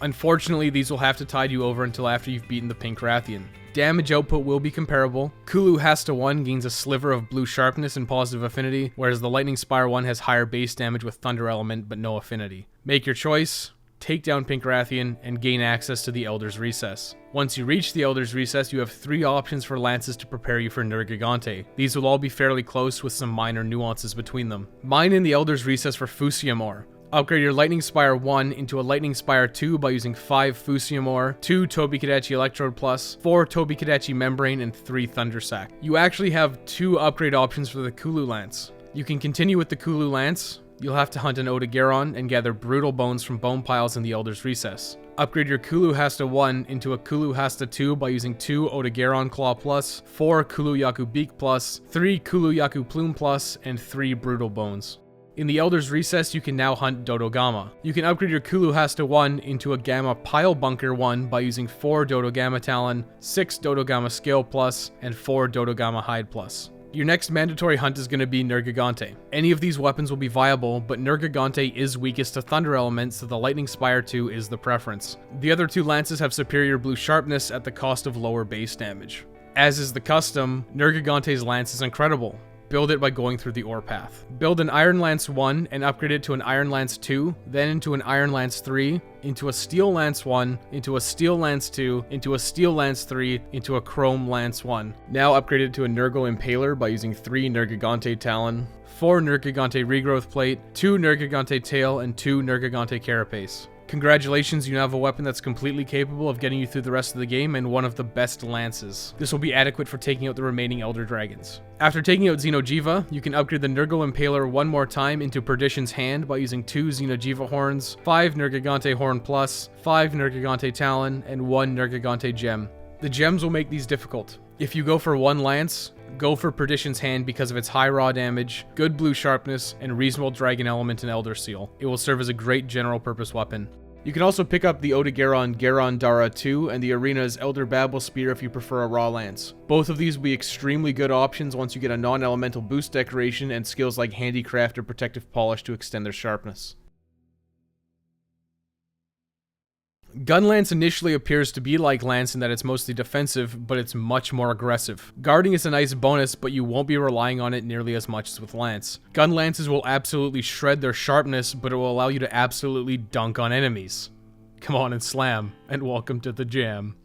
Unfortunately, these will have to tide you over until after you've beaten the Pink Rathian. Damage output will be comparable. Kulu Hasta 1 gains a sliver of blue sharpness and positive affinity, whereas the Lightning Spire 1 has higher base damage with Thunder Element but no affinity. Make your choice, take down Pink Rathian, and gain access to the Elder's Recess. Once you reach the Elder's Recess, you have 3 options for lances to prepare you for Nergigante. These will all be fairly close with some minor nuances between them. Mine in the Elder's Recess for Fusium Ore. Upgrade your Lightning Spire 1 into a Lightning Spire 2 by using 5 Fusium Ore, 2 Tobi-Kadachi Electrode Plus, 4 Tobi-Kadachi Membrane, and 3 Thunder Sac. You actually have 2 upgrade options for the Kulu Lance. You can continue with the Kulu Lance. You'll have to hunt an Odogaron and gather Brutal Bones from bone piles in the Elder's Recess. Upgrade your Kulu Hasta 1 into a Kulu Hasta 2 by using 2 Odogaron Claw Plus, 4 Kulu Yaku Beak Plus, 3 Kulu Yaku Plume Plus, and 3 Brutal Bones. In the Elder's Recess, you can now hunt Dodogama. You can upgrade your Kulu Hasta 1 into a Gamma Pile Bunker 1 by using 4 Dodogama Talon, 6 Dodogama Scale Plus, and 4 Dodogama Hide Plus. Your next mandatory hunt is going to be Nergigante. Any of these weapons will be viable, but Nergigante is weakest to Thunder Element, so the Lightning Spire 2 is the preference. The other 2 lances have superior blue sharpness at the cost of lower base damage. As is the custom, Nergigante's lance is incredible. Build it by going through the ore path. Build an Iron Lance 1 and upgrade it to an Iron Lance 2, then into an Iron Lance 3, into a Steel Lance 1, into a Steel Lance 2, into a Steel Lance 3, into a Chrome Lance 1. Now upgrade it to a Nergal Impaler by using 3 Nergigante Talon, 4 Nergigante Regrowth Plate, 2 Nergigante Tail, and 2 Nergigante Carapace. Congratulations, you now have a weapon that's completely capable of getting you through the rest of the game and one of the best lances. This will be adequate for taking out the remaining Elder Dragons. After taking out Xeno'jiiva, you can upgrade the Nergal Impaler one more time into Perdition's Hand by using 2 Xeno'jiiva Horns, 5 Nergigante Horn Plus, 5 Nergigante Talon, and 1 Nergigante Gem. The gems will make these difficult. If you go for one lance, go for Perdition's Hand because of its high raw damage, good blue sharpness, and reasonable dragon element and elder seal. It will serve as a great general purpose weapon. You can also pick up the Odogaron Garon Dara 2 and the Arena's Elder Babel Spear if you prefer a raw lance. Both of these will be extremely good options once you get a non-elemental boost decoration and skills like Handicraft or Protective Polish to extend their sharpness. Gun Lance initially appears to be like Lance in that it's mostly defensive, but it's much more aggressive. Guarding is a nice bonus, but you won't be relying on it nearly as much as with Lance. Gun Lances will absolutely shred their sharpness, but it will allow you to absolutely dunk on enemies. Come on and slam, and welcome to the jam.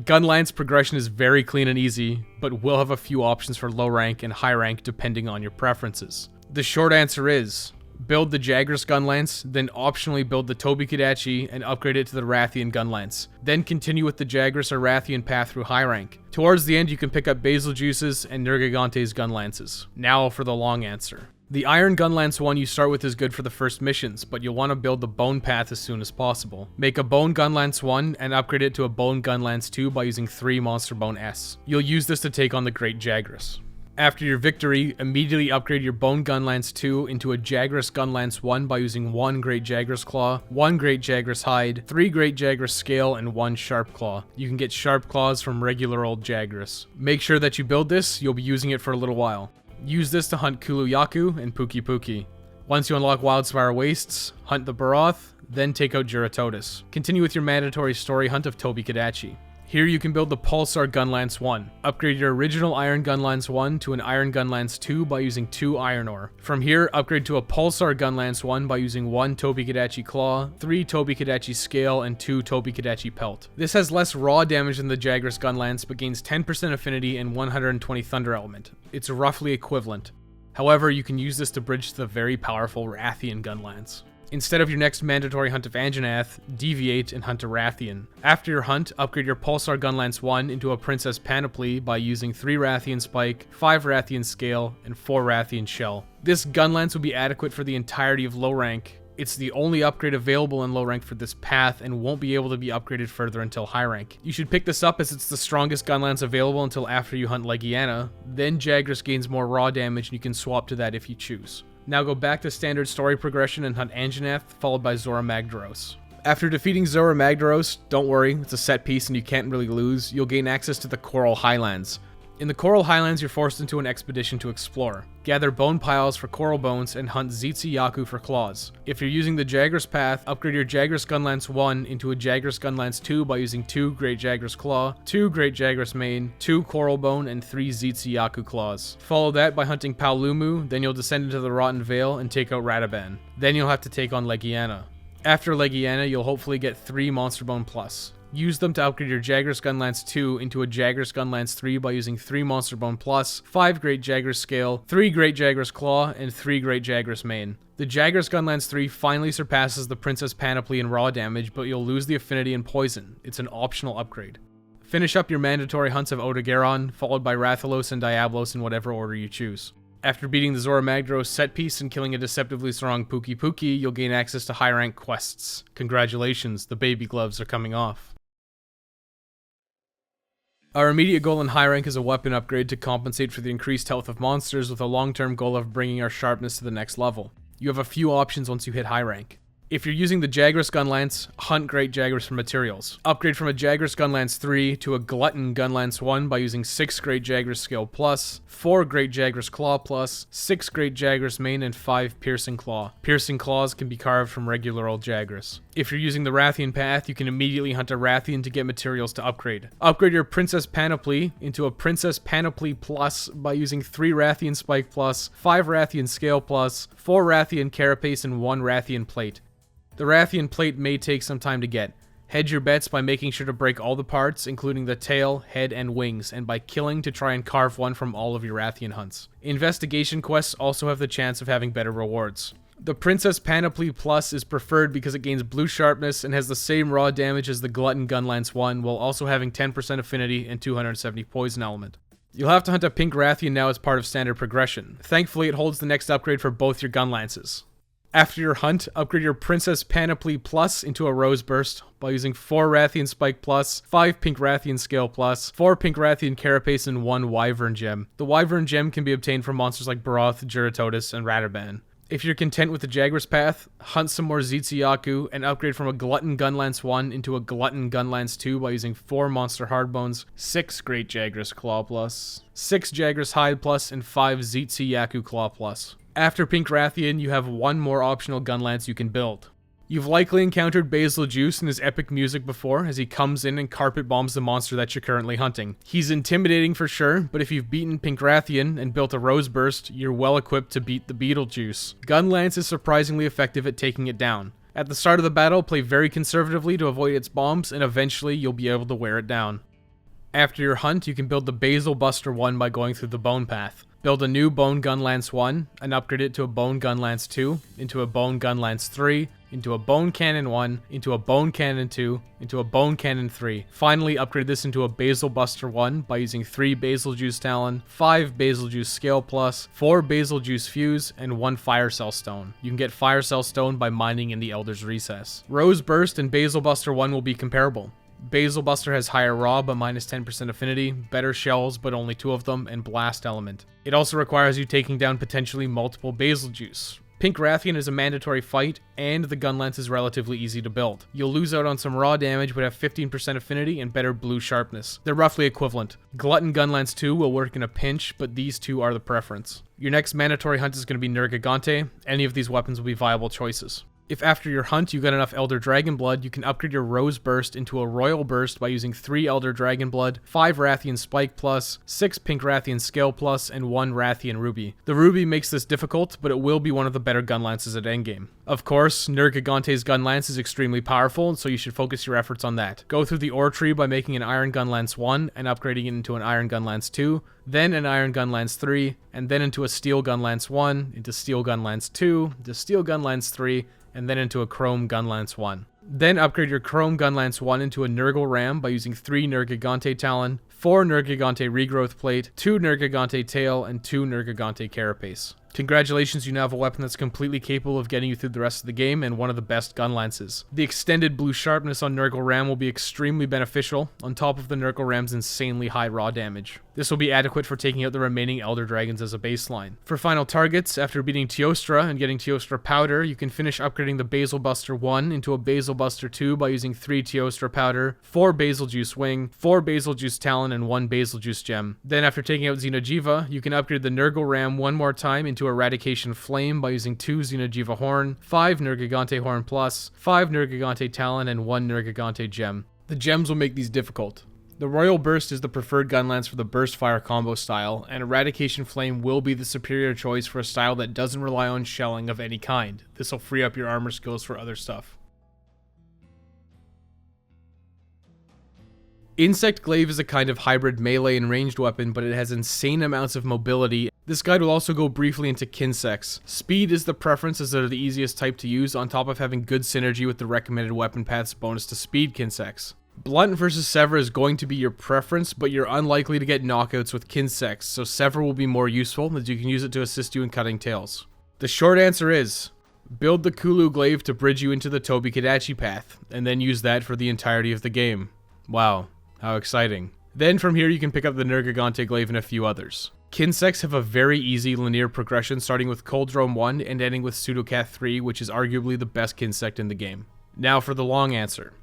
Gun Lance progression is very clean and easy, but will have a few options for low rank and high rank depending on your preferences. The short answer is, build the Jagras Gun Lance, then optionally build the Tobi Kadachi and upgrade it to the Rathian Gun Lance. Then continue with the Jagras or Rathian path through high rank. Towards the end you can pick up Basil Juice's and Nergigante's Gun Lances. Now for the long answer. The Iron Gun Lance one you start with is good for the first missions, but you'll want to build the Bone path as soon as possible. Make a Bone Gun Lance 1 and upgrade it to a Bone Gun Lance 2 by using 3 Monster Bone S. You'll use this to take on the Great Jagras. After your victory, immediately upgrade your Bone Gun Lance 2 into a Jagras Gun Lance 1 by using 1 Great Jagras Claw, 1 Great Jagras Hide, 3 Great Jagras Scale, and 1 Sharp Claw. You can get Sharp Claws from regular old Jagras. Make sure that you build this, you'll be using it for a little while. Use this to hunt Kulu-Yaku and Puki-Puki. Once you unlock Wildspire Wastes, hunt the Baroth, then take out Juratotus. Continue with your mandatory story hunt of Tobi Kadachi. Here you can build the Pulsar Gun Lance 1. Upgrade your original Iron Gun Lance 1 to an Iron Gun Lance 2 by using 2 Iron Ore. From here, upgrade to a Pulsar Gun Lance 1 by using 1 Tobi Kadachi Claw, 3 Tobi Kadachi Scale, and 2 Tobi Kadachi Pelt. This has less raw damage than the Jagras Gun Lance, but gains 10% affinity and 120 Thunder Element. It's roughly equivalent. However, you can use this to bridge to the very powerful Rathian Gun Lance. Instead of your next mandatory hunt of Anjanath, deviate and hunt a Rathian. After your hunt, upgrade your Pulsar Gun Lance 1 into a Princess Panoply by using 3 Rathian Spike, 5 Rathian Scale, and 4 Rathian Shell. This Gun Lance will be adequate for the entirety of low rank. It's the only upgrade available in low rank for this path and won't be able to be upgraded further until high rank. You should pick this up as it's the strongest Gun Lance available until after you hunt Legiana, then Jagras gains more raw damage and you can swap to that if you choose. Now go back to standard story progression and hunt Anjanath, followed by Zora Magdaros. After defeating Zora Magdaros, don't worry, it's a set piece and you can't really lose, you'll gain access to the Coral Highlands. In the Coral Highlands, you're forced into an expedition to explore. Gather bone piles for coral bones and hunt Zetsu-Yaku for claws. If you're using the Jagras path, upgrade your Jagras Gun Lance 1 into a Jagras Gun Lance 2 by using 2 Great Jagras Claw, 2 Great Jagras Mane, 2 Coral Bone, and 3 Zetsu-Yaku Claws. Follow that by hunting Paolumu, then you'll descend into the Rotten Vale and take out Radaban. Then you'll have to take on Legiana. After Legiana, you'll hopefully get 3 Monster Bone Plus. Use them to upgrade your Jagras Gun Lance 2 into a Jagras Gun Lance 3 by using 3 Monster Bone Plus, 5 Great Jagras Scale, 3 Great Jagras Claw, and 3 Great Jagras Mane. The Jagras Gun Lance 3 finally surpasses the Princess Panoply in raw damage, but you'll lose the affinity and poison. It's an optional upgrade. Finish up your mandatory hunts of Odogaron, followed by Rathalos and Diablos in whatever order you choose. After beating the Zora Magdaros set piece and killing a deceptively strong Puki-Puki, you'll gain access to high rank quests. Congratulations, the baby gloves are coming off. Our immediate goal in high rank is a weapon upgrade to compensate for the increased health of monsters with a long-term goal of bringing our sharpness to the next level. You have a few options once you hit high rank. If you're using the Jagras Gun Lance, hunt Great Jagras for materials. Upgrade from a Jagras Gun Lance 3 to a Glutton Gun Lance 1 by using 6 Great Jagras Scale Plus, 4 Great Jagras Claw Plus, 6 Great Jagras Mane, and 5 Piercing Claw. Piercing Claws can be carved from regular old Jagras. If you're using the Rathian path, you can immediately hunt a Rathian to get materials to upgrade. Upgrade your Princess Panoply into a Princess Panoply Plus by using 3 Rathian Spike Plus, 5 Rathian Scale Plus, 4 Rathian Carapace, and 1 Rathian Plate. The Rathian Plate may take some time to get. Hedge your bets by making sure to break all the parts, including the tail, head, and wings, and by killing to try and carve one from all of your Rathian hunts. Investigation quests also have the chance of having better rewards. The Princess Panoply Plus is preferred because it gains blue sharpness and has the same raw damage as the Glutton Gun Lance 1, while also having 10% affinity and 270 poison element. You'll have to hunt a pink Rathian now as part of standard progression. Thankfully, it holds the next upgrade for both your gun lances. After your hunt, upgrade your Princess Panoply Plus into a Rose Burst by using 4 Rathian Spike Plus, 5 Pink Rathian Scale Plus, 4 Pink Rathian Carapace, and 1 Wyvern Gem. The Wyvern Gem can be obtained from monsters like Baroth, Juratotus, and Radaban. If you're content with the Jagras path, hunt some more Zetsuyaku and upgrade from a Glutton Gunlance 1 into a Glutton Gunlance 2 by using 4 Monster Hardbones, 6 Great Jagras Claw Plus, 6 Jagras Hide Plus, and 5 Zetsuyaku Claw Plus. After Pink Rathian, you have 1 more optional Gunlance you can build. You've likely encountered Basil Juice in his epic music before, as he comes in and carpet bombs the monster that you're currently hunting. He's intimidating for sure, but if you've beaten Pink Rathian and built a Rose Burst, you're well equipped to beat the Beetlejuice. Gunlance is surprisingly effective at taking it down. At the start of the battle, play very conservatively to avoid its bombs, and eventually you'll be able to wear it down. After your hunt, you can build the Basil Buster 1 by going through the Bone Path. Build a new Bone Gunlance 1, and upgrade it to a Bone Gunlance 2, into a Bone Gunlance 3, into a Bone Cannon 1, into a Bone Cannon 2, into a Bone Cannon 3. Finally, upgrade this into a Basil Buster 1 by using 3 Basil Juice Talon, 5 Basil Juice Scale Plus, 4 Basil Juice Fuse, and 1 Fire Cell Stone. You can get Fire Cell Stone by mining in the Elder's Recess. Rose Burst and Basil Buster 1 will be comparable. Basil Buster has higher raw but minus 10% affinity, better shells but only 2 of them, and blast element. It also requires you taking down potentially multiple Basil Juice. Pink Rathian is a mandatory fight, and the Gunlance is relatively easy to build. You'll lose out on some raw damage but have 15% affinity and better blue sharpness. They're roughly equivalent. Glutton Gunlance 2 will work in a pinch, but these two are the preference. Your next mandatory hunt is going to be Nergigante. Any of these weapons will be viable choices. If after your hunt you got enough Elder Dragon Blood, you can upgrade your Rose Burst into a Royal Burst by using 3 Elder Dragon Blood, 5 Rathian Spike Plus, 6 Pink Rathian Scale Plus, and 1 Rathian Ruby. The Ruby makes this difficult, but it will be one of the better Gunlances at endgame. Of course, Nergigante's Gunlance is extremely powerful, so you should focus your efforts on that. Go through the ore tree by making an Iron Gunlance 1 and upgrading it into an Iron Gunlance 2, then an Iron Gunlance 3, and then into a Steel Gunlance 1, into Steel Gunlance 2, into Steel Gunlance 3, and then into a Chrome Gunlance 1. Then upgrade your Chrome Gunlance 1 into a Nurgle Ram by using 3 Nergigante Talon, 4 Nergigante Regrowth Plate, 2 Nergigante Tail, and 2 Nergigante Carapace. Congratulations, you now have a weapon that's completely capable of getting you through the rest of the game and one of the best Gunlances. The extended blue sharpness on Nurgle Ram will be extremely beneficial, on top of the Nurgle Ram's insanely high raw damage. This will be adequate for taking out the remaining Elder Dragons as a baseline. For final targets, after beating Teostra and getting Teostra Powder, you can finish upgrading the Basil Buster 1 into a Basil Buster 2 by using 3 Teostra Powder, 4 Basil Juice Wing, 4 Basil Juice Talon, and 1 Basil Juice Gem. Then after taking out Xeno'jiiva, you can upgrade the Nurgle Ram one more time into Eradication Flame by using 2 Xeno'jiiva Horn, 5 Nergigante Horn Plus, 5 Nergigante Talon, and 1 Nergigante Gem. The gems will make these difficult. The Royal Burst is the preferred Gunlance for the Burst Fire combo style, and Eradication Flame will be the superior choice for a style that doesn't rely on shelling of any kind. This will free up your armor skills for other stuff. Insect Glaive is a kind of hybrid melee and ranged weapon, but it has insane amounts of mobility. This guide will also go briefly into Kinsects. Speed is the preference as they're the easiest type to use, on top of having good synergy with the recommended weapon path's bonus to speed Kinsects. Blunt versus Sever is going to be your preference, but you're unlikely to get knockouts with Kinsects, so Sever will be more useful as you can use it to assist you in cutting tails. The short answer is, build the Kulu Glaive to bridge you into the Tobi-Kadachi path, and then use that for the entirety of the game. Wow, how exciting. Then from here you can pick up the Nergigante Glaive and a few others. Kinsects have a very easy linear progression starting with Coldrome 1 and ending with Pseudocath 3, which is arguably the best Kinsect in the game. Now for the long answer.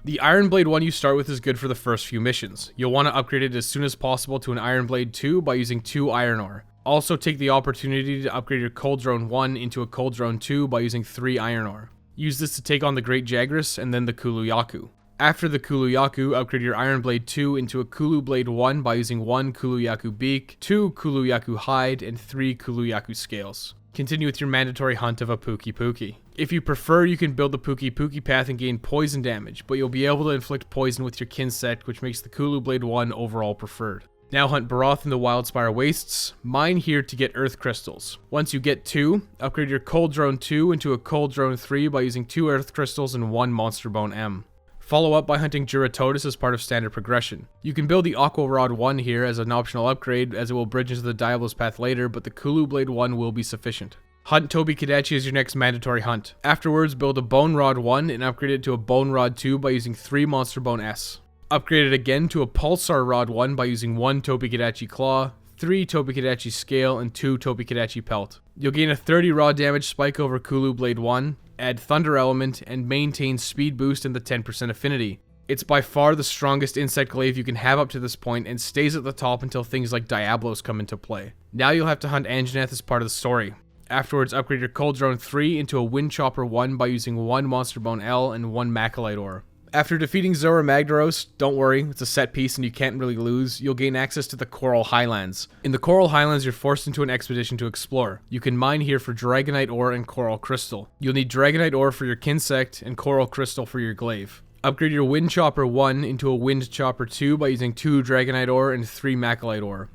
The Iron Blade 1 you start with is good for the first few missions. You'll want to upgrade it as soon as possible to an Iron Blade 2 by using 2 Iron Ore. Also take the opportunity to upgrade your Coldrone 1 into a Coldrone 2 by using 3 Iron Ore. Use this to take on the Great Jagras and then the Kulu-Yaku. After the Kulu-Yaku, upgrade your Iron Blade 2 into a Kulu Blade 1 by using 1 Kulu-Yaku Beak, 2 Kulu-Yaku Hide, and 3 Kulu-Yaku Scales. Continue with your mandatory hunt of a Pookie Pookie. If you prefer, you can build the Pookie Pookie path and gain poison damage, but you'll be able to inflict poison with your Kinsect, which makes the Kulu Blade 1 overall preferred. Now hunt Baroth in the Wildspire Wastes. Mine here to get Earth Crystals. Once you get 2, upgrade your Coldrone 2 into a Coldrone 3 by using 2 Earth Crystals and 1 Monster Bone M. Follow up by hunting Duratotus as part of standard progression. You can build the Aqua Rod 1 here as an optional upgrade, as it will bridge into the Diablos path later, but the Kulu Blade 1 will be sufficient. Hunt Tobi-Kadachi as your next mandatory hunt. Afterwards, build a Bone Rod 1 and upgrade it to a Bone Rod 2 by using 3 Monster Bone S. Upgrade it again to a Pulsar Rod 1 by using 1 Tobi-Kadachi Claw, 3 Tobi-Kadachi Scale, and 2 Tobi-Kadachi Pelt. You'll gain a 30 raw damage spike over Kulu Blade 1, add Thunder Element, and maintain speed boost and the 10% affinity. It's by far the strongest insect glaive you can have up to this point and stays at the top until things like Diablos come into play. Now you'll have to hunt Anjanath as part of the story. Afterwards, upgrade your Cold Drone 3 into a Wind Chopper 1 by using 1 Monster Bone L and 1 Macalite Ore. After defeating Zora Magdaros, don't worry, it's a set piece and you can't really lose, you'll gain access to the Coral Highlands. In the Coral Highlands, you're forced into an expedition to explore. You can mine here for Dragonite Ore and Coral Crystal. You'll need Dragonite Ore for your Kinsect and Coral Crystal for your Glaive. Upgrade your Wind Chopper 1 into a Wind Chopper 2 by using 2 Dragonite Ore and 3 Macalite Ore.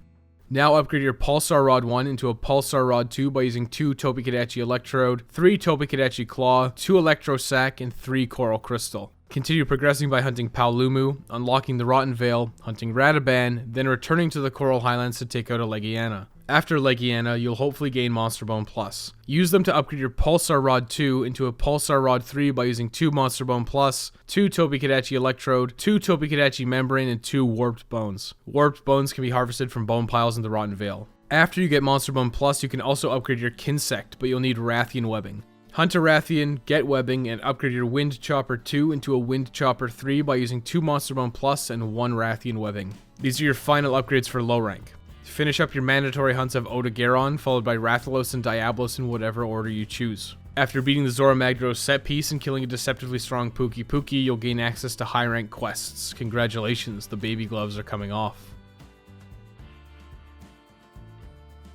Now upgrade your Pulsar Rod 1 into a Pulsar Rod 2 by using 2 Tobi-Kadachi Electrode, 3 Tobi-Kadachi Claw, 2 Electro Sac, and 3 Coral Crystal. Continue progressing by hunting Paolumu, unlocking the Rotten Vale, hunting Radaban, then returning to the Coral Highlands to take out a Legiana. After Legiana, you'll hopefully gain Monster Bone Plus. Use them to upgrade your Pulsar Rod 2 into a Pulsar Rod 3 by using 2 Monster Bone Plus, 2 Tobi-Kadachi Electrode, 2 Tobi-Kadachi Membrane, and 2 Warped Bones. Warped Bones can be harvested from bone piles in the Rotten Vale. After you get Monster Bone Plus, you can also upgrade your Kinsect, but you'll need Rathian Webbing. Hunt a Rathian, get Webbing, and upgrade your Wind Chopper 2 into a Wind Chopper 3 by using 2 Monster Bone Plus and 1 Rathian Webbing. These are your final upgrades for low rank. Finish up your mandatory hunts of Odogaron, followed by Rathalos and Diablos in whatever order you choose. After beating the Zora Magdaros set piece and killing a deceptively strong Pookie, you'll gain access to high rank quests. Congratulations, the baby gloves are coming off.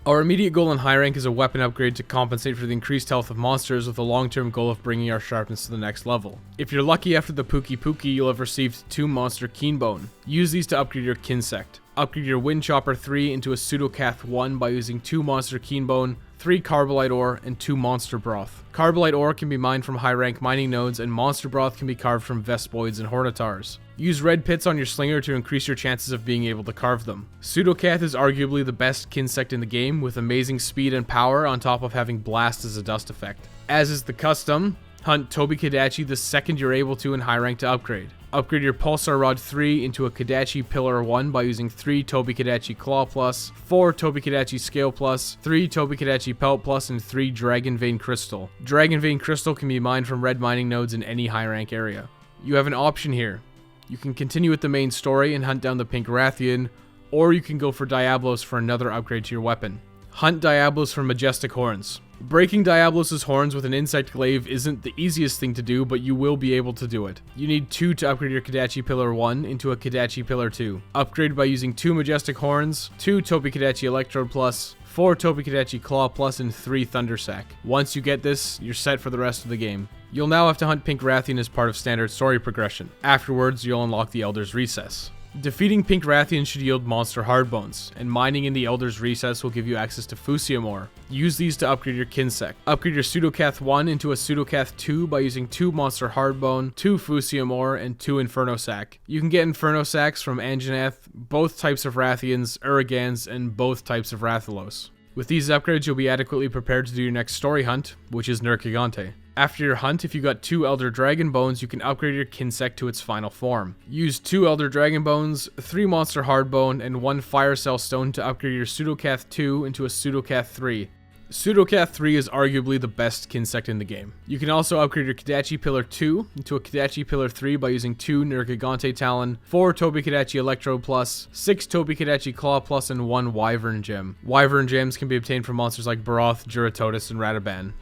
Our immediate goal in high rank is a weapon upgrade to compensate for the increased health of monsters with a long-term goal of bringing our sharpness to the next level. If you're lucky after the Pookie, you'll have received 2 Monster Keenbone. Use these to upgrade your Kinsect. Upgrade your Wind Chopper 3 into a Pseudocath 1 by using 2 Monster Keenbone, 3 Carbolite Ore, and 2 Monster Broth. Carbolite Ore can be mined from high-rank mining nodes, and Monster Broth can be carved from Vespoids and Hornitars. Use red pits on your slinger to increase your chances of being able to carve them. Pseudocath is arguably the best Kinsect in the game, with amazing speed and power on top of having Blast as a dust effect. As is the custom, hunt Tobi-Kadachi the second you're able to in high rank to upgrade. Upgrade your Pulsar Rod 3 into a Kadachi Pillar 1 by using 3 Tobi-Kadachi Claw Plus, 4 Tobi-Kadachi Scale Plus, 3 Tobi-Kadachi Pelt Plus, and 3 Dragon Vein Crystal. Dragon Vein Crystal can be mined from red mining nodes in any high rank area. You have an option here. You can continue with the main story and hunt down the Pink Rathian, or you can go for Diablos for another upgrade to your weapon. Hunt Diablos for Majestic Horns. Breaking Diablos' horns with an insect glaive isn't the easiest thing to do, but you will be able to do it. You need 2 to upgrade your Kadachi Pillar 1 into a Kadachi Pillar 2. Upgrade by using 2 Majestic Horns, 2 Tobi-Kadachi Electrode Plus, 4 Tobi-Kadachi Claw Plus, and 3 Thunder Sac. Once you get this, you're set for the rest of the game. You'll now have to hunt Pink Rathian as part of standard story progression. Afterwards, you'll unlock the Elder's Recess. Defeating Pink Rathian should yield Monster Hardbones, and mining in the Elder's Recess will give you access to Fusium Ore. Use these to upgrade your Kinsect. Upgrade your Pseudocath 1 into a Pseudocath 2 by using 2 Monster Hardbone, 2 Fusium Ore, and 2 Inferno Sac. You can get Inferno Sacs from Anjanath, both types of Rathians, Uragans, and both types of Rathalos. With these upgrades, you'll be adequately prepared to do your next story hunt, which is Nergigante. After your hunt, if you got 2 Elder Dragon Bones, you can upgrade your Kinsect to its final form. Use 2 Elder Dragon Bones, 3 Monster Hardbone, and 1 Fire Cell Stone to upgrade your Pseudocath 2 into a Pseudocath 3. Pseudocath 3 is arguably the best Kinsect in the game. You can also upgrade your Kadachi Pillar 2 into a Kadachi Pillar 3 by using 2 Nergigante Talon, 4 Tobi-Kadachi Electrode Plus, 6 Tobi-Kadachi Claw Plus, and 1 Wyvern Gem. Wyvern Gems can be obtained from monsters like Baroth, Juratotus, and Radaban.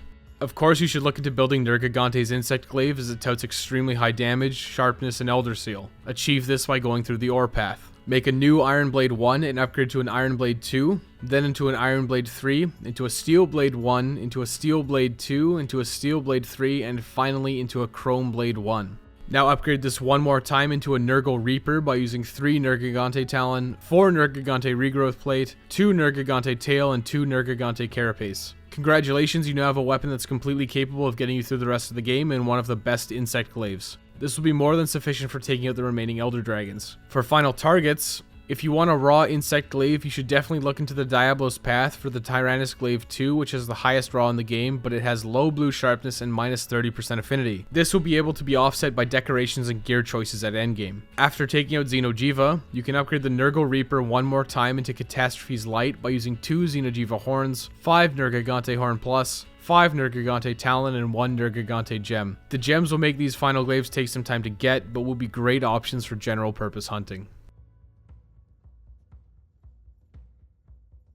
Of course, you should look into building Nergigante's Insect Glaive as it touts extremely high damage, sharpness, and Elder Seal. Achieve this by going through the Ore Path. Make a new Iron Blade 1 and upgrade to an Iron Blade 2, then into an Iron Blade 3, into a Steel Blade 1, into a Steel Blade 2, into a Steel Blade 3, and finally into a Chrome Blade 1. Now upgrade this one more time into a Nurgle Reaper by using 3 Nergigante Talon, 4 Nergigante Regrowth Plate, 2 Nergigante Tail, and 2 Nergigante Carapace. Congratulations, you now have a weapon that's completely capable of getting you through the rest of the game and one of the best insect glaives. This will be more than sufficient for taking out the remaining Elder Dragons. For final targets, If you want a raw insect glaive, you should definitely look into the Diablo's Path for the Tyrannus Glaive 2, which has the highest raw in the game, but it has low blue sharpness and minus 30% affinity. This will be able to be offset by decorations and gear choices at endgame. After taking out Xeno'jiiva, you can upgrade the Nurgle Reaper one more time into Catastrophe's Light by using 2 Xeno'jiiva horns, 5 Nergigante Horn Plus, 5 Nergigante Talon, and 1 Nergigante Gem. The gems will make these final glaives take some time to get, but will be great options for general purpose hunting.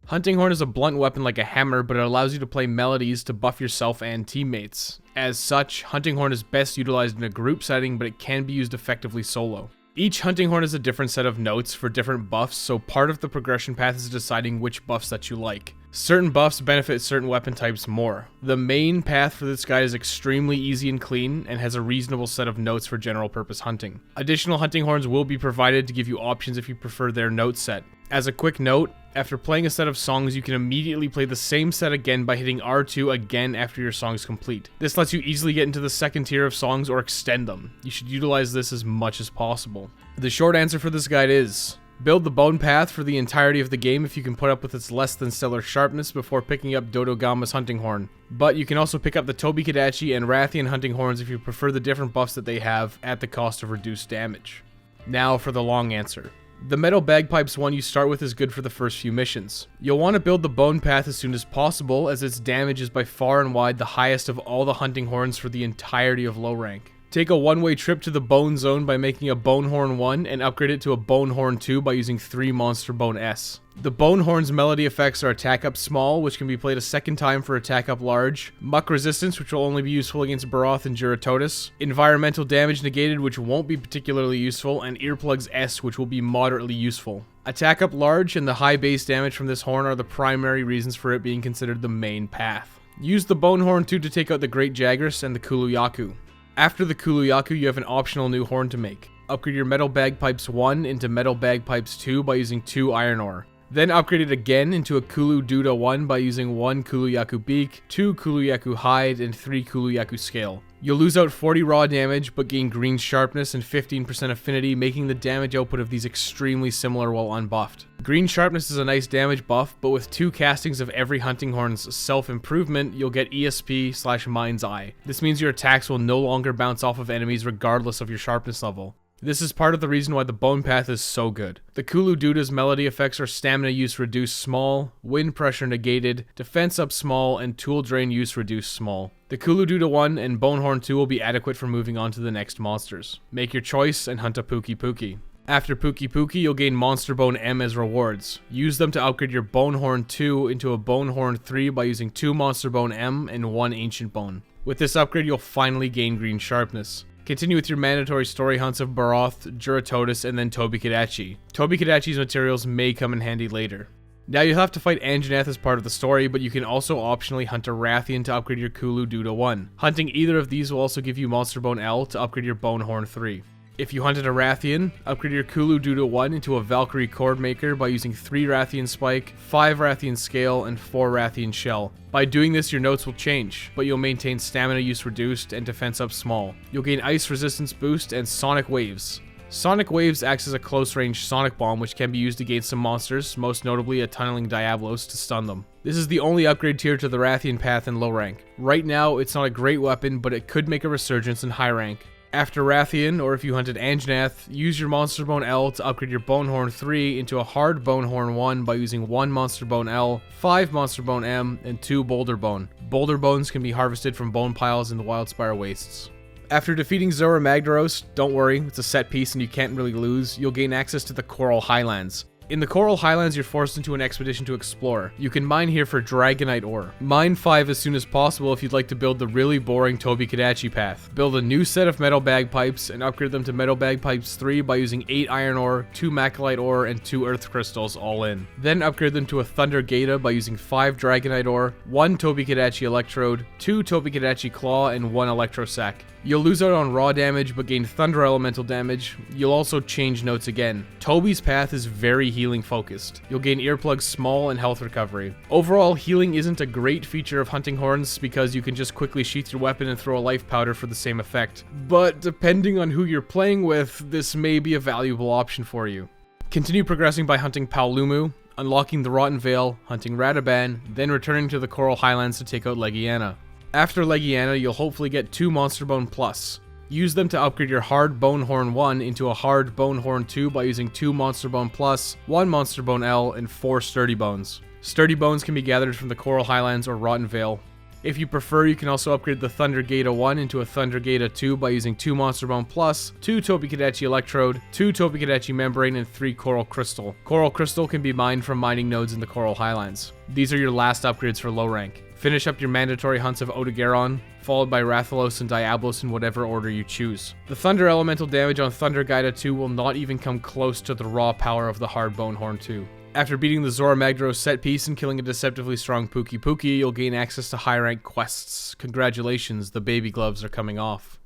Hunting Horn is a blunt weapon like a hammer, but it allows you to play melodies to buff yourself and teammates. As such, Hunting Horn is best utilized in a group setting, but it can be used effectively solo. Each Hunting Horn is a different set of notes for different buffs, so part of the progression path is deciding which buffs that you like. Certain buffs benefit certain weapon types more. The main path for this guide is extremely easy and clean, and has a reasonable set of notes for general purpose hunting. Additional Hunting Horns will be provided to give you options if you prefer their note set. As a quick note, after playing a set of songs, you can immediately play the same set again by hitting R2 again after your song is complete. This lets you easily get into the second tier of songs or extend them. You should utilize this as much as possible. The short answer for this guide is: build the Bone Path for the entirety of the game if you can put up with its less than stellar sharpness before picking up Dodogama's Hunting Horn. But you can also pick up the Tobi-Kadachi and Rathian Hunting Horns if you prefer the different buffs that they have at the cost of reduced damage. Now for the long answer. The Metal Bagpipes one you start with is good for the first few missions. You'll want to build the Bone Path as soon as possible, as its damage is by far and wide the highest of all the Hunting Horns for the entirety of low rank. Take a one-way trip to the Bone Zone by making a Bone Horn 1 and upgrade it to a Bone Horn 2 by using 3 Monster Bone S. The Bone Horn's melody effects are Attack Up Small, which can be played a second time for Attack Up Large, Muck Resistance, which will only be useful against Baroth and Juratotus, Environmental Damage Negated, which won't be particularly useful, and Earplugs S, which will be moderately useful. Attack Up Large and the high base damage from this horn are the primary reasons for it being considered the main path. Use the Bone Horn 2 to take out the Great Jagras and the Kuluyaku. After the Kuluyaku, you have an optional new horn to make. Upgrade your Metal Bagpipes 1 into Metal Bagpipes 2 by using 2 iron ore. Then upgrade it again into a Kulu Duda 1 by using 1 Kuluyaku Beak, 2 Kuluyaku Hide, and 3 Kuluyaku Scale. You'll lose out 40 raw damage, but gain green sharpness and 15% affinity, making the damage output of these extremely similar while unbuffed. Green sharpness is a nice damage buff, but with 2 castings of every Hunting Horn's self-improvement, you'll get ESP/Mind's Eye. This means your attacks will no longer bounce off of enemies regardless of your sharpness level. This is part of the reason why the Bone Path is so good. The Kulu Duda's melody effects are Stamina Use Reduced Small, Wind Pressure Negated, Defense Up Small, and Tool Drain Use Reduced Small. The Kulu Duda 1 and Bonehorn 2 will be adequate for moving on to the next monsters. Make your choice and hunt a Pookie Pookie. After Pookie Pookie, you'll gain Monster Bone M as rewards. Use them to upgrade your Bonehorn 2 into a Bonehorn 3 by using 2 Monster Bone M and 1 Ancient Bone. With this upgrade, you'll finally gain green sharpness. Continue with your mandatory story hunts of Baroth, Juratotus, and then Tobi-Kadachi. Tobi-Kadachi's materials may come in handy later. Now you'll have to fight Anjanath as part of the story, but you can also optionally hunt a Rathian to upgrade your Kulu Duda 1. Hunting either of these will also give you Monster Bone L to upgrade your Bonehorn 3. If you hunted a Rathian, upgrade your Kulu Duda 1 into a Valkyrie Cord Maker by using 3 Rathian Spike, 5 Rathian Scale, and 4 Rathian Shell. By doing this, your notes will change, but you'll maintain Stamina Use Reduced and Defense Up Small. You'll gain Ice Resistance Boost and Sonic Waves. Sonic Waves acts as a close-range Sonic Bomb which can be used against some monsters, most notably a Tunneling Diablos, to stun them. This is the only upgrade tier to the Rathian path in low rank. Right now, it's not a great weapon, but it could make a resurgence in high rank. After Rathian, or if you hunted Anjanath, use your Monster Bone L to upgrade your Bonehorn 3 into a Hard Bonehorn 1 by using 1 Monster Bone L, 5 Monster Bone M, and 2 Boulder Bone. Boulder Bones can be harvested from bone piles in the Wildspire Wastes. After defeating Zora Magdaros, don't worry, it's a set piece and you can't really lose, you'll gain access to the Coral Highlands. In the Coral Highlands, you're forced into an expedition to explore. You can mine here for Dragonite ore. Mine 5 as soon as possible if you'd like to build the really boring Tobi-Kadachi path. Build a new set of Metal Bagpipes and upgrade them to Metal Bagpipes 3 by using 8 Iron Ore, 2 Macalite Ore, and 2 Earth Crystals all in. Then upgrade them to a Thunder Gata by using 5 Dragonite Ore, 1 Tobi-Kadachi Electrode, 2 Tobi-Kadachi Claw, and 1 Electro Sac. You'll lose out on raw damage, but gain Thunder Elemental damage. You'll also change notes again. Tobi's path is very healing focused. You'll gain Earplugs Small and Health Recovery. Overall, healing isn't a great feature of Hunting Horns because you can just quickly sheath your weapon and throw a life powder for the same effect. But depending on who you're playing with, this may be a valuable option for you. Continue progressing by hunting Paolumu, unlocking the Rotten Vale, hunting Radaban, then returning to the Coral Highlands to take out Legiana. After Legiana, you'll hopefully get 2 Monster Bone Plus. Use them to upgrade your Hard Bone Horn 1 into a Hard Bone Horn 2 by using 2 Monster Bone Plus, 1 Monster Bone L, and 4 Sturdy Bones. Sturdy Bones can be gathered from the Coral Highlands or Rotten Vale. If you prefer, you can also upgrade the Thunder Gata 1 into a Thunder Gata 2 by using 2 Monster Bone Plus, 2 Tobikadachi Electrode, 2 Tobikadachi Membrane, and 3 Coral Crystal. Coral Crystal can be mined from mining nodes in the Coral Highlands. These are your last upgrades for low rank. Finish up your mandatory hunts of Odogaron, followed by Rathalos and Diablos in whatever order you choose. The Thunder Elemental damage on Thunder Gaida 2 will not even come close to the raw power of the Hard Bone Horn 2. After beating the Zora Magdaros set piece and killing a deceptively strong Pookie Pookie, you'll gain access to high rank quests. Congratulations, the baby gloves are coming off.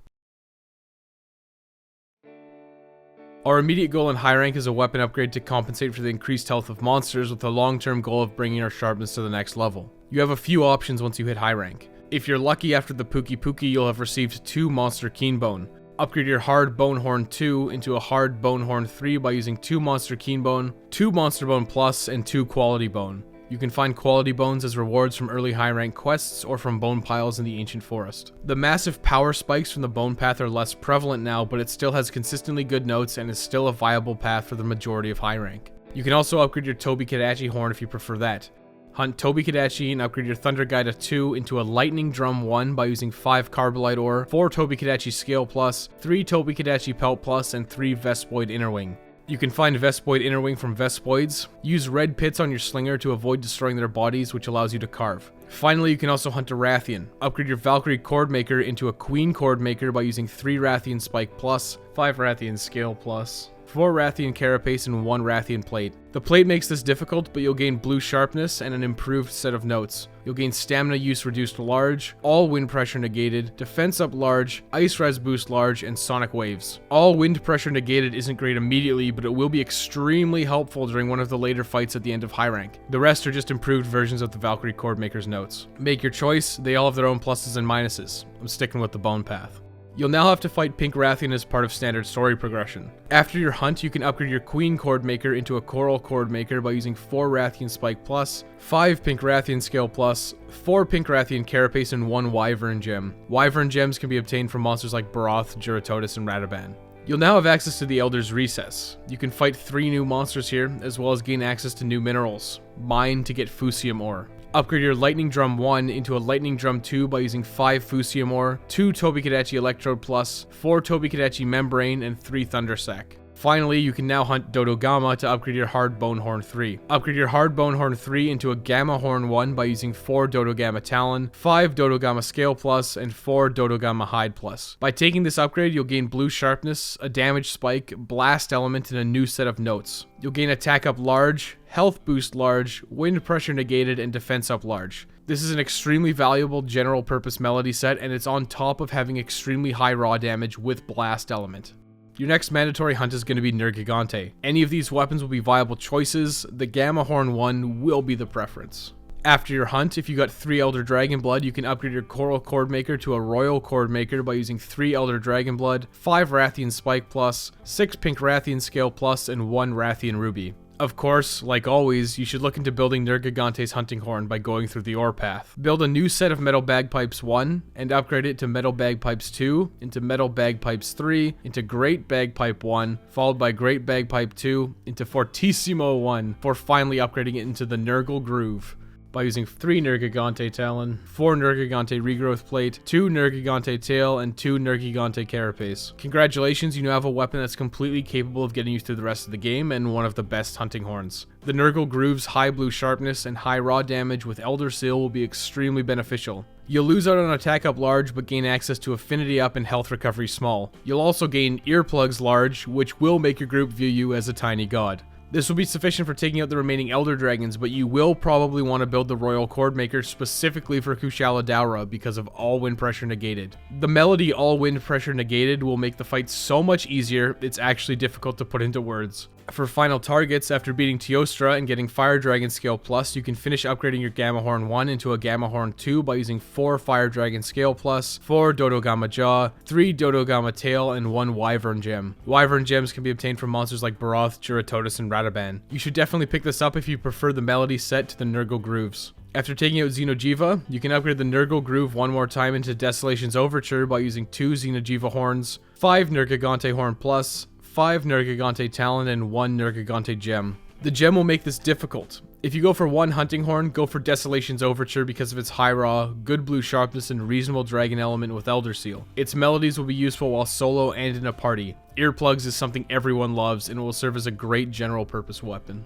Our immediate goal in high rank is a weapon upgrade to compensate for the increased health of monsters with the long-term goal of bringing our sharpness to the next level. You have a few options once you hit high rank. If you're lucky after the Pookie Pookie, you'll have received 2 Monster Keenbone. Upgrade your Hard Bone Horn 2 into a Hard Bone Horn 3 by using 2 Monster Keenbone, 2 Monster Bone Plus, and 2 Quality Bone. You can find Quality Bones as rewards from early high rank quests or from bone piles in the Ancient Forest. The massive power spikes from the Bone Path are less prevalent now, but it still has consistently good notes and is still a viable path for the majority of high rank. You can also upgrade your Tobikadachi Horn if you prefer that. Hunt Tobikadachi and upgrade your Thunder Gaida 2 into a Lightning Drum 1 by using 5 Carbolite Ore, 4 Tobikadachi Scale Plus, 3 Tobikadachi Pelt Plus, and 3 Vespoid Innerwing. You can find Vespoid Innerwing from Vespoids. Use red pits on your slinger to avoid destroying their bodies, which allows you to carve. Finally, you can also hunt a Rathian. Upgrade your Valkyrie Cordmaker into a Queen Cordmaker by using 3 Rathian Spike Plus, 5 Rathian Scale Plus, 4 Rathian Carapace, and 1 Rathian Plate. The plate makes this difficult, but you'll gain blue sharpness and an improved set of notes. You'll gain stamina use reduced large, all wind pressure negated, defense up large, ice res boost large, and sonic waves. All wind pressure negated isn't great immediately, but it will be extremely helpful during one of the later fights at the end of high rank. The rest are just improved versions of the Valkyrie Cordmaker's notes. Make your choice, they all have their own pluses and minuses. I'm sticking with the Bone Path. You'll now have to fight Pink Rathian as part of standard story progression. After your hunt, you can upgrade your Queen Cordmaker into a Coral Cordmaker by using 4 Rathian Spike Plus, 5 Pink Rathian Scale Plus, 4 Pink Rathian Carapace, and 1 Wyvern Gem. Wyvern Gems can be obtained from monsters like Baroth, Juratotus, and Radaban. You'll now have access to the Elder's Recess. You can fight 3 new monsters here, as well as gain access to new minerals. Mine to get Fusium Ore. Upgrade your Lightning Drum 1 into a Lightning Drum 2 by using 5 Fusium Ore, 2 Tobikadachi Electrode Plus, 4 Tobikadachi Membrane, and 3 Thunder Sac. Finally, you can now hunt Dodogama to upgrade your Hard Bone Horn 3. Upgrade your Hard Bone Horn 3 into a Gamma Horn 1 by using 4 Dodogama Talon, 5 Dodogama Scale Plus, and 4 Dodogama Hide Plus. By taking this upgrade, you'll gain blue sharpness, a damage spike, blast element, and a new set of notes. You'll gain attack up large, health boost large, wind pressure negated, and defense up large. This is an extremely valuable general purpose melody set, and it's on top of having extremely high raw damage with blast element. Your next mandatory hunt is going to be Nergigante. Any of these weapons will be viable choices. The Gamma Horn 1 will be the preference. After your hunt, if you got 3 Elder Dragon Blood, you can upgrade your Coral Cordmaker to a Royal Cordmaker by using 3 Elder Dragon Blood, 5 Rathian Spike Plus, 6 Pink Rathian Scale Plus, and 1 Rathian Ruby. Of course, like always, you should look into building Nergigante's hunting horn by going through the ore path. Build a new set of Metal Bagpipes 1, and upgrade it to Metal Bagpipes 2, into Metal Bagpipes 3, into Great Bagpipe 1, followed by Great Bagpipe 2, into Fortissimo 1, before finally upgrading it into the Nurgle Groove by using 3 Nergigante Talon, 4 Nergigante Regrowth Plate, 2 Nergigante Tail, and 2 Nergigante Carapace. Congratulations, you now have a weapon that's completely capable of getting you through the rest of the game and one of the best hunting horns. The Nurgle Groove's high blue sharpness and high raw damage with Elder Seal will be extremely beneficial. You'll lose out on attack up large, but gain access to affinity up and health recovery small. You'll also gain earplugs large, which will make your group view you as a tiny god. This will be sufficient for taking out the remaining Elder Dragons, but you will probably want to build the Royal Cordmaker specifically for Kushala Daura because of all wind pressure negated. The melody all wind pressure negated will make the fight so much easier, it's actually difficult to put into words. For final targets, after beating Teostra and getting Fire Dragon Scale Plus, you can finish upgrading your Gamma Horn 1 into a Gamma Horn 2 by using 4 Fire Dragon Scale Plus, 4 Dodo Gamma Jaw, 3 Dodo Gamma Tail, and 1 Wyvern Gem. Wyvern Gems can be obtained from monsters like Baroth, Juratotus, and Radaban. You should definitely pick this up if you prefer the melody set to the Nurgle Grooves. After taking out Xeno'jiiva, you can upgrade the Nurgle Groove one more time into Desolation's Overture by using 2 Xeno'jiiva Horns, 5 Nergigante Horn Plus, 5 Nergigante Talon, and 1 Nergigante Gem. The gem will make this difficult. If you go for 1 Hunting Horn, go for Desolation's Overture because of its high raw, good blue sharpness, and reasonable dragon element with Elder Seal. Its melodies will be useful while solo and in a party. Earplugs is something everyone loves and will serve as a great general purpose weapon.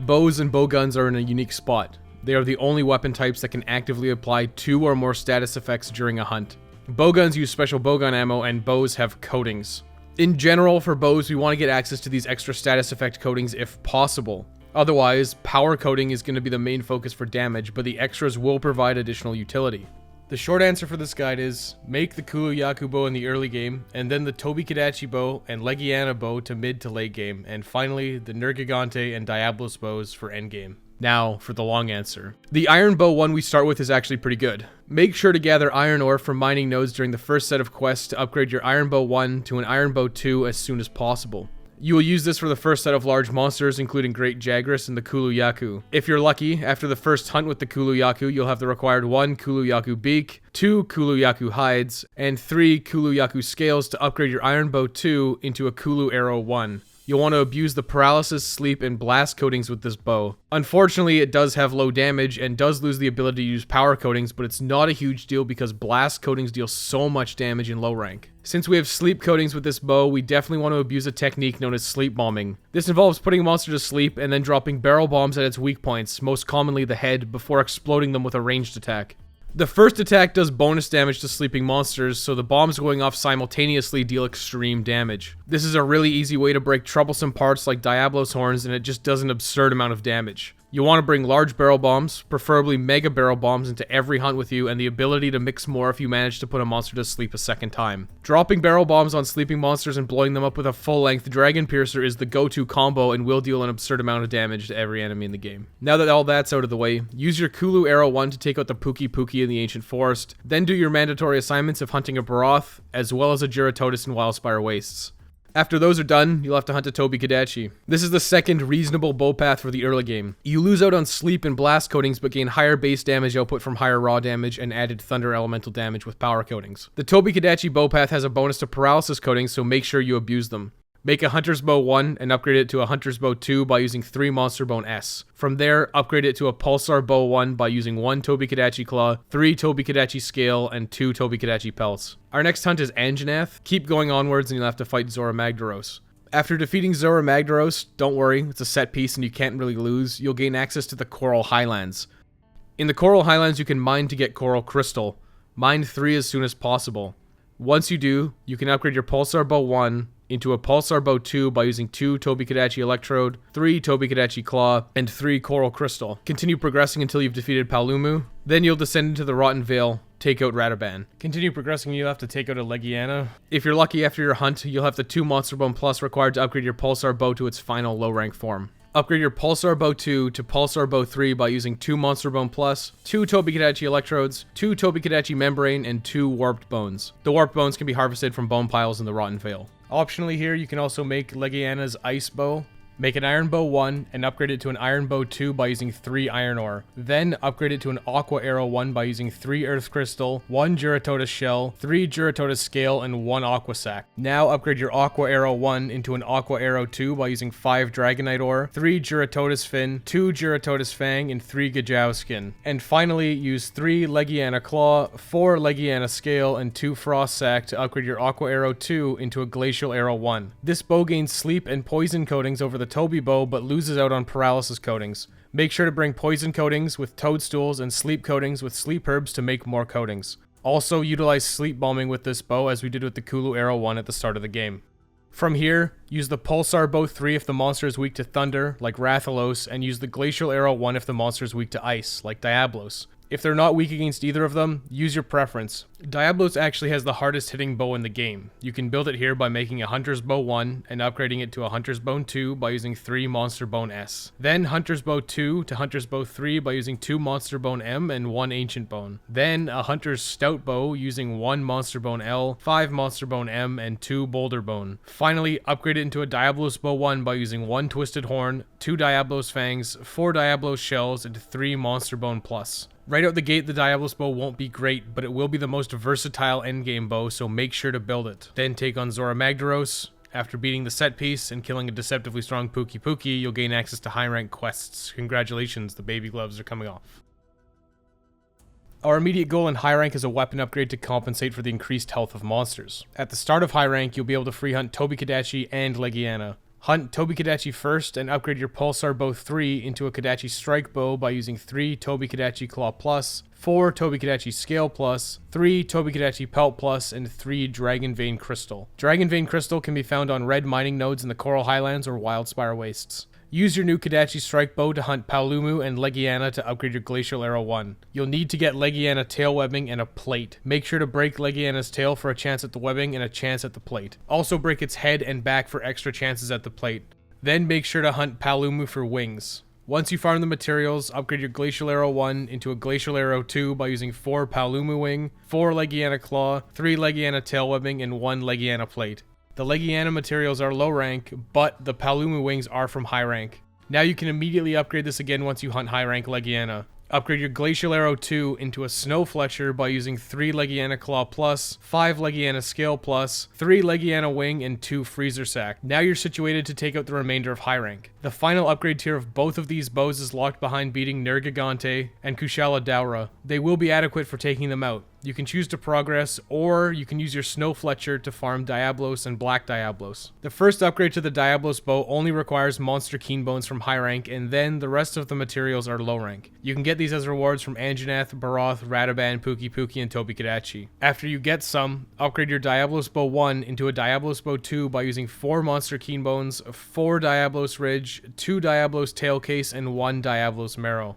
Bows and bowguns are in a unique spot. They are the only weapon types that can actively apply 2 or more status effects during a hunt. Bowguns use special bowgun ammo, and bows have coatings. In general, for bows, we want to get access to these extra status effect coatings if possible. Otherwise, power coating is going to be the main focus for damage, but the extras will provide additional utility. The short answer for this guide is, make the Kulu-Yaku bow in the early game, and then the Tobi-Kadachi bow and Legiana bow to mid to late game, and finally the Nergigante and Diablos bows for endgame. Now, for the long answer. The Iron Bow one we start with is actually pretty good. Make sure to gather iron ore from mining nodes during the first set of quests to upgrade your Iron Bow 1 to an Iron Bow 2 as soon as possible. You will use this for the first set of large monsters, including Great Jagras and the Kulu-Yaku. If you're lucky, after the first hunt with the Kulu-Yaku, you'll have the required 1 Kulu-Yaku beak, 2 Kulu-Yaku hides, and 3 Kulu-Yaku scales to upgrade your Iron Bow 2 into a Kulu Arrow 1. You'll want to abuse the paralysis, sleep, and blast coatings with this bow. Unfortunately, it does have low damage and does lose the ability to use power coatings, but it's not a huge deal because blast coatings deal so much damage in low rank. Since we have sleep coatings with this bow, we definitely want to abuse a technique known as sleep bombing. This involves putting a monster to sleep and then dropping barrel bombs at its weak points, most commonly the head, before exploding them with a ranged attack. The first attack does bonus damage to sleeping monsters, so the bombs going off simultaneously deal extreme damage. This is a really easy way to break troublesome parts like Diablos horns, and it just does an absurd amount of damage. You want to bring large barrel bombs, preferably mega barrel bombs, into every hunt with you, and the ability to mix more if you manage to put a monster to sleep a second time. Dropping barrel bombs on sleeping monsters and blowing them up with a full-length Dragon Piercer is the go-to combo and will deal an absurd amount of damage to every enemy in the game. Now that all that's out of the way, use your Kulu Arrow 1 to take out the Pookie Pookie in the Ancient Forest, then do your mandatory assignments of hunting a Baroth, as well as a Juratotus in Wildspire Wastes. After those are done, you'll have to hunt a Tobi-Kadachi. This is the second reasonable bow path for the early game. You lose out on sleep and blast coatings, but gain higher base damage output from higher raw damage and added thunder elemental damage with power coatings. The Tobi-Kadachi bow path has a bonus to paralysis coatings, so make sure you abuse them. Make a Hunter's Bow 1 and upgrade it to a Hunter's Bow 2 by using 3 Monster Bone S. From there, upgrade it to a Pulsar Bow 1 by using 1 Tobi-Kadachi Claw, 3 Tobi-Kadachi Scale, and 2 Tobi-Kadachi Pelts. Our next hunt is Anjanath. Keep going onwards and you'll have to fight Zora Magdaros. After defeating Zora Magdaros, don't worry, it's a set piece and you can't really lose, you'll gain access to the Coral Highlands. In the Coral Highlands, you can mine to get Coral Crystal. Mine 3 as soon as possible. Once you do, you can upgrade your Pulsar Bow 1 into a Pulsar Bow 2 by using 2 Tobi-Kadachi Electrode, 3 Tobi-Kadachi Claw, and 3 Coral Crystal. Continue progressing until you've defeated Palumu. Then you'll descend into the Rotten Vale, take out Radaban. Continue progressing and you'll have to take out a Legiana. If you're lucky after your hunt, you'll have the 2 Monster Bone Plus required to upgrade your Pulsar Bow to its final low rank form. Upgrade your Pulsar Bow 2 to Pulsar Bow 3 by using 2 Monster Bone Plus, 2 Tobi-Kadachi Electrodes, 2 Tobi-Kadachi Membrane, and 2 Warped Bones. The Warped Bones can be harvested from bone piles in the Rotten Vale. Optionally here, you can also make Legiana's Ice Bow. Make an Iron Bow 1 and upgrade it to an Iron Bow 2 by using 3 Iron Ore. Then upgrade it to an Aqua Arrow 1 by using 3 Earth Crystal, 1 Juratotus Shell, 3 Juratotus Scale, and 1 Aqua Sac. Now upgrade your Aqua Arrow 1 into an Aqua Arrow 2 by using 5 Dragonite Ore, 3 Juratotus Fin, 2 Juratotus Fang, and 3 Gajau Skin. And finally, use 3 Legiana Claw, 4 Legiana Scale, and 2 Frost Sac to upgrade your Aqua Arrow 2 into a Glacial Arrow 1. This bow gains sleep and poison coatings over the Tobi bow, but loses out on paralysis coatings. Make sure to bring poison coatings with toadstools and sleep coatings with sleep herbs to make more coatings. Also utilize sleep bombing with this bow as we did with the Kulu Arrow 1 at the start of the game. From here, use the Pulsar Bow 3 if the monster is weak to thunder, like Rathalos, and use the Glacial Arrow 1 if the monster is weak to ice, like Diablos. If they're not weak against either of them, use your preference. Diablos actually has the hardest hitting bow in the game. You can build it here by making a Hunter's Bow 1 and upgrading it to a Hunter's Bow 2 by using 3 Monster Bone S. Then Hunter's Bow 2 to Hunter's Bow 3 by using 2 Monster Bone M and 1 Ancient Bone. Then a Hunter's Stout Bow using 1 Monster Bone L, 5 Monster Bone M, and 2 Boulder Bone. Finally, upgrade it into a Diablos Bow 1 by using 1 Twisted Horn, 2 Diablos Fangs, 4 Diablos Shells, and 3 Monster Bone Plus. Right out the gate, the Diablos bow won't be great, but it will be the most versatile endgame bow, so make sure to build it. Then take on Zora Magdaros. After beating the set piece and killing a deceptively strong Pookie Pookie, you'll gain access to high rank quests. Congratulations, the baby gloves are coming off. Our immediate goal in high rank is a weapon upgrade to compensate for the increased health of monsters. At the start of high rank, you'll be able to free hunt Tobi-Kadachi and Legiana. Hunt Tobi-Kadachi first and upgrade your Pulsar Bow 3 into a Kadachi Strike Bow by using 3 Tobi-Kadachi Claw Plus, 4 Tobi-Kadachi Scale Plus, 3 Tobi-Kadachi Pelt Plus, and 3 Dragon Vein Crystal. Dragon Vein Crystal can be found on red mining nodes in the Coral Highlands or Wildspire Wastes. Use your new Kadachi Strike Bow to hunt Paolumu and Legiana to upgrade your Glacial Arrow 1. You'll need to get Legiana tail webbing and a plate. Make sure to break Legiana's tail for a chance at the webbing and a chance at the plate. Also break its head and back for extra chances at the plate. Then make sure to hunt Paolumu for wings. Once you farm the materials, upgrade your Glacial Arrow 1 into a Glacial Arrow 2 by using 4 Paolumu wing, 4 Legiana claw, 3 Legiana tail webbing, and 1 Legiana plate. The Legiana materials are low rank, but the Paolumu wings are from high rank. Now you can immediately upgrade this again once you hunt high rank Legiana. Upgrade your Glacial Arrow 2 into a Snow Fletcher by using 3 Legiana Claw Plus, 5 Legiana Scale Plus, 3 Legiana Wing, and 2 Freezer Sack. Now you're situated to take out the remainder of high rank. The final upgrade tier of both of these bows is locked behind beating Nergigante and Kushala Daora. They will be adequate for taking them out. You can choose to progress, or you can use your Snow Fletcher to farm Diablos and Black Diablos. The first upgrade to the Diablos bow only requires monster keen bones from high rank, and then the rest of the materials are low rank. You can get these as rewards from Anjanath, Baroth, Radaban, Pookie Pookie, and Tobi-Kadachi. After you get some, upgrade your Diablos bow 1 into a Diablos bow 2 by using 4 monster keen bones, 4 Diablos Ridge, 2 Diablos tail case, and 1 Diablos marrow.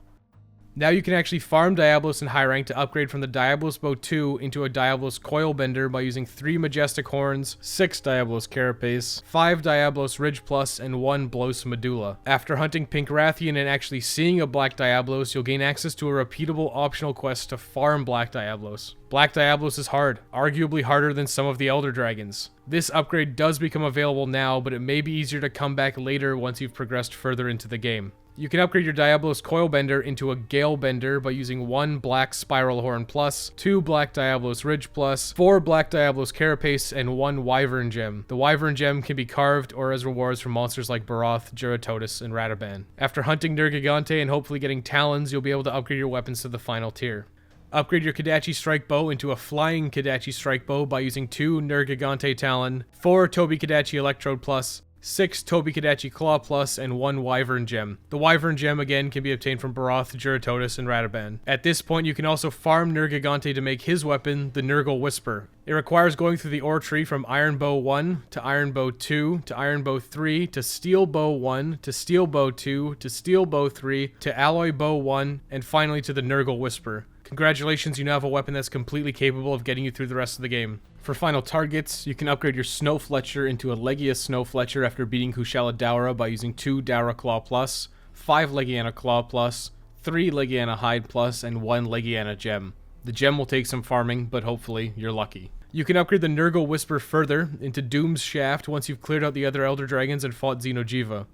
Now you can actually farm Diablos in high rank to upgrade from the Diablos Bow 2 into a Diablos Coil Bender by using 3 Majestic Horns, 6 Diablos Carapace, 5 Diablos Ridge Plus, and 1 Blos Medulla. After hunting Pink Rathian and actually seeing a Black Diablos, you'll gain access to a repeatable optional quest to farm Black Diablos. Black Diablos is hard, arguably harder than some of the Elder Dragons. This upgrade does become available now, but it may be easier to come back later once you've progressed further into the game. You can upgrade your Diablos Coil Bender into a Gale Bender by using 1 Black Spiral Horn Plus, 2 Black Diablos Ridge Plus, 4 Black Diablos Carapace, and 1 Wyvern Gem. The Wyvern Gem can be carved or as rewards from monsters like Baroth, Geratotus, and Radaban. After hunting Nergigante and hopefully getting Talons, you'll be able to upgrade your weapons to the final tier. Upgrade your Kadachi Strike Bow into a Flying Kadachi Strike Bow by using 2 Nergigante Talon, 4 Tobi-Kadachi Electrode Plus, 6 Tobi-Kadachi Claw Plus, and 1 Wyvern Gem. The Wyvern Gem again can be obtained from Baroth, Geratotus, and Radaban. At this point, you can also farm Nergigante to make his weapon, the Nurgle Whisper. It requires going through the ore tree from Iron Bow 1 to Iron Bow 2 to Iron Bow 3 to Steel Bow 1 to Steel Bow 2 to Steel Bow 3 to Alloy Bow 1 and finally to the Nurgle Whisper. Congratulations, you now have a weapon that's completely capable of getting you through the rest of the game. For final targets, you can upgrade your Snow Fletcher into a Legia Snow Fletcher after beating Kushala Daora by using 2 Daora Claw Plus, 5 Legiana Claw Plus, 3 Legiana Hide Plus, and 1 Legiana Gem. The gem will take some farming, but hopefully you're lucky. You can upgrade the Nurgle Whisper further into Doom's Shaft once you've cleared out the other Elder Dragons and fought Xeno'jiiva.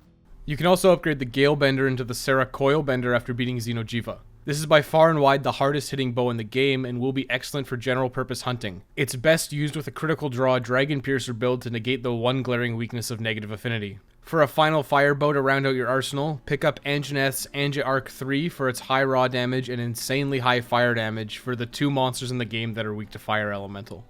You can also upgrade the Gale Bender into the Serra Coil Bender after beating Xeno'jiiva. This is by far and wide the hardest hitting bow in the game and will be excellent for general purpose hunting. It's best used with a critical draw Dragon Piercer build to negate the one glaring weakness of negative affinity. For a final fire bow to round out your arsenal, pick up Anjanath's Anja Arc 3 for its high raw damage and insanely high fire damage for the 2 monsters in the game that are weak to fire elemental.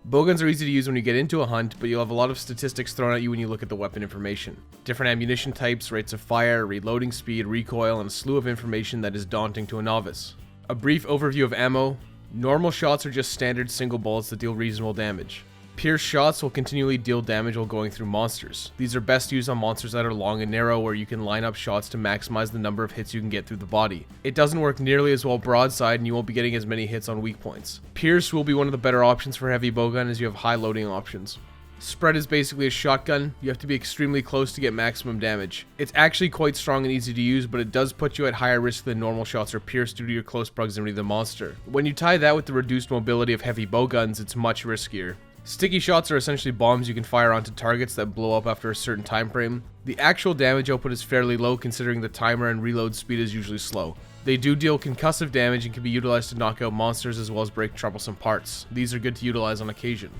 Bowguns are easy to use when you get into a hunt, but you'll have a lot of statistics thrown at you when you look at the weapon information. Different ammunition types, rates of fire, reloading speed, recoil, and a slew of information that is daunting to a novice. A brief overview of ammo. Normal shots are just standard single bullets that deal reasonable damage. Pierce shots will continually deal damage while going through monsters. These are best used on monsters that are long and narrow, where you can line up shots to maximize the number of hits you can get through the body. It doesn't work nearly as well broadside, and you won't be getting as many hits on weak points. Pierce will be one of the better options for heavy bowgun, as you have high loading options. Spread is basically a shotgun. You have to be extremely close to get maximum damage. It's actually quite strong and easy to use, but it does put you at higher risk than normal shots or pierce due to your close proximity to the monster. When you tie that with the reduced mobility of heavy bowguns, it's much riskier. Sticky shots are essentially bombs you can fire onto targets that blow up after a certain time frame. The actual damage output is fairly low considering the timer and reload speed is usually slow. They do deal concussive damage and can be utilized to knock out monsters as well as break troublesome parts. These are good to utilize on occasion.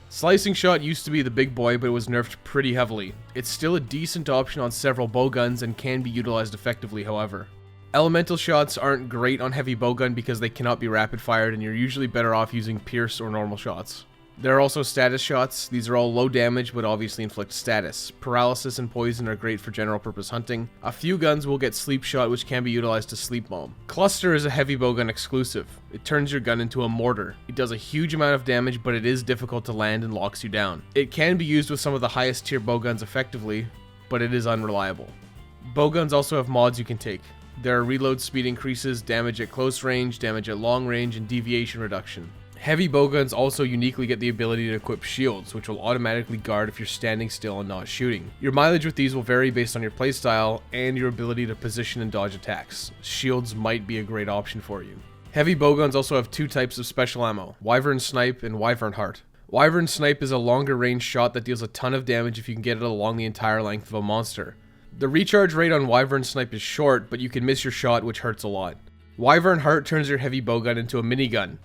Slicing shot used to be the big boy, but it was nerfed pretty heavily. It's still a decent option on several bowguns and can be utilized effectively, however. Elemental shots aren't great on heavy bowgun because they cannot be rapid fired, and you're usually better off using pierce or normal shots. There are also status shots. These are all low damage but obviously inflict status. Paralysis and poison are great for general purpose hunting. A few guns will get sleep shot, which can be utilized to sleep bomb. Cluster is a heavy bowgun exclusive. It turns your gun into a mortar. It does a huge amount of damage, but it is difficult to land and locks you down. It can be used with some of the highest tier bowguns effectively, but it is unreliable. Bowguns also have mods you can take. There are reload speed increases, damage at close range, damage at long range, and deviation reduction. Heavy bowguns also uniquely get the ability to equip shields, which will automatically guard if you're standing still and not shooting. Your mileage with these will vary based on your playstyle and your ability to position and dodge attacks. Shields might be a great option for you. Heavy bowguns also have two types of special ammo, Wyvern Snipe and Wyvern Heart. Wyvern Snipe is a longer range shot that deals a ton of damage if you can get it along the entire length of a monster. The recharge rate on Wyvern Snipe is short, but you can miss your shot, which hurts a lot. Wyvern Heart turns your heavy bowgun into a minigun.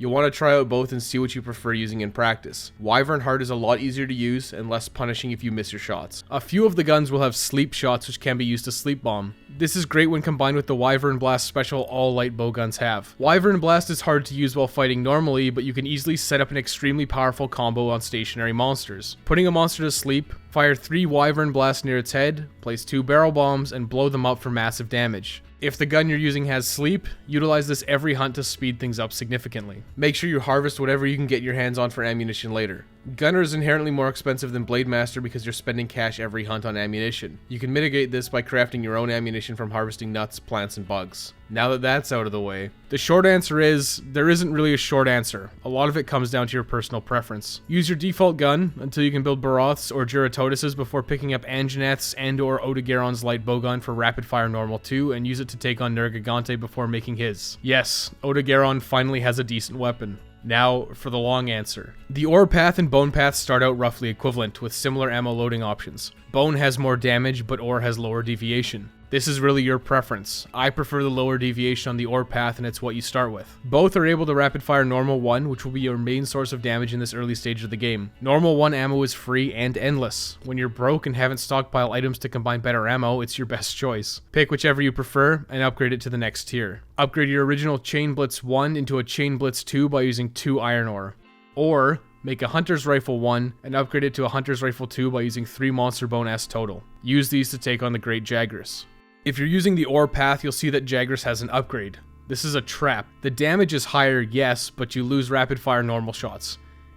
You'll want to try out both and see what you prefer using in practice. Wyvern Heart is a lot easier to use and less punishing if you miss your shots. A few of the guns will have sleep shots, which can be used to sleep bomb. This is great when combined with the Wyvern Blast special all light bowguns have. Wyvern Blast is hard to use while fighting normally, but you can easily set up an extremely powerful combo on stationary monsters. Putting a monster to sleep, fire 3 Wyvern Blasts near its head, place 2 barrel bombs, and blow them up for massive damage. If the gun you're using has sleep, utilize this every hunt to speed things up significantly. Make sure you harvest whatever you can get your hands on for ammunition later. Gunner is inherently more expensive than Blade Master because you're spending cash every hunt on ammunition. You can mitigate this by crafting your own ammunition from harvesting nuts, plants, and bugs. Now that that's out of the way, the short answer is, there isn't really a short answer. A lot of it comes down to your personal preference. Use your default gun until you can build Baroths or Juratotuses before picking up Anjaneth's and or Odogaron's light bowgun for rapid fire normal 2 and use it to take on Nergigante before making his. Yes, Odogaron finally has a decent weapon. Now, for the long answer. The Ore Path and Bone Path start out roughly equivalent, with similar ammo loading options. Bone has more damage, but Ore has lower deviation. This is really your preference. I prefer the lower deviation on the Ore Path, and it's what you start with. Both are able to rapid fire Normal 1, which will be your main source of damage in this early stage of the game. Normal 1 ammo is free and endless. When you're broke and haven't stockpiled items to combine better ammo, it's your best choice. Pick whichever you prefer, and upgrade it to the next tier. Upgrade your original Chain Blitz 1 into a Chain Blitz 2 by using 2 Iron Ore. Or, make a Hunter's Rifle 1 and upgrade it to a Hunter's Rifle 2 by using 3 Monster Bone S total. Use these to take on the Great Jagras. If you're using the Ore Path, you'll see that Jagras has an upgrade. This is a trap. The damage is higher, yes, but you lose rapid fire normal shots.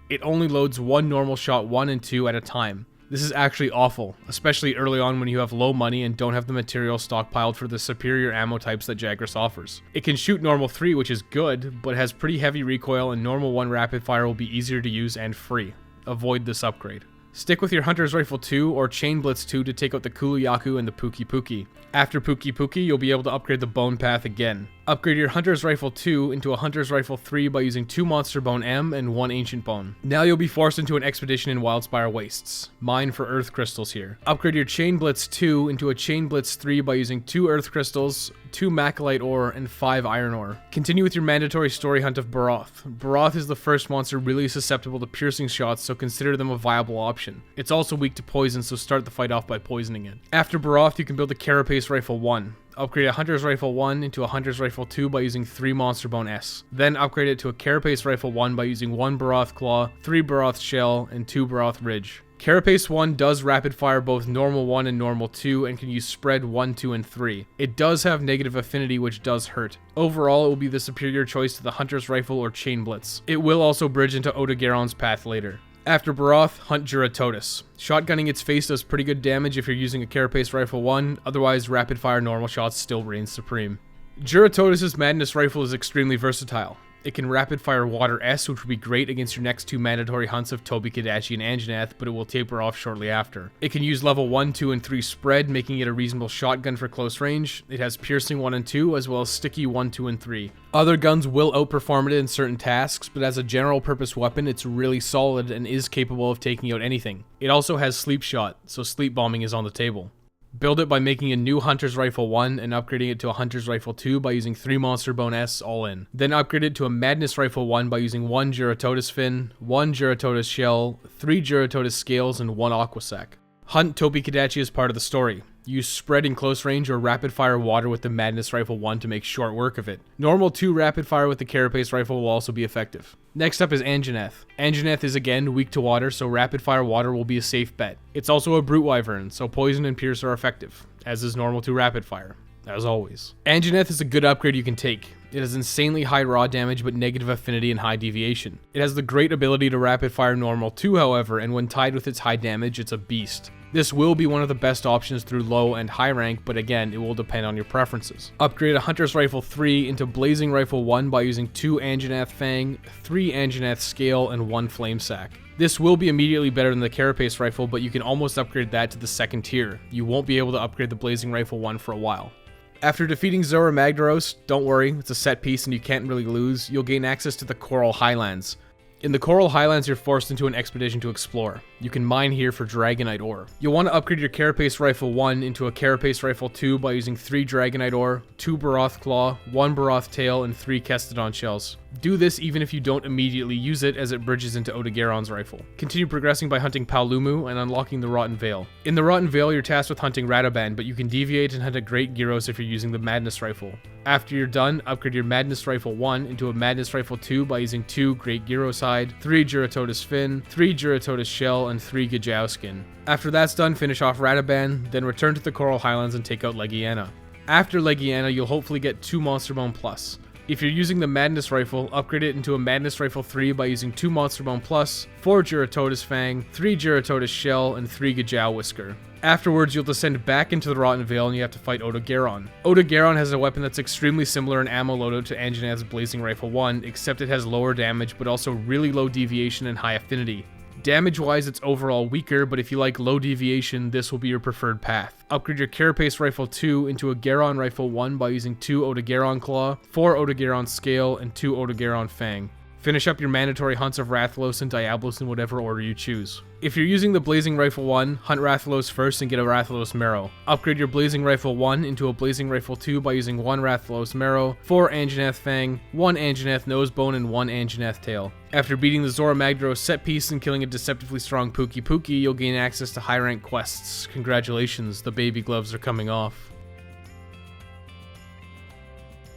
It only loads one normal shot 1 and 2 at a time. This is actually awful, especially early on when you have low money and don't have the material stockpiled for the superior ammo types that Jagras offers. It can shoot normal 3, which is good, but has pretty heavy recoil, and normal 1 rapid fire will be easier to use and free. Avoid this upgrade. Stick with your Hunter's Rifle 2 or Chain Blitz 2 to take out the Kuluyaku and the Puki Puki. After Puki Puki, you'll be able to upgrade the Bone Path again. Upgrade your Hunter's Rifle 2 into a Hunter's Rifle 3 by using 2 Monster Bone M and 1 Ancient Bone. Now you'll be forced into an expedition in Wildspire Wastes. Mine for Earth Crystals here. Upgrade your Chain Blitz 2 into a Chain Blitz 3 by using 2 Earth Crystals, 2 Macalite Ore, and 5 Iron Ore. Continue with your mandatory story hunt of Baroth. Baroth is the first monster really susceptible to piercing shots, so consider them a viable option. It's also weak to poison, so start the fight off by poisoning it. After Baroth, you can build a Carapace Rifle 1. Upgrade a Hunter's Rifle 1 into a Hunter's Rifle 2 by using 3 Monster Bone S. Then upgrade it to a Carapace Rifle 1 by using 1 Baroth Claw, 3 Baroth Shell, and 2 Baroth Ridge. Carapace 1 does rapid fire both normal 1 and normal 2 and can use spread 1, 2, and 3. It does have negative affinity, which does hurt. Overall, it will be the superior choice to the Hunter's Rifle or Chain Blitz. It will also bridge into Odogaron's path later. After Baroth, hunt Juratotus. Shotgunning its face does pretty good damage if you're using a Carapace Rifle 1, otherwise rapid fire normal shots still reign supreme. Juratotus' Madness Rifle is extremely versatile. It can rapid fire Water S, which would be great against your next two mandatory hunts of Tobi-Kadachi and Anjanath, but it will taper off shortly after. It can use level 1, 2, and 3 spread, making it a reasonable shotgun for close range. It has piercing 1 and 2, as well as sticky 1, 2, and 3. Other guns will outperform it in certain tasks, but as a general purpose weapon, it's really solid and is capable of taking out anything. It also has sleep shot, so sleep bombing is on the table. Build it by making a new Hunter's Rifle 1 and upgrading it to a Hunter's Rifle 2 by using 3 Monster Bone S all in. Then upgrade it to a Madness Rifle 1 by using 1 Juratotus Fin, 1 Juratotus Shell, 3 Juratotus Scales, and 1 Aquasac. Hunt Tobi-Kadachi as part of the story. Use spread in close range or rapid fire water with the Madness Rifle 1 to make short work of it. Normal 2 rapid fire with the Carapace Rifle will also be effective. Next up is Anjanath. Anjanath is again weak to water, so rapid fire water will be a safe bet. It's also a Brute Wyvern, so poison and pierce are effective, as is normal 2 rapid fire, as always. Anjanath is a good upgrade you can take. It has insanely high raw damage but negative affinity and high deviation. It has the great ability to rapid fire normal 2 however, and when tied with its high damage, it's a beast. This will be one of the best options through low and high rank, but again, it will depend on your preferences. Upgrade a Hunter's Rifle 3 into Blazing Rifle 1 by using 2 Anjanath Fang, 3 Anjanath Scale, and 1 Flame Sack. This will be immediately better than the Carapace Rifle, but you can almost upgrade that to the second tier. You won't be able to upgrade the Blazing Rifle 1 for a while. After defeating Zora Magdaros, don't worry, it's a set piece and you can't really lose, you'll gain access to the Coral Highlands. In the Coral Highlands, you're forced into an expedition to explore. You can mine here for Dragonite ore. You'll want to upgrade your Carapace Rifle 1 into a Carapace Rifle 2 by using 3 Dragonite ore, 2 Baroth Claw, 1 Baroth Tail, and 3 Kestodon Shells. Do this even if you don't immediately use it, as it bridges into Odogaron's rifle. Continue progressing by hunting Paolumu and unlocking the Rotten Vale. In the Rotten Vale, you're tasked with hunting Radaban, but you can deviate and hunt a Great Gyros if you're using the Madness Rifle. After you're done, upgrade your Madness Rifle 1 into a Madness Rifle 2 by using 2 Great Gyros Hide, 3 Juratotus Fin, 3 Juratotus Shell, and 3 Gajau Skin. After that's done, finish off Radaban, then return to the Coral Highlands and take out Legiana. After Legiana, you'll hopefully get 2 Monster Bone Plus. If you're using the Madness Rifle, upgrade it into a Madness Rifle 3 by using 2 Monster Bone Plus, 4 Juratotus Fang, 3 Juratotus Shell, and 3 Gajau Whisker. Afterwards, you'll descend back into the Rotten Vale and you have to fight Odogaron. Odogaron has a weapon that's extremely similar in ammo loadout to Anjanath's Blazing Rifle 1, except it has lower damage but also really low deviation and high affinity. Damage-wise, it's overall weaker, but if you like low deviation, this will be your preferred path. Upgrade your Carapace Rifle 2 into a Garon Rifle 1 by using 2 Odogaron Claw, 4 Odogaron Scale, and 2 Odogaron Fang. Finish up your mandatory hunts of Rathalos and Diablos in whatever order you choose. If you're using the Blazing Rifle 1, hunt Rathalos first and get a Rathalos Marrow. Upgrade your Blazing Rifle 1 into a Blazing Rifle 2 by using 1 Rathalos Marrow, 4 Anjanath Fang, 1 Anjanath Nosebone, and 1 Anjanath Tail. After beating the Zora Magdaros set piece and killing a deceptively strong Pookie Pookie, you'll gain access to high rank quests. Congratulations, the baby gloves are coming off.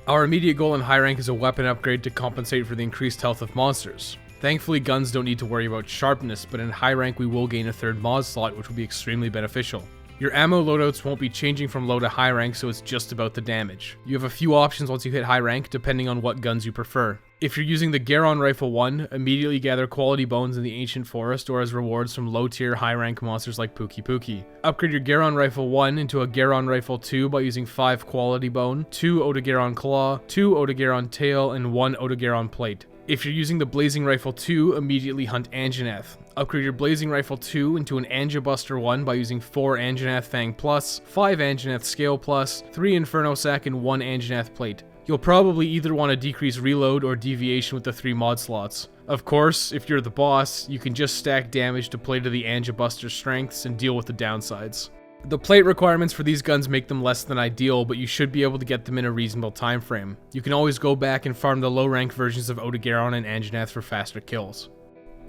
Our immediate goal in high rank is a weapon upgrade to compensate for the increased health of monsters. Thankfully, guns don't need to worry about sharpness, but in high rank we will gain a 3rd mod slot, which will be extremely beneficial. Your ammo loadouts won't be changing from low to high rank, so it's just about the damage. You have a few options once you hit high rank, depending on what guns you prefer. If you're using the Garon Rifle 1, immediately gather quality bones in the Ancient Forest or as rewards from low tier high rank monsters like Pookie Pookie. Upgrade your Garon Rifle 1 into a Garon Rifle 2 by using 5 quality bone, 2 Odogaron Claw, 2 Odogaron Tail, and 1 Odogaron Plate. If you're using the Blazing Rifle 2, immediately hunt Anjanath. Upgrade your Blazing Rifle 2 into an Anjabuster 1 by using 4 Anjanath Fang Plus, 5 Anjanath Scale Plus, 3 Inferno Sac, and 1 Anjanath Plate. You'll probably either want to decrease reload or deviation with the 3 mod slots. Of course, if you're the boss, you can just stack damage to play to the Anjabuster's strengths and deal with the downsides. The plate requirements for these guns make them less than ideal, but you should be able to get them in a reasonable time frame. You can always go back and farm the low rank versions of Odogaron and Anjanath for faster kills.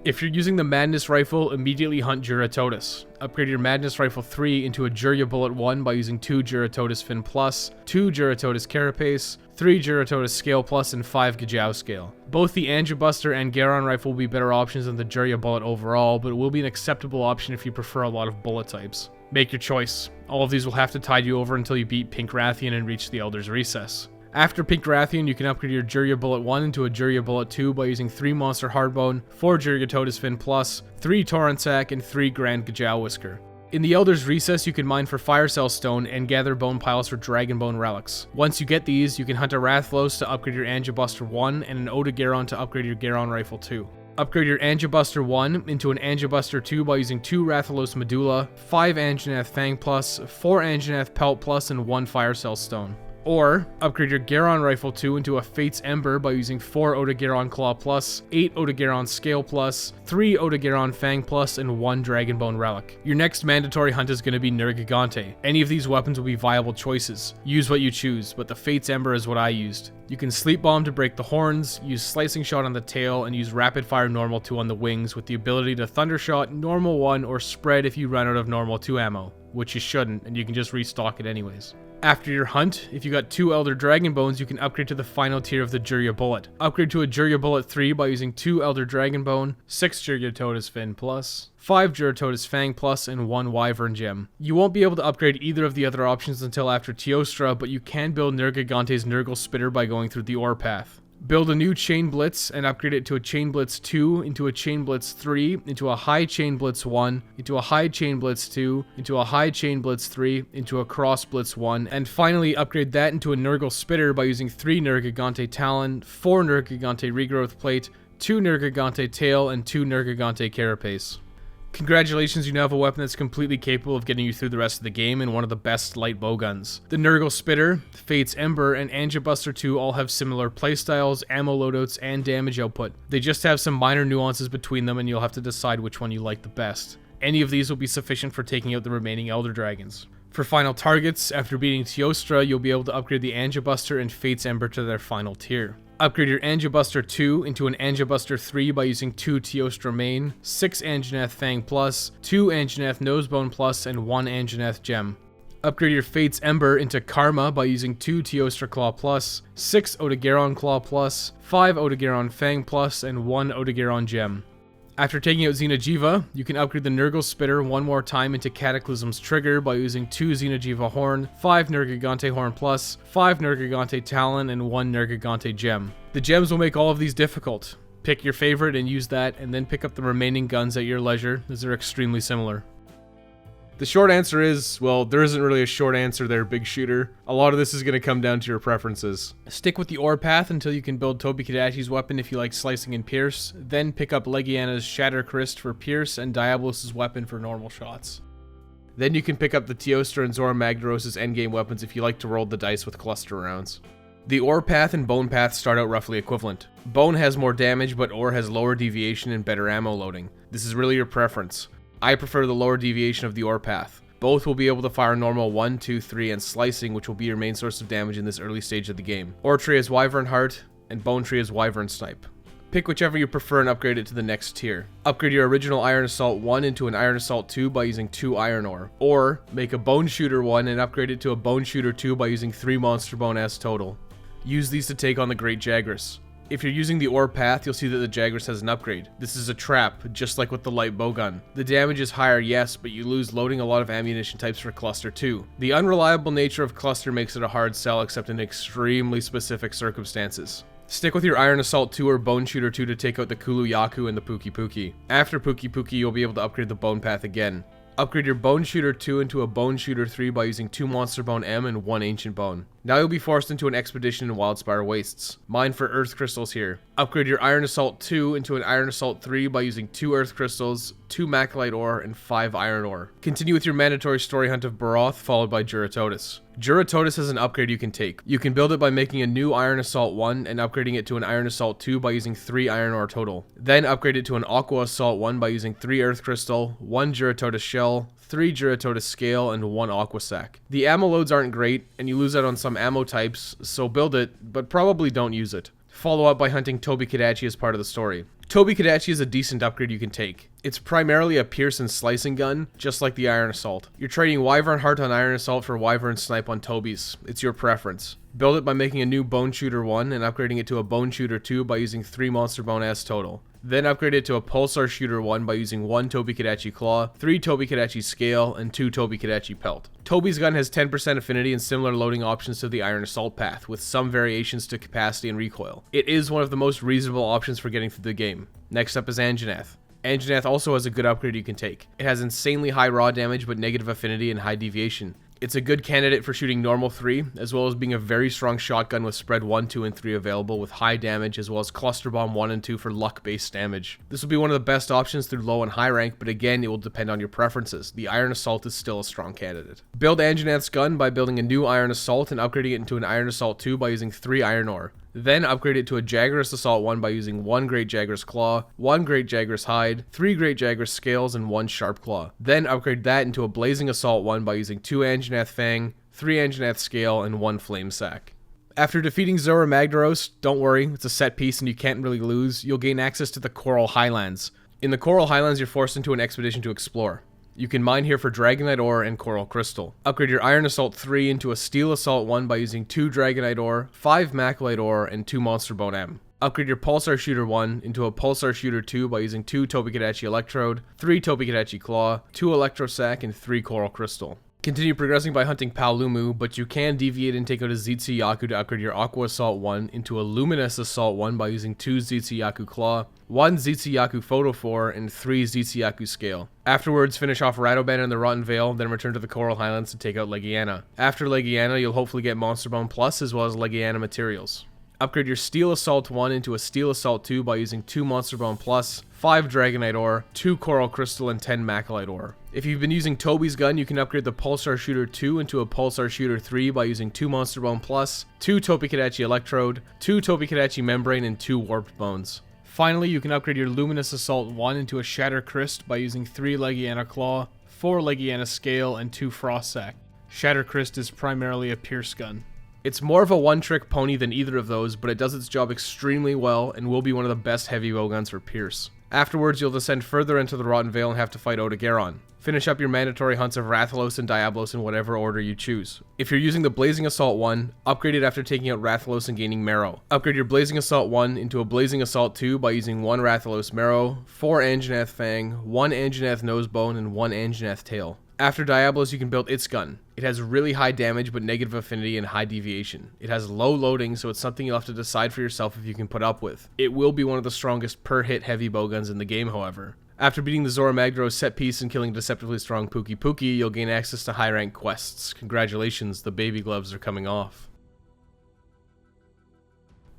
If you're using the Madness Rifle, immediately hunt Juratotus. Upgrade your Madness Rifle 3 into a Jurya Bullet 1 by using 2 Juratotus Fin Plus, 2 Juratotus Carapace, 3 Juratotus Scale Plus, and 5 Gajau Scale. Both the Anjubuster and Garon Rifle will be better options than the Jurya Bullet overall, but it will be an acceptable option if you prefer a lot of bullet types. Make your choice. All of these will have to tide you over until you beat Pink Rathian and reach the Elder's Recess. After Pink Rathian, you can upgrade your Jurya Bullet 1 into a Jurya Bullet 2 by using 3 Monster Hardbone, 4 Juratotus Fin Plus, 3 Torrent Sack, and 3 Grand Gajau Whisker. In the Elder's Recess, you can mine for Fire Cell Stone and gather bone piles for Dragon Bone Relics. Once you get these, you can hunt a Rathlos to upgrade your Anjubuster 1 and an Odogaron to upgrade your Garon Rifle 2. Upgrade your Anjubuster 1 into an Anjubuster 2 by using 2 Rathalos Medulla, 5 Anjanath Fang Plus, 4 Anjanath Pelt Plus, and 1 Fire Cell Stone. Or, upgrade your Garon Rifle 2 into a Fate's Ember by using 4 Odogaron Claw Plus, 8 Odogaron Scale Plus, 3 Odogaron Fang Plus, and 1 Dragonbone Relic. Your next mandatory hunt is going to be Nergigante. Any of these weapons will be viable choices. Use what you choose, but the Fate's Ember is what I used. You can Sleep Bomb to break the horns, use Slicing Shot on the tail, and use Rapid Fire Normal 2 on the wings with the ability to Thunder Shot, Normal 1, or Spread if you run out of Normal 2 ammo, which you shouldn't, and you can just restock it anyways. After your hunt, if you got 2 Elder Dragon Bones, you can upgrade to the final tier of the Jurya Bullet. Upgrade to a Jurya Bullet 3 by using 2 Elder Dragon Bone, 6 Juratotus Fin Plus, 5 Juratotus Fang Plus, and 1 Wyvern Gem. You won't be able to upgrade either of the other options until after Teostra, but you can build Nergigante's Nurgle Spitter by going through the Ore Path. Build a new Chain Blitz and upgrade it to a Chain Blitz 2, into a Chain Blitz 3, into a High Chain Blitz 1, into a High Chain Blitz 2, into a High Chain Blitz 3, into a Cross Blitz 1, and finally upgrade that into a Nurgle Spitter by using 3 Nergigante Talon, 4 Nergigante Regrowth Plate, 2 Nergigante Tail, and 2 Nergigante Carapace. Congratulations, you now have a weapon that's completely capable of getting you through the rest of the game and one of the best light bowguns. The Nurgle Spitter, Fate's Ember, and Anjubuster 2 all have similar playstyles, ammo loadouts, and damage output. They just have some minor nuances between them and you'll have to decide which one you like the best. Any of these will be sufficient for taking out the remaining Elder Dragons. For final targets, after beating Teostra, you'll be able to upgrade the Anjubuster and Fate's Ember to their final tier. Upgrade your Anjubuster 2 into an Anjubuster 3 by using 2 Teostra Main, 6 Anjanath Fang Plus, 2 Anjanath Nosebone Plus, and 1 Anjanath Gem. Upgrade your Fate's Ember into Karma by using 2 Teostra Claw Plus, 6 Odogaron Claw Plus, 5 Odogaron Fang Plus, and 1 Odogaron Gem. After taking out Xeno'jiiva, you can upgrade the Nurgle Spitter one more time into Cataclysm's Trigger by using 2 Xeno'jiiva Horn, 5 Nergigante Horn Plus, 5 Nergigante Talon, and 1 Nergigante Gem. The gems will make all of these difficult. Pick your favorite and use that, and then pick up the remaining guns at your leisure, as they're extremely similar. The short answer is, well, there isn't really a short answer there, big shooter. A lot of this is going to come down to your preferences. Stick with the Ore Path until you can build Tobi Kadashi's weapon if you like Slicing and Pierce, then pick up Legiana's Shatter Christ for Pierce and Diabolus' weapon for normal shots. Then you can pick up the Teostra and Zora Magdaros' endgame weapons if you like to roll the dice with cluster rounds. The Ore Path and Bone Path start out roughly equivalent. Bone has more damage, but Ore has lower deviation and better ammo loading. This is really your preference. I prefer the lower deviation of the Ore Path. Both will be able to fire normal 1, 2, 3, and slicing, which will be your main source of damage in this early stage of the game. Ore Tree has Wyvern Heart, and Bone Tree has Wyvern Snipe. Pick whichever you prefer and upgrade it to the next tier. Upgrade your original Iron Assault 1 into an Iron Assault 2 by using 2 Iron Ore. Or, make a Bone Shooter 1 and upgrade it to a Bone Shooter 2 by using 3 Monster Bone as total. Use these to take on the Great Jagras. If you're using the Ore Path, you'll see that the Jagras has an upgrade. This is a trap, just like with the light bowgun. The damage is higher, yes, but you lose loading a lot of ammunition types for Cluster too. The unreliable nature of Cluster makes it a hard sell except in extremely specific circumstances. Stick with your Iron Assault 2 or Bone Shooter 2 to take out the Kulu Yaku and the Puki Puki. After Puki Puki, you'll be able to upgrade the Bone Path again. Upgrade your Bone Shooter 2 into a Bone Shooter 3 by using 2 Monster Bone M and 1 Ancient Bone. Now you'll be forced into an expedition in Wildspire Wastes. Mine for Earth Crystals here. Upgrade your Iron Assault 2 into an Iron Assault 3 by using 2 Earth Crystals, 2 Maclite Ore, and 5 Iron Ore. Continue with your mandatory story hunt of Baroth, followed by Juratotus. Juratotus has an upgrade you can take. You can build it by making a new Iron Assault 1 and upgrading it to an Iron Assault 2 by using 3 Iron Ore total. Then upgrade it to an Aqua Assault 1 by using 3 Earth Crystal, 1 Juratotus Shell, 3 Juratotus Scale, and 1 Aqua Sack. The ammo loads aren't great, and you lose out on some ammo types, so build it, but probably don't use it. Follow up by hunting Tobi Kadachi as part of the story. Tobi Kadachi is a decent upgrade you can take. It's primarily a pierce and slicing gun, just like the Iron Assault. You're trading Wyvern Heart on Iron Assault for Wyvern Snipe on Tobi's. It's your preference. Build it by making a new Bone Shooter 1 and upgrading it to a Bone Shooter 2 by using 3 Monster Bone S total. Then upgrade it to a Pulsar Shooter 1 by using 1 Tobi Kadachi Claw, 3 Tobi Kadachi Scale, and 2 Tobi Kadachi Pelt. Tobi's gun has 10% affinity and similar loading options to the Iron Assault path, with some variations to capacity and recoil. It is one of the most reasonable options for getting through the game. Next up is Anjanath. Anjanath also has a good upgrade you can take. It has insanely high raw damage but negative affinity and high deviation. It's a good candidate for shooting normal 3, as well as being a very strong shotgun with spread 1, 2, and 3 available with high damage, as well as cluster bomb 1 and 2 for luck-based damage. This will be one of the best options through low and high rank, but again, it will depend on your preferences. The Iron Assault is still a strong candidate. Build Anjanath's gun by building a new Iron Assault and upgrading it into an Iron Assault 2 by using 3 Iron Ore. Then upgrade it to a Jaggerous Assault 1 by using 1 Great Jaggerous Claw, 1 Great Jaggerous Hide, 3 Great Jaggerous Scales, and 1 Sharp Claw. Then upgrade that into a Blazing Assault 1 by using 2 Anjanath Fang, 3 Anjanath Scale, and 1 Flame Sack. After defeating Zora Magdaros, don't worry, it's a set piece and you can't really lose, you'll gain access to the Coral Highlands. In the Coral Highlands, you're forced into an expedition to explore. You can mine here for Dragonite Ore and Coral Crystal. Upgrade your Iron Assault 3 into a Steel Assault 1 by using 2 Dragonite Ore, 5 Maclite Ore, and 2 Monster Bone M. Upgrade your Pulsar Shooter 1 into a Pulsar Shooter 2 by using 2 Tobi Kadachi Electrode, 3 Tobi Kadachi Claw, 2 Electro Sac, and 3 Coral Crystal. Continue progressing by hunting Paolumu, but you can deviate and take out a Zetsuyaku to upgrade your Aqua Assault 1 into a Luminous Assault 1 by using 2 Zetsuyaku Claw, 1 Zetsuyaku Photophore, and 3 Zetsuyaku Scale. Afterwards, finish off Radoban in the Rotten Vale, then return to the Coral Highlands to take out Legiana. After Legiana, you'll hopefully get Monster Bone Plus as well as Legiana materials. Upgrade your Steel Assault 1 into a Steel Assault 2 by using 2 Monster Bone Plus, 5 Dragonite Ore, 2 Coral Crystal, and 10 Maclite Ore. If you've been using Tobi's gun, you can upgrade the Pulsar Shooter 2 into a Pulsar Shooter 3 by using 2 Monster Bone Plus, 2 Tobi Kadachi Electrode, 2 Tobi Kadachi Membrane, and 2 Warped Bones. Finally, you can upgrade your Luminous Assault 1 into a Shatter Crest by using 3 Legiana Claw, 4 Legiana Scale, and 2 Frost Sack. Shatter Crest is primarily a pierce gun. It's more of a one-trick pony than either of those, but it does its job extremely well and will be one of the best heavy bowguns for Pierce. Afterwards, you'll descend further into the Rotten Vale and have to fight Odogaron. Finish up your mandatory hunts of Rathalos and Diablos in whatever order you choose. If you're using the Blazing Assault 1, upgrade it after taking out Rathalos and gaining Marrow. Upgrade your Blazing Assault 1 into a Blazing Assault 2 by using 1 Rathalos Marrow, 4 Anjanath Fang, 1 Anjanath Nosebone, and 1 Anjanath Tail. After Diablos, you can build its gun. It has really high damage but negative affinity and high deviation. It has low loading, so it's something you'll have to decide for yourself if you can put up with. It will be one of the strongest per hit heavy bowguns in the game, however. After beating the Zora Magdaros set piece and killing deceptively strong Pookie Pookie, you'll gain access to high rank quests. Congratulations, the baby gloves are coming off.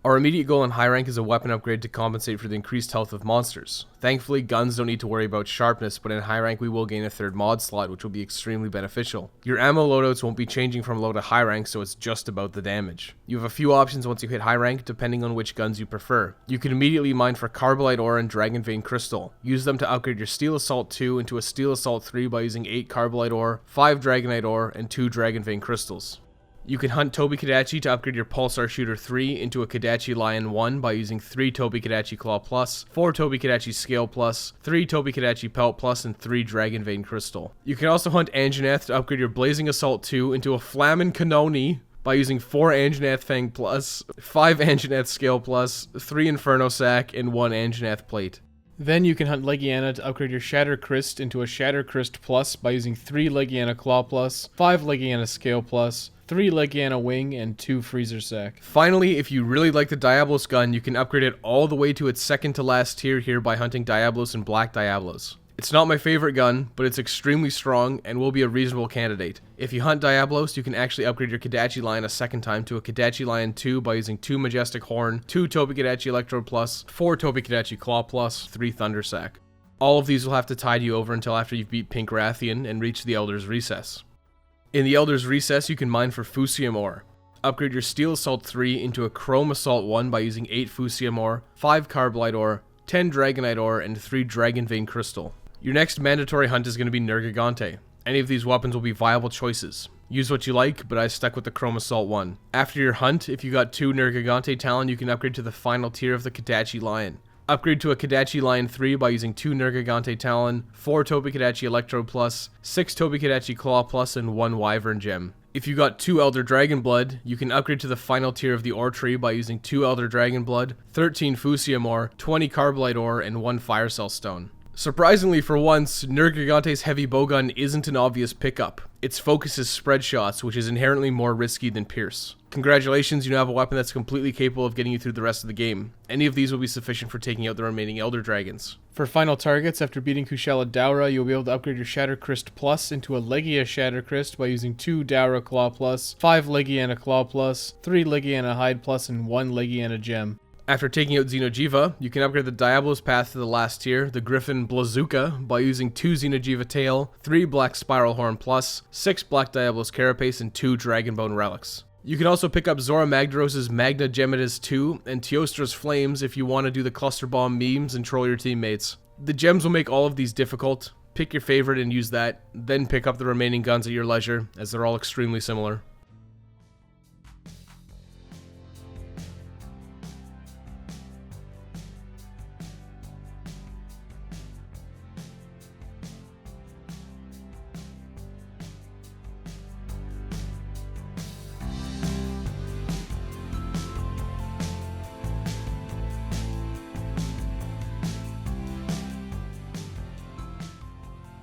Our immediate goal in high rank is a weapon upgrade to compensate for the increased health of monsters. Thankfully, guns don't need to worry about sharpness, but in high rank we will gain a 3rd mod slot, which will be extremely beneficial. Your ammo loadouts won't be changing from low to high rank, so it's just about the damage. You have a few options once you hit high rank, depending on which guns you prefer. You can immediately mine for Carbolite Ore and Dragon Vein Crystal. Use them to upgrade your Steel Assault 2 into a Steel Assault 3 by using 8 Carbolite Ore, 5 Dragonite Ore, and 2 Dragon Vein Crystals. You can hunt Tobi Kadachi to upgrade your Pulsar Shooter 3 into a Kadachi Lion 1 by using 3 Tobi Kadachi Claw Plus, 4 Tobi Kadachi Scale Plus, 3 Tobi Kadachi Pelt Plus, and 3 Dragon Vein Crystal. You can also hunt Anjanath to upgrade your Blazing Assault 2 into a Flamin' Kanoni by using 4 Anjanath Fang Plus, 5 Anjanath Scale Plus, 3 Inferno Sac, and 1 Anjanath Plate. Then you can hunt Legiana to upgrade your Shatter Crest into a Shatter Crest Plus by using 3 Legiana Claw Plus, 5 Legiana Scale Plus, 3 Legiana Wing, and 2 Freezer Sack. Finally, if you really like the Diablos gun, you can upgrade it all the way to its second to last tier here by hunting Diablos and Black Diablos. It's not my favorite gun, but it's extremely strong and will be a reasonable candidate. If you hunt Diablos, you can actually upgrade your Kadachi Lion a second time to a Kadachi Lion 2 by using 2 Majestic Horn, 2 Tobi Kadachi Electrode Plus, 4 Tobi Kadachi Claw Plus, 3 Thunder Sack. All of these will have to tide you over until after you've beat Pink Rathian and reach the Elder's Recess. In the Elder's Recess, you can mine for Fusium Ore. Upgrade your Steel Assault 3 into a Chrome Assault 1 by using 8 Fusium Ore, 5 Carbolite Ore, 10 Dragonite Ore, and 3 Dragon Vein Crystal. Your next mandatory hunt is going to be Nergigante. Any of these weapons will be viable choices. Use what you like, but I stuck with the Chrome Assault one. After your hunt, if you got 2 Nergigante Talon, you can upgrade to the final tier of the Kodachi Lion. Upgrade to a Kodachi Lion 3 by using 2 Nergigante Talon, 4 Tobi-Kadachi Electro Plus, 6 Tobi-Kadachi Claw Plus, and 1 Wyvern Gem. If you got 2 Elder Dragon Blood, you can upgrade to the final tier of the Ore Tree by using 2 Elder Dragon Blood, 13 Fusium Ore, 20 Carbonite Ore, and 1 Fire Cell Stone. Surprisingly for once, Nergigante's heavy bowgun isn't an obvious pickup. Its focus is spread shots, which is inherently more risky than Pierce. Congratulations, you now have a weapon that's completely capable of getting you through the rest of the game. Any of these will be sufficient for taking out the remaining Elder Dragons. For final targets, after beating Kushala Daura, you'll be able to upgrade your Shatter Crest Plus into a Legia Shatter Crest by using 2 Daura Claw Plus, 5 Legiana Claw Plus, 3 Legiana Hide Plus, and 1 Legiana Gem. After taking out Xeno'jiiva, you can upgrade the Diablo's Path to the last tier, the Griffin Blazuka, by using 2 Xeno'jiiva Tail, 3 Black Spiral Horn Plus, 6 Black Diablo's Carapace, and 2 Dragonbone Relics. You can also pick up Zora Magdaros' Magna Gemidas 2 and Teostra's Flames if you want to do the Cluster Bomb memes and troll your teammates. The gems will make all of these difficult. Pick your favorite and use that, then pick up the remaining guns at your leisure, as they're all extremely similar.